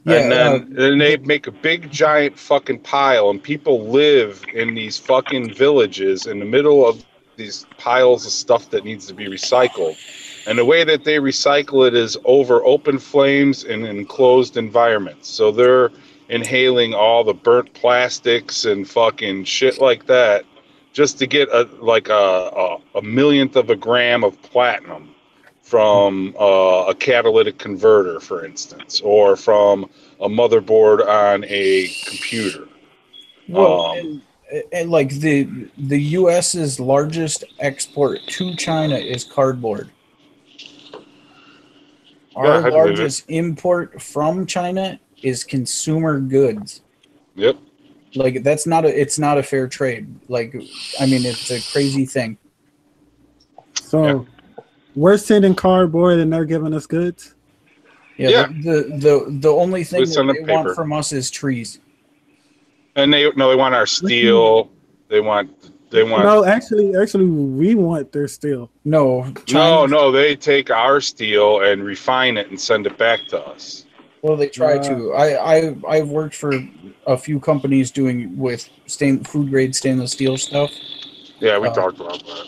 And then they make a big giant fucking pile, and people live in these fucking villages in the middle of these piles of stuff that needs to be recycled. And the way that they recycle it is over open flames in enclosed environments. So they're inhaling all the burnt plastics and fucking shit like that just to get a millionth of a gram of platinum from a catalytic converter, for instance, or from a motherboard on a computer. Well, and like the U.S.'s largest export to China is cardboard. Our largest import from China is consumer goods. Yep. Like it's not a fair trade. Like, I mean, it's a crazy thing. So we're sending cardboard and they're giving us goods. Yeah. The only thing that they want from us is trees. And they want our steel. They want. No, actually, we want their steel. No, they take our steel and refine it and send it back to us. Well, they try to. I've worked for a few companies doing with food grade stainless steel stuff. Yeah, we talked about that.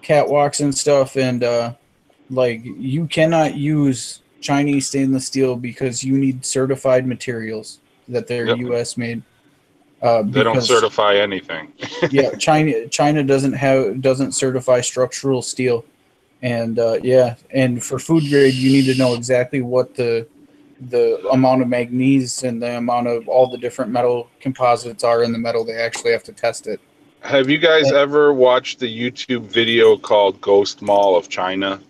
Catwalks and stuff, and like you cannot use Chinese stainless steel because you need certified materials that they're U.S. made. They don't certify anything. Yeah, China doesn't certify structural steel, and and for food grade you need to know exactly what the amount of manganese and the amount of all the different metal composites are in the metal. They actually have to test it. Have you guys ever watched the YouTube video called Ghost Mall of China?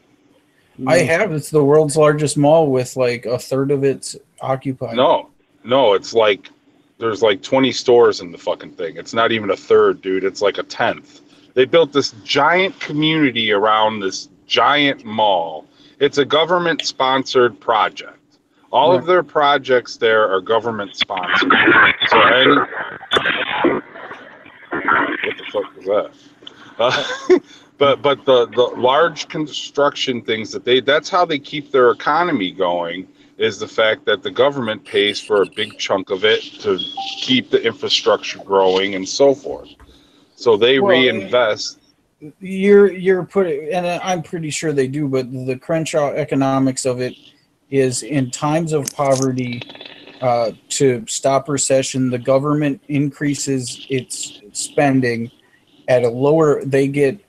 I have. It's the world's largest mall with like a third of it's occupied. No, it's like there's like 20 stores in the fucking thing. It's not even a third, dude. It's like a tenth. They built this giant community around this giant mall. It's a government-sponsored project. All of their projects there are government-sponsored. So what the fuck was that? But the large construction things that's how they keep their economy going, is the fact that the government pays for a big chunk of it to keep the infrastructure growing and so forth. So they reinvest. You're putting, and I'm pretty sure they do, but the Crenshaw economics of it is in times of poverty, to stop recession, the government increases its spending at a lower. They get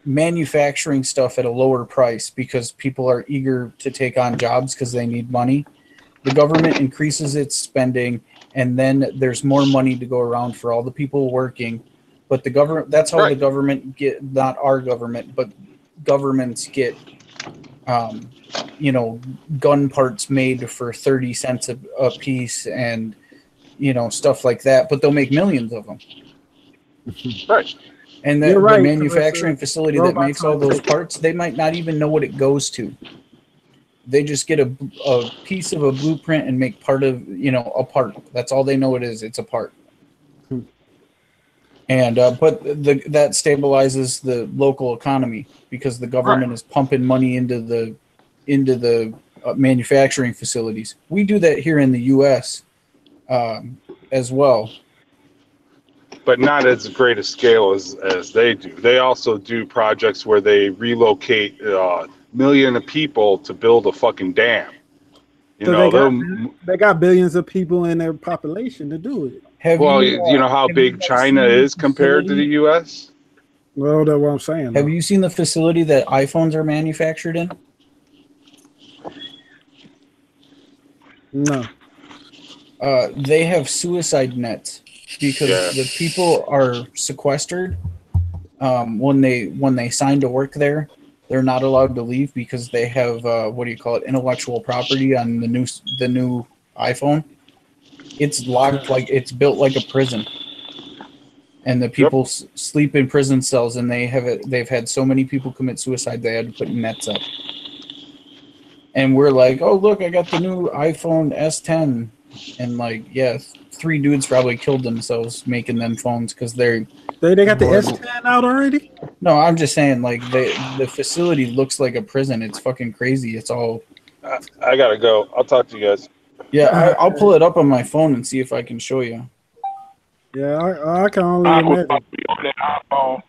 manufacturing stuff at a lower price because people are eager to take on jobs because they need money. The government increases its spending, and then there's more money to go around for all the people working. But the government, that's how the government get, not our government, but governments get, gun parts made for 30 cents a piece and, stuff like that. But they'll make millions of them. Right. And the manufacturing facility that makes all those parts, they might not even know what it goes to. They just get a piece of a blueprint and make part of, a part. That's all they know it is. It's a part. And but that stabilizes the local economy because the government is pumping money into the manufacturing facilities. We do that here in the U.S. As well. But not as great a scale as they do. They also do projects where they relocate a million of people to build a fucking dam. They got billions of people in their population to do it. You know how big China is compared to the U.S.? Well, that's what I'm saying. Have you seen the facility that iPhones are manufactured in? No. They have suicide nets because the people are sequestered. When they sign to work there, they're not allowed to leave because they have intellectual property on the new iPhone. It's locked it's built like a prison, and the people sleep in prison cells. And they've had so many people commit suicide they had to put nets up. And we're like, oh look, I got the new iPhone S10, and 3 dudes probably killed themselves making them phones because they got the S10 out already. No, I'm just saying, the facility looks like a prison. It's fucking crazy. It's all. I gotta go. I'll talk to you guys. Yeah, I'll pull it up on my phone and see if I can show you. Yeah, I can only imagine. I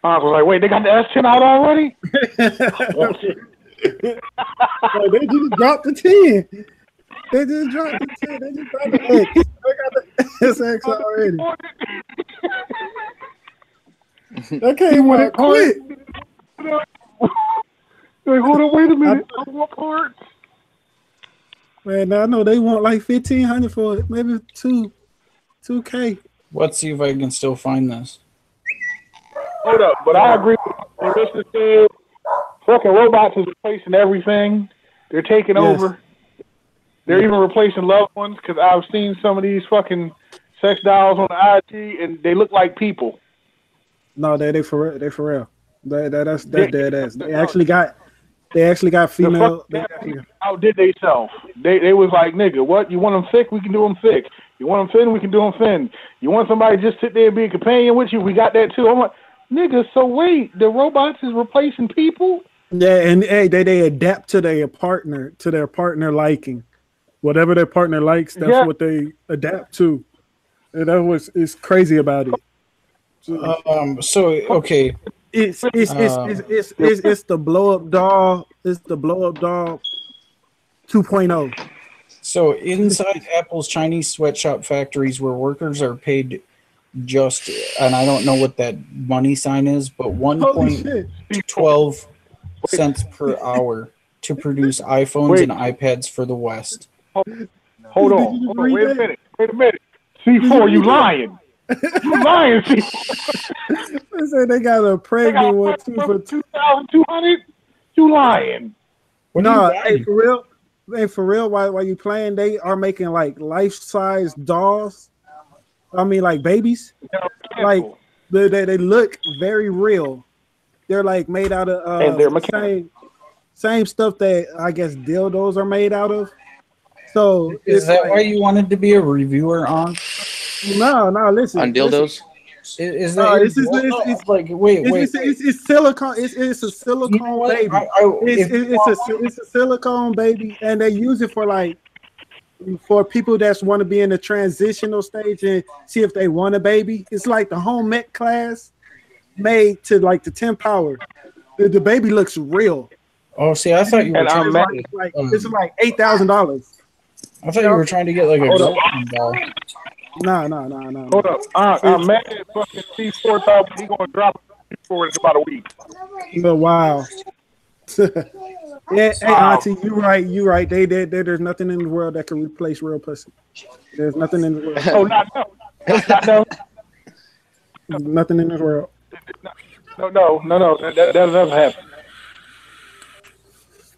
was like, wait, they got the S10 out already? They just dropped the 10. They just dropped the 10. They just dropped the X. They got the SX already. That came out quick. Hold on, wait a minute. Man, I know they want like $1,500 for it, maybe $2K. Let's see if I can still find this. Hold up, but I agree with Mr. Said. Fucking robots is replacing everything. They're taking over. They're even replacing loved ones because I've seen some of these fucking sex dolls on the IG and they look like people. No, they for real. They for real. That's dead ass. They actually got female. Outdid they self? They was like, nigga, what? You want them thick? We can do them thick. You want them thin? We can do them thin. You want somebody to just sit there and be a companion with you? We got that too. I'm like, nigga. So wait, the robots is replacing people? Yeah, and hey, they adapt to their partner liking. Whatever their partner likes, that's what they adapt to. And that's what's crazy about it. Okay. It's the blow up doll. It's the blow up doll 2.0. So inside Apple's Chinese sweatshop factories, where workers are paid just, and I don't know what that money sign is, but 1.12 cents per hour to produce iPhones and iPads for the West. Hold on. Wait a minute. C4, you lying. You lying, C4. They say they got a pregnant one too for 2,200. You lying. No, hey, for real. Hey, for real, while you playing, they are making like life-size dolls. I mean, like babies. Like they look very real. They're like made out of and they're same stuff that I guess dildos are made out of. So is that why you wanted to be a reviewer on? No, listen. On dildos? Is that it's silicone. It's a silicone baby. It's a silicone baby, and they use it for people that want to be in the transitional stage and see if they want a baby. It's like the home ec class made to like the 10 power. The baby looks real. Oh, see, I thought you were trying to it's like $8,000. I thought you were trying to get like a golden doll. No. Hold up. I'm mad at fucking C4 top. He's going to drop it for in about a week. Oh, wow. Hey, Auntie, you right. There's nothing in the world that can replace real pussy. There's nothing in the world. Oh, no. Nothing in this world. No. That doesn't happen.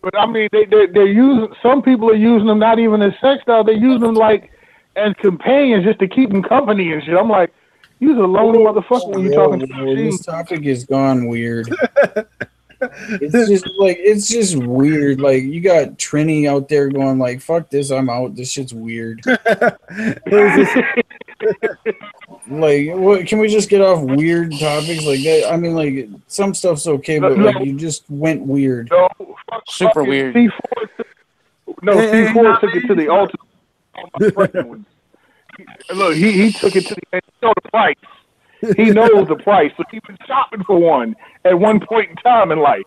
But I mean, they're using. Some people are using them not even as sex dolls. They're using them like as companions just to keep them company and shit. I'm like, you're a lonely motherfucker when you're talking to me. This topic has gone weird. It's just weird. Like you got Trini out there going like, "Fuck this, I'm out. This shit's weird." Like, what? Can we just get off weird topics like that? I mean, like some stuff's okay, but like you just went weird. No, super weird. C4 took it to the ultimate. Look, he took it to the price. He knows the price, but he's been shopping for one at one point in time in life.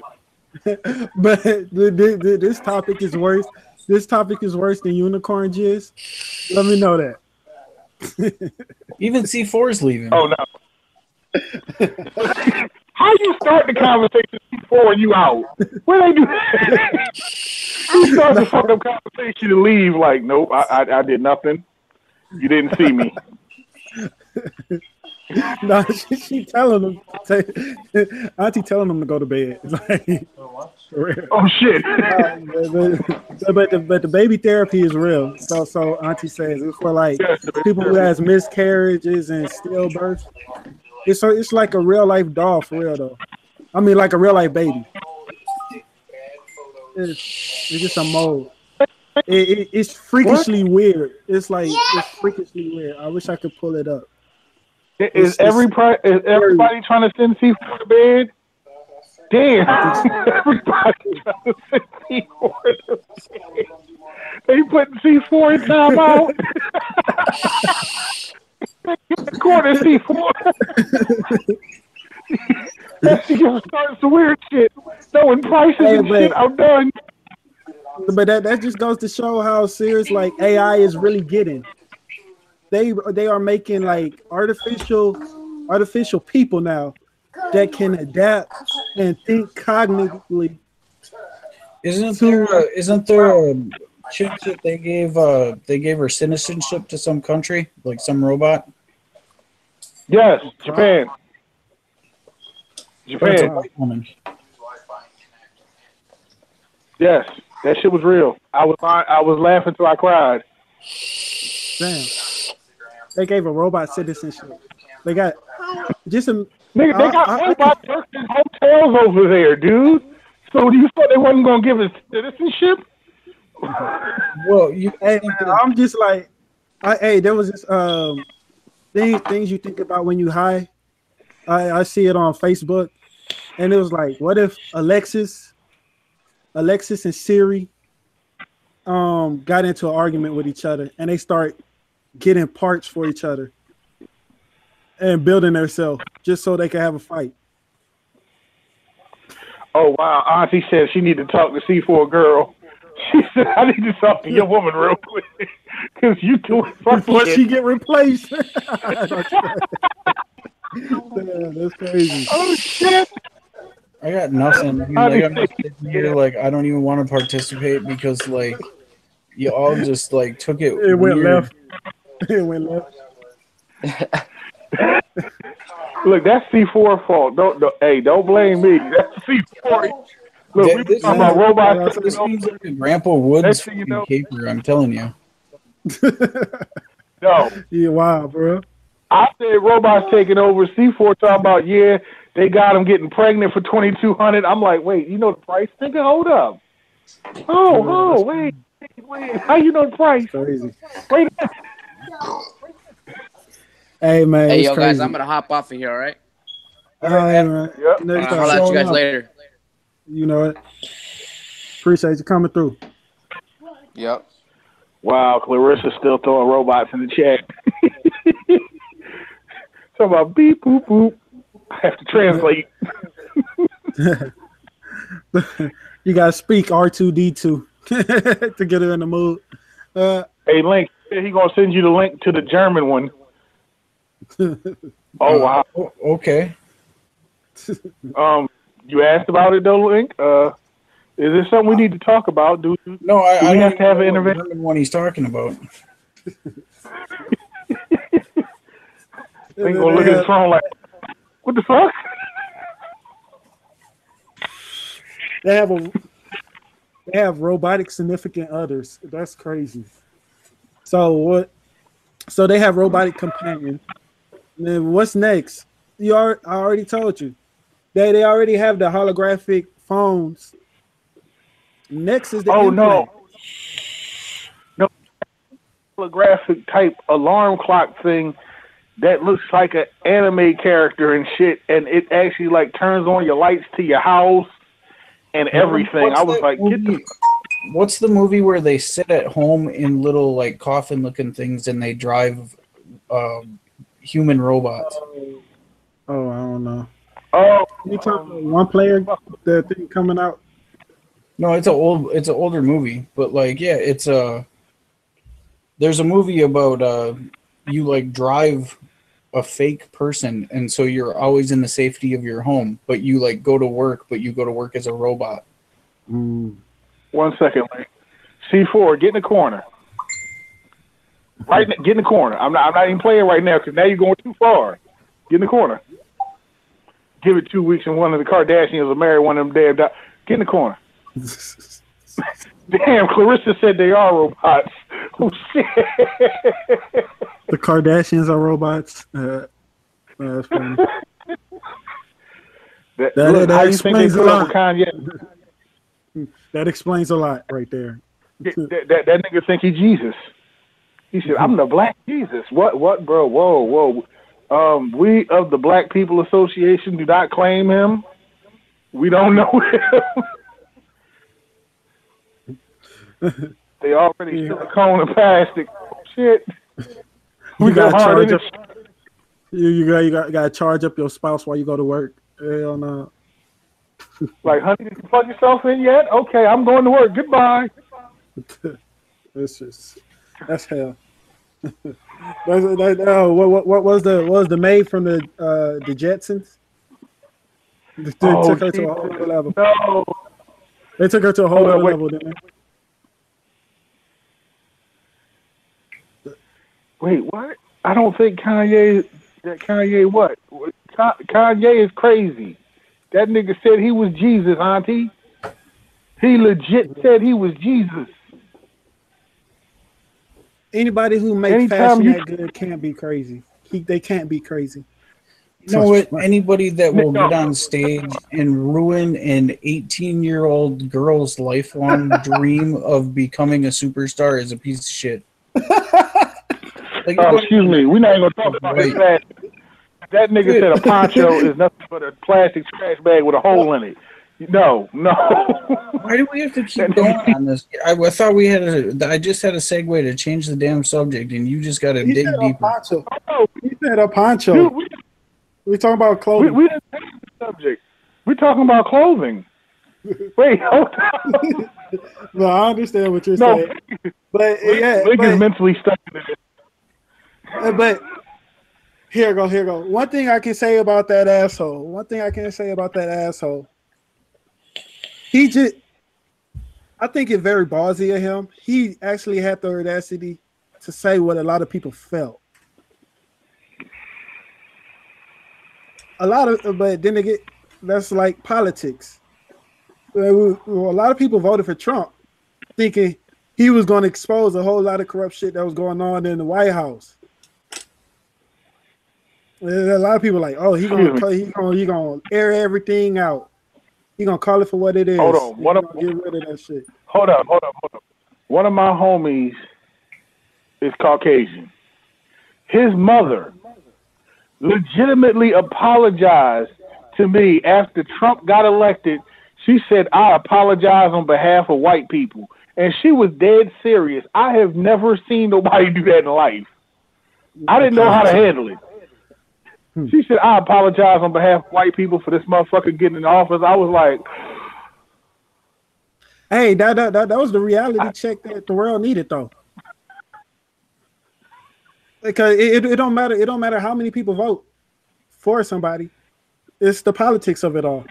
But this topic is worse. This topic is worse than unicorn jizz. Let me know that. Even C4's leaving. Oh no. How you start the conversation before you out? Where they do that? You start the fucking conversation to leave like, nope, I did nothing. You didn't see me. No, she telling them. Auntie telling them to go to bed. Like, oh shit! But the baby therapy is real. So Auntie says it's for like people who has miscarriages and stillbirths. It's like a real life doll for real though. I mean, like a real life baby. It's just a mold. It's freakishly weird. It's freakishly weird. I wish I could pull it up. Is everybody trying to send C4 to bed? Damn. Everybody trying to send C4 to bed. They putting C4 in timeout. Get the corner C4. That shit starts some weird shit. Knowing prices and shit, I'm done. But that just goes to show how serious like AI is really getting. They are making like artificial people now that can adapt and think cognitively. Isn't there a chick that they gave her citizenship to some country, like some robot? Yes, Japan. That's a white woman. Yes, that shit was real. I was laughing till I cried. Damn. They gave a robot citizenship. They got just a nigga. They got robots working in hotels over there, dude. So you thought they wasn't gonna give us citizenship? Well, I'm just like, there was this things you think about when you high. I see it on Facebook, and it was like, what if Alexis and Siri got into an argument with each other, and they start getting parts for each other and building themselves just so they can have a fight. Oh wow! Auntie said she need to talk to C4 girl. She said I need to talk to your woman real quick because you doing fuck before shit. She get replaced. That's crazy. Oh shit! I got nothing. I'm just sitting here, like I don't even want to participate because like you all just like took it. It went weird. left. It went left. Look, that's C4 fault. Don't blame me. That's C4. Look, we talking about robots. This seems like a Grandpa Woods caper. I'm telling you. No. Yeah, wow, bro. I said robots taking over. C4 talking about they got them getting pregnant for $2,200. I'm like, wait, you know the price? Nigga, hold up. Oh, wait. How you know the price? Crazy. Wait. Hey man. Hey yo, crazy. guys, I'm gonna hop off of here. All right. All right, man. Yep. I'll let you guys later. You know it. Appreciate you coming through. Yep. Wow, Clarissa's still throwing robots in the chat. Talking about beep boop boop. I have to translate. You gotta speak R2D2 to get her in the mood. Hey, Link, he gonna send you the link to the German one. Oh wow. Okay. You asked about it though, Link. Is there something we need to talk about? Do we have to have an intervention? German one he's talking about. Link gonna look at his phone like, what the fuck? They have robotic significant others. That's crazy. So what? So they have robotic companions. And then what's next? I already told you. They already have the holographic phones. Next is the implant. No holographic type alarm clock thing that looks like an anime character and shit, and it actually like turns on your lights to your house and everything. I was like, what's the movie where they sit at home in little like coffin looking things and they drive human robots? Oh, I don't know. Oh, you talking about one player that thing coming out? No, it's an older movie, but like yeah, there's a movie about you like drive a fake person, and so you're always in the safety of your home, but you like go to work, but you go to work as a robot. 1 second, Link. C4, get in the corner. Right, get in the corner. I'm not even playing right now because now you're going too far. Get in the corner. Give it 2 weeks and one of the Kardashians will marry one of them damn. Get in the corner. Damn, Clarissa said they are robots. Oh shit. The Kardashians are robots. That's funny. That explains a lot. That explains a lot right there. That nigga think he Jesus. He said, "I'm the Black Jesus." What, bro? Whoa. We of the Black People Association do not claim him. We don't know him. They already silicone and plastic. Shit. You gotta charge up. You gotta charge up your spouse while you go to work. Hell no. Like, honey, did you plug yourself in yet? Okay, I'm going to work. Goodbye. That's hell. What was the maid from the Jetsons? They took her to a whole other level. No. They took her to a whole other level, didn't they? Wait, what? I don't think Kanye what? Kanye is crazy. That nigga said he was Jesus, auntie. He legit said he was Jesus. Anybody who makes fashion that good can't be crazy. They can't be crazy. You know what? Anybody that will get on stage and ruin an 18-year-old girl's lifelong dream of becoming a superstar is a piece of shit. Excuse me. We're not even going to talk about his fashion. That nigga said a poncho is nothing but a plastic trash bag with a hole in it. No. Why do we have to keep going on this? I thought we had I just had a segue to change the damn subject, and you just got to dig deeper. He said a poncho. Dude, we're talking about clothing. We didn't change the subject. We're talking about clothing. Wait, hold on. No, I understand what you're saying. But Nick is mentally stuck in it. But here go. One thing I can say about that asshole. I think it's very ballsy of him. He actually had the audacity to say what a lot of people felt. But then again, that's like politics. A lot of people voted for Trump thinking he was going to expose a whole lot of corrupt shit that was going on in the White House. A lot of people like, oh, he gonna air everything out. He gonna call it for what it is. Hold on, get rid of that shit. Hold up. One of my homies is Caucasian. His mother legitimately apologized to me after Trump got elected. She said, "I apologize on behalf of white people," and she was dead serious. I have never seen nobody do that in life. I didn't know how to handle it. She said, "I apologize on behalf of white people for this motherfucker getting in office." I was like, "Hey, that was the reality check that the world needed, though." Because it don't matter. It don't matter how many people vote for somebody. It's the politics of it all.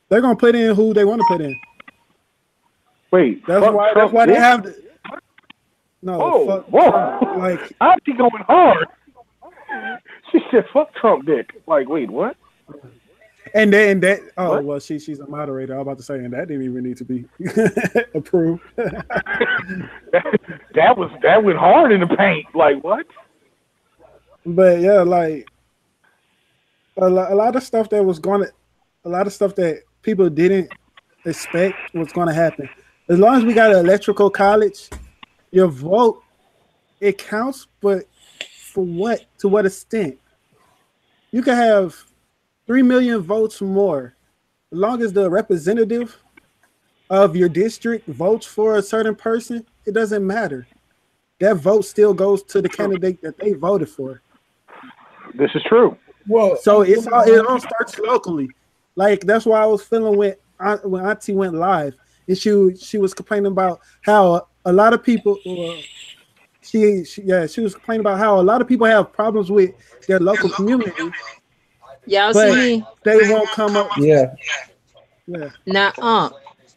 They're gonna put in who they want to put in. Wait, that's why they have. Whoa. Like, I'm going hard. She said, "Fuck Trump dick." Like, wait, what? And then that. Oh, what? Well, she's a moderator. I was about to say, and that didn't even need to be approved. that went hard in the paint. Like, what? But yeah, like a lot of stuff that people didn't expect was going to happen. As long as we got an electrical college, your vote, it counts, but for what? To what extent? You can have 3 million votes more. As long as the representative of your district votes for a certain person, it doesn't matter. That vote still goes to the candidate that they voted for. This is true. Well, so it all starts locally. Like, that's why I was feeling when Auntie went live, and she was complaining about how a lot of people. she was complaining about how a lot of people have problems with their local community. Y'all see me? They won't come up. Yeah. Now,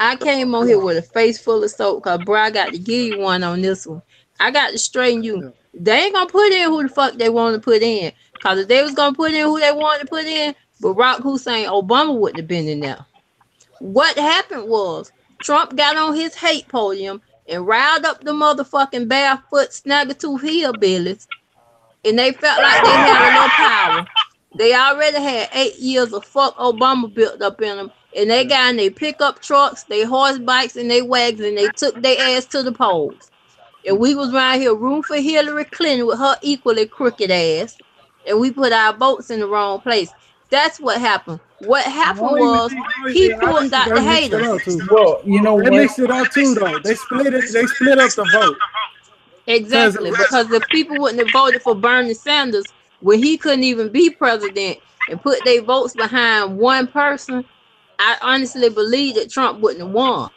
I came on here with a face full of soap because, bro, I got to give you one on this one. I got to straighten you. Yeah. They ain't going to put in who the fuck they want to put in. Because if they was going to put in who they wanted to put in, Barack Hussein Obama wouldn't have been in there. What happened was Trump got on his hate podium and riled up the motherfucking barefoot snagger-tooth hillbillies, and they felt like they had a little power. They already had 8 years of fuck Obama built up in them, and they got in their pickup trucks, their horse bikes, and their wagons, and they took their ass to the polls. And we was around here rooting for Hillary Clinton with her equally crooked ass, and we put our votes in the wrong place. That's what happened. What happened was he pulled out the haters. Well, you know what? They mixed it up too, though. They split it. They split up the vote. Exactly, because if people wouldn't have voted for Bernie Sanders when he couldn't even be president and put their votes behind one person, I honestly believe that Trump wouldn't have won.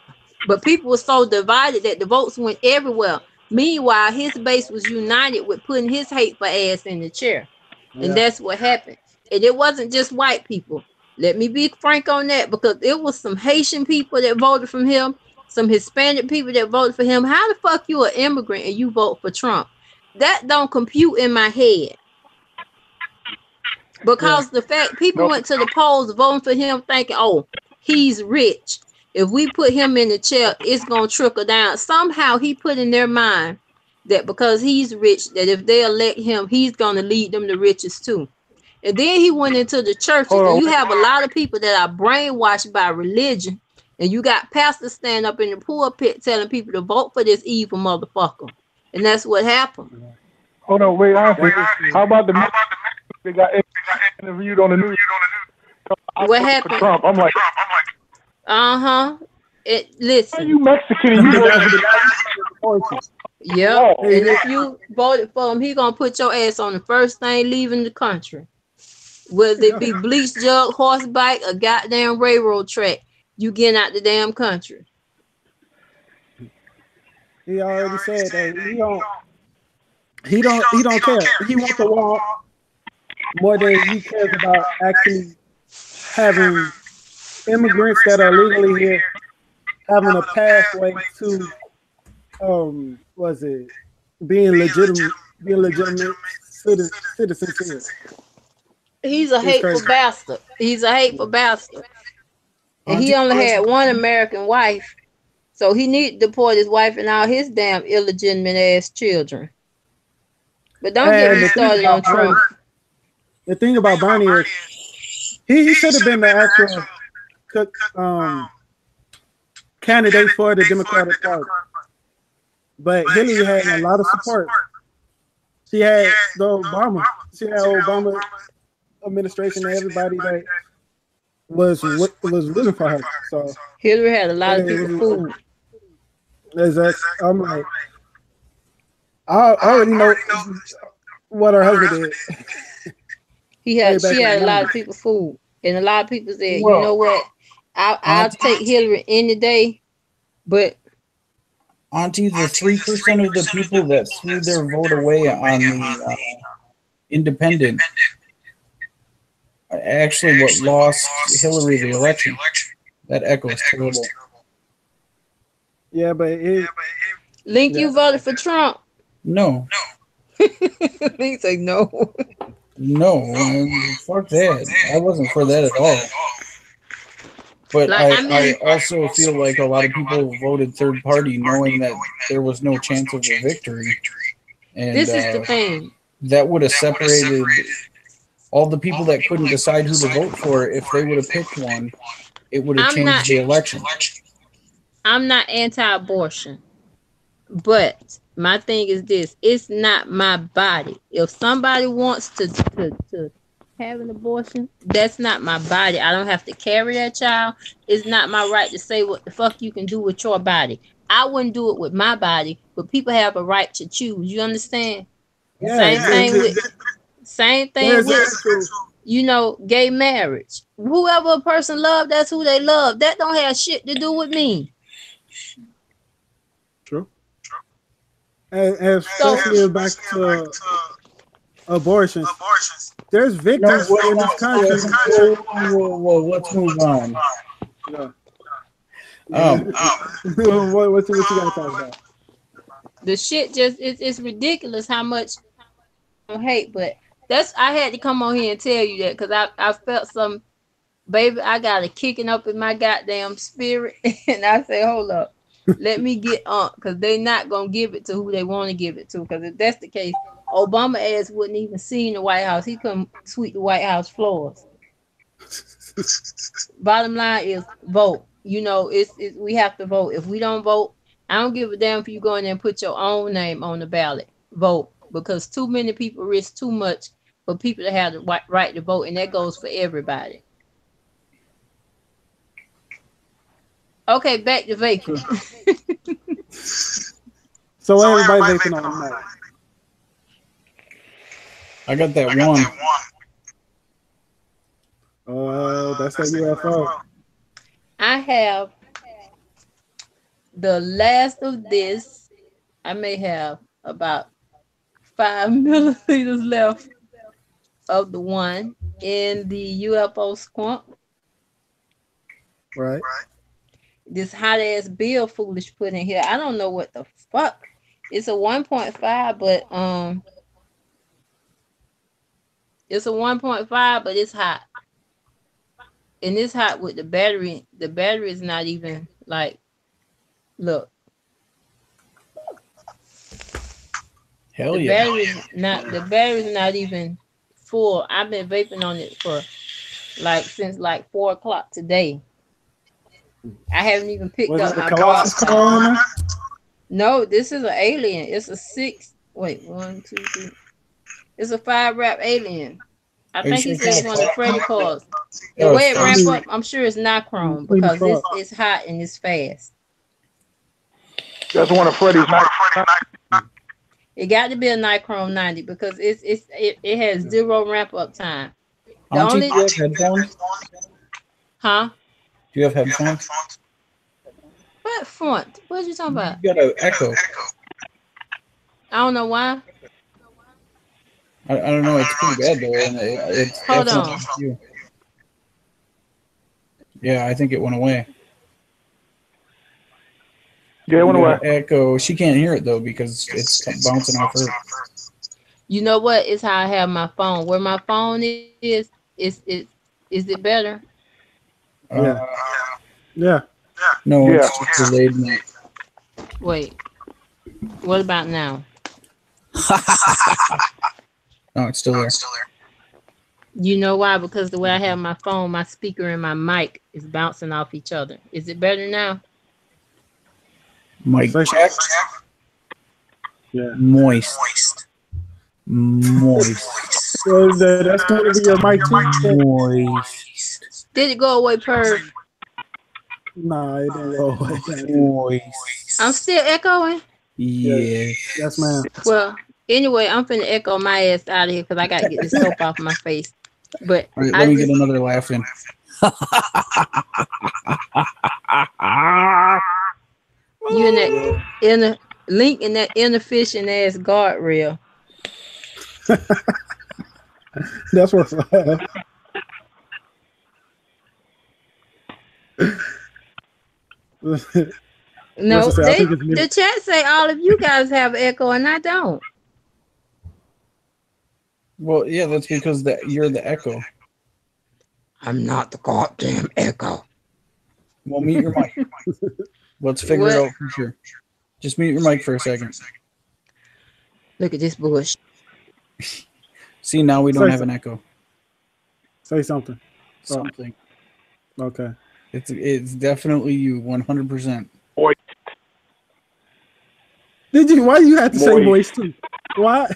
But people were so divided that the votes went everywhere. Meanwhile, his base was united with putting his hateful ass in the chair. Yeah. And that's what happened. And it wasn't just white people. Let me be frank on that, because it was some Haitian people that voted for him, some Hispanic people that voted for him. How the fuck you an immigrant and you vote for Trump? That don't compute in my head. Because the fact people went to the polls voting for him thinking, oh, he's rich. If we put him in the chair, it's going to trickle down. Somehow he put in their mind that because he's rich, that if they elect him, he's going to lead them the richest too. And then he went into the churches, and you have a lot of people that are brainwashed by religion, and you got pastors stand up in the pulpit telling people to vote for this evil motherfucker. And that's what happened. Hold on, wait, honestly, how about the they got interviewed on the news? What happened? Trump. I'm like, listen. Are you Mexican? Yeah, and if you voted for him, he gonna put your ass on the first thing leaving the country. Whether it be bleach jug, horse bike, or goddamn railroad track, you getting out the damn country. He already said that he don't care. He wants to walk more than he cares about actually having immigrants that are legally here having a pathway to being legitimate citizens here. He's a hateful bastard. And he only had one American wife. So he need to deport his wife and all his damn illegitimate ass children. But don't get me started on Trump. The thing about Bernie is he should have been the actual candidate for the Democratic Party. But Hillary had a lot of support. She had the Obama administration and everybody that was rooting for her. So Hillary had a lot of people fooled. Exactly. I'm like, I already know what her husband did. She had a lot of people fooled, and a lot of people said, you know what, I'll take Hillary any day, but. Auntie, the 3% of the people that threw their vote away on the independent actually what lost Hillary the election. That echoes terrible. Yeah, but Link, you voted for Trump? No. He said no. No, fuck that. I wasn't for that at all. But I also feel like a lot of people voted third party knowing that there was no chance of a victory. And this is the thing. That would have separated all the people that couldn't decide who to vote for. If they would have picked one, it would have changed the election. I'm not anti-abortion, but my thing is this: it's not my body. If somebody wants to have an abortion, that's not my body. I don't have to carry that child. It's not my right to say what the fuck you can do with your body. I wouldn't do it with my body, but people have a right to choose. You understand? Yeah, same thing with gay marriage. Whoever a person love, that's who they love. That don't have shit to do with me. True. especially back to abortions. There's victims in this country. Whoa, let's move on. Yeah. What you got to talk about? The shit just it's ridiculous how much I hate, but I had to come on here and tell you that because I felt some, baby, I got it kicking up in my goddamn spirit, and I say, hold up, let me get on, because they not gonna give it to who they want to give it to, because if that's the case, Obama ass wouldn't even see in the White House. He couldn't sweep the White House floors. Bottom line is vote. You know, it's we have to vote. If we don't vote, I don't give a damn if you go in there and put your own name on the ballot. Vote, because too many people risk too much for people to have the right to vote, and that goes for everybody. Okay, back to vaping. So everybody vaping on the night. I got that one. That's that UFO. I have the last of this. I may have about 5 milliliters left of the one in the UFO squunk. Right. This hot ass Bill foolish put in here. I don't know what the fuck. It's a 1.5, but it's a 1.5, but it's hot. And it's hot with the battery. The battery is not even like, look. Hell the yeah. The battery's not even full. I've been vaping on it for since 4 o'clock today. I haven't even picked up my box. No, this is an alien. It's a 6. Wait, 1, 2, 3. It's a 5-wrap alien. I think he said it's one of the Freddy cards. The way it ramp up, I'm sure it's Nichrome because it's hot and it's fast. That's one of Freddy's. It got to be a Nichrome 90 because it has 0 ramp up time. Do you have headphones? Huh? Do you have headphones? What font? What are you talking about? You got an echo. I don't know why. I don't know. It's pretty bad though. And it's Hold on. You. Yeah, I think it went away. Yeah, it went away. Echo. She can't hear it though because it's bouncing off her. You know what? It's how I have my phone. Where my phone is it better? Yeah. No, it's just delayed. Wait. What about now? No, it's still there. You know why? Because the way I have my phone, my speaker and my mic is bouncing off each other. Is it better now? Mic check. Yeah. Moist. So that's going to be your mic too? Moist. Did it go away, Perv? Nah, it didn't go away. Moist. I'm still echoing? Yes. Yes, ma'am. Well, anyway, I'm finna echo my ass out of here because I got to get this soap off my face. But right, let me get another laugh in. You in that inner link in that inefficient ass guardrail. That's what's up. No, the chat say all of you guys have echo and I don't. Well, yeah, that's because you're the echo. I'm not the goddamn echo. Well, mute your mic. Let's figure it out for sure. Just mute your mic for a second. Look at this bush. See, now we don't have an echo. Say something. Something. Okay. It's definitely you, 100%. Moist. Did you? Why you have to say moist too? Why?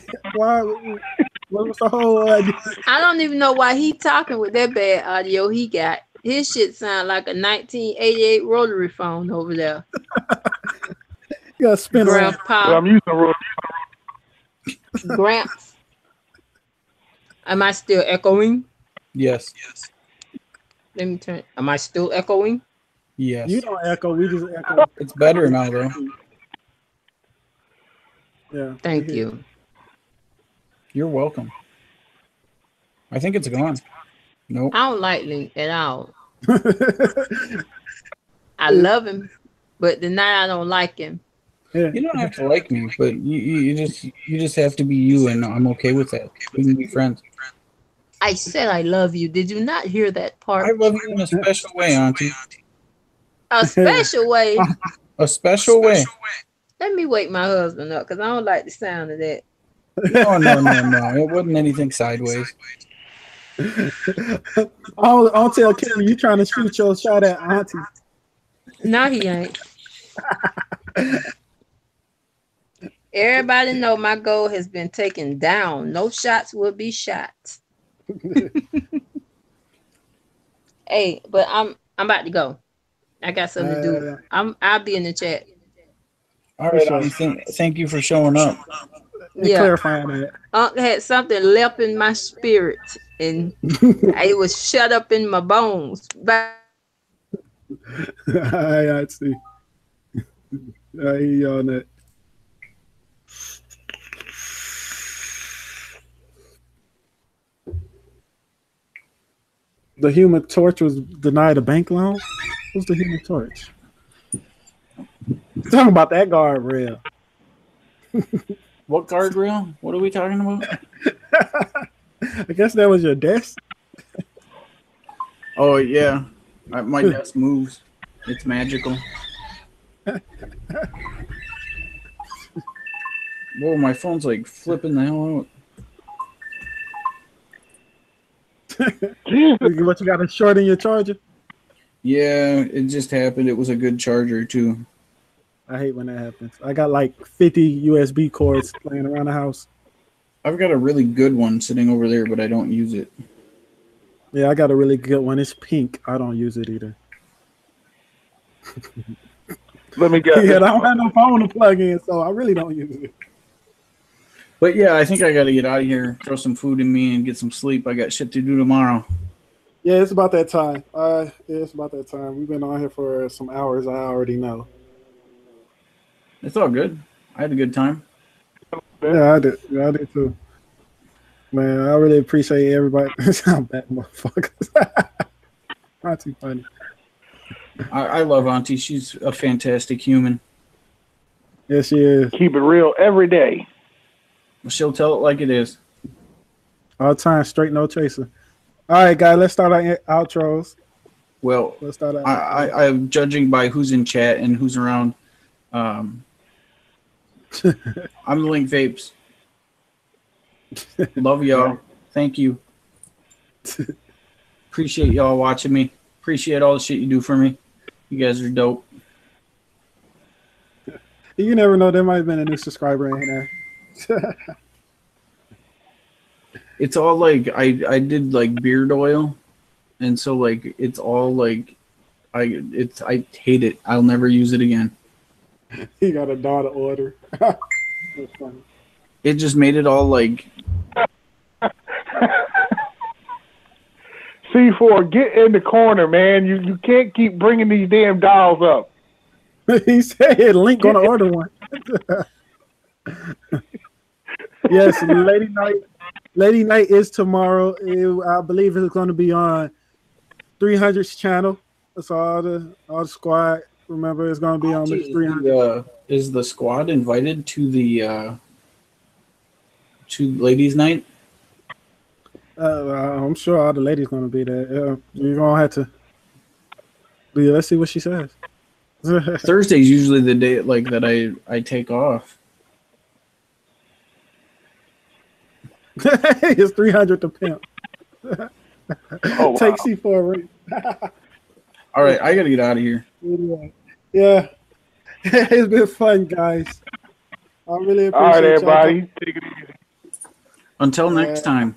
What was the whole idea? I don't even know why he talking with that bad audio he got. His shit sound like a 1988 rotary phone over there. You gotta spin around. Well, I'm using rotary. Gramps. Am I still echoing? Yes. Let me turn. Am I still echoing? Yes. You don't echo. We just echo. It's better now, though. Yeah. Thank you. You're welcome. I think it's gone. Nope. I don't like Link at all. I love him, but the night I don't like him. Yeah. You don't have to like me, but you just have to be you, and I'm okay with that. We can be friends. I said I love you. Did you not hear that part? I love you in a special way, Auntie. A special way. A special way. Let me wake my husband up because I don't like the sound of that. No. It wasn't anything sideways. I'll tell Kelly you trying to shoot your shot at Auntie. No, he ain't. Everybody know my goal has been taken down. No shots will be shot. Hey, but I'm about to go. I got something to do. I'll be in the chat. All right, Auntie, thank you for showing up. Yeah, clarifying that. Unc had something left in my spirit, and it was shut up in my bones. But I see. I hear you on that. The Human Torch was denied a bank loan. Who's the Human Torch? Talking about that guardrail. What guardrail? What are we talking about? I guess that was your desk. Oh yeah, my desk moves. It's magical. Whoa, my phone's like flipping the hell out. What, you got a short in your charger? Yeah, it just happened. It was a good charger too. I hate when that happens. I got like 50 USB cords laying around the house. I've got a really good one sitting over there, but I don't use it. Yeah, I got a really good one. It's pink. I don't use it either. Let me get. Yeah, I don't have no phone to plug in, so I really don't use it. But yeah, I think I got to get out of here, throw some food in me, and get some sleep. I got shit to do tomorrow. Yeah, it's about that time. Yeah, it's about that time. We've been on here for some hours. I already know. It's all good. I had a good time. Yeah, I did. Yeah, I did too. Man, I really appreciate everybody. Sound bad, motherfuckers. Not too funny. I love Auntie. She's a fantastic human. Yes, she is. Keep it real every day. She'll tell it like it is. All time, straight no chaser. All right, guys, let's start our outros. Well, let's start our I'm judging by who's in chat and who's around. I'm Link Vapes. Love y'all. Thank you. Appreciate y'all watching me. Appreciate all the shit you do for me. You guys are dope. You never know. There might have been a new subscriber in there. It's all like I did like beard oil, and so like it's all like I hate it. I'll never use it again. He got a daughter order. It just made it all like. C4, get in the corner, man. You can't keep bringing these damn dolls up. He said Link gonna order one. Yes, Lady Night is tomorrow. I believe it's going to be on 300's channel. That's all the squad. Remember, it's going to be on 300. Is the squad invited to the to ladies' night? I'm sure all the ladies going to be there. You're going to have to. Yeah, let's see what she says. Thursday's usually the day like that I take off. It's 300 to pimp. Oh, wow. Take C4 race. All right, I gotta get out of here. Yeah. It's been fun, guys. I really appreciate it. All right, everybody. Take it easy. Until next time.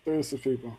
There's some people.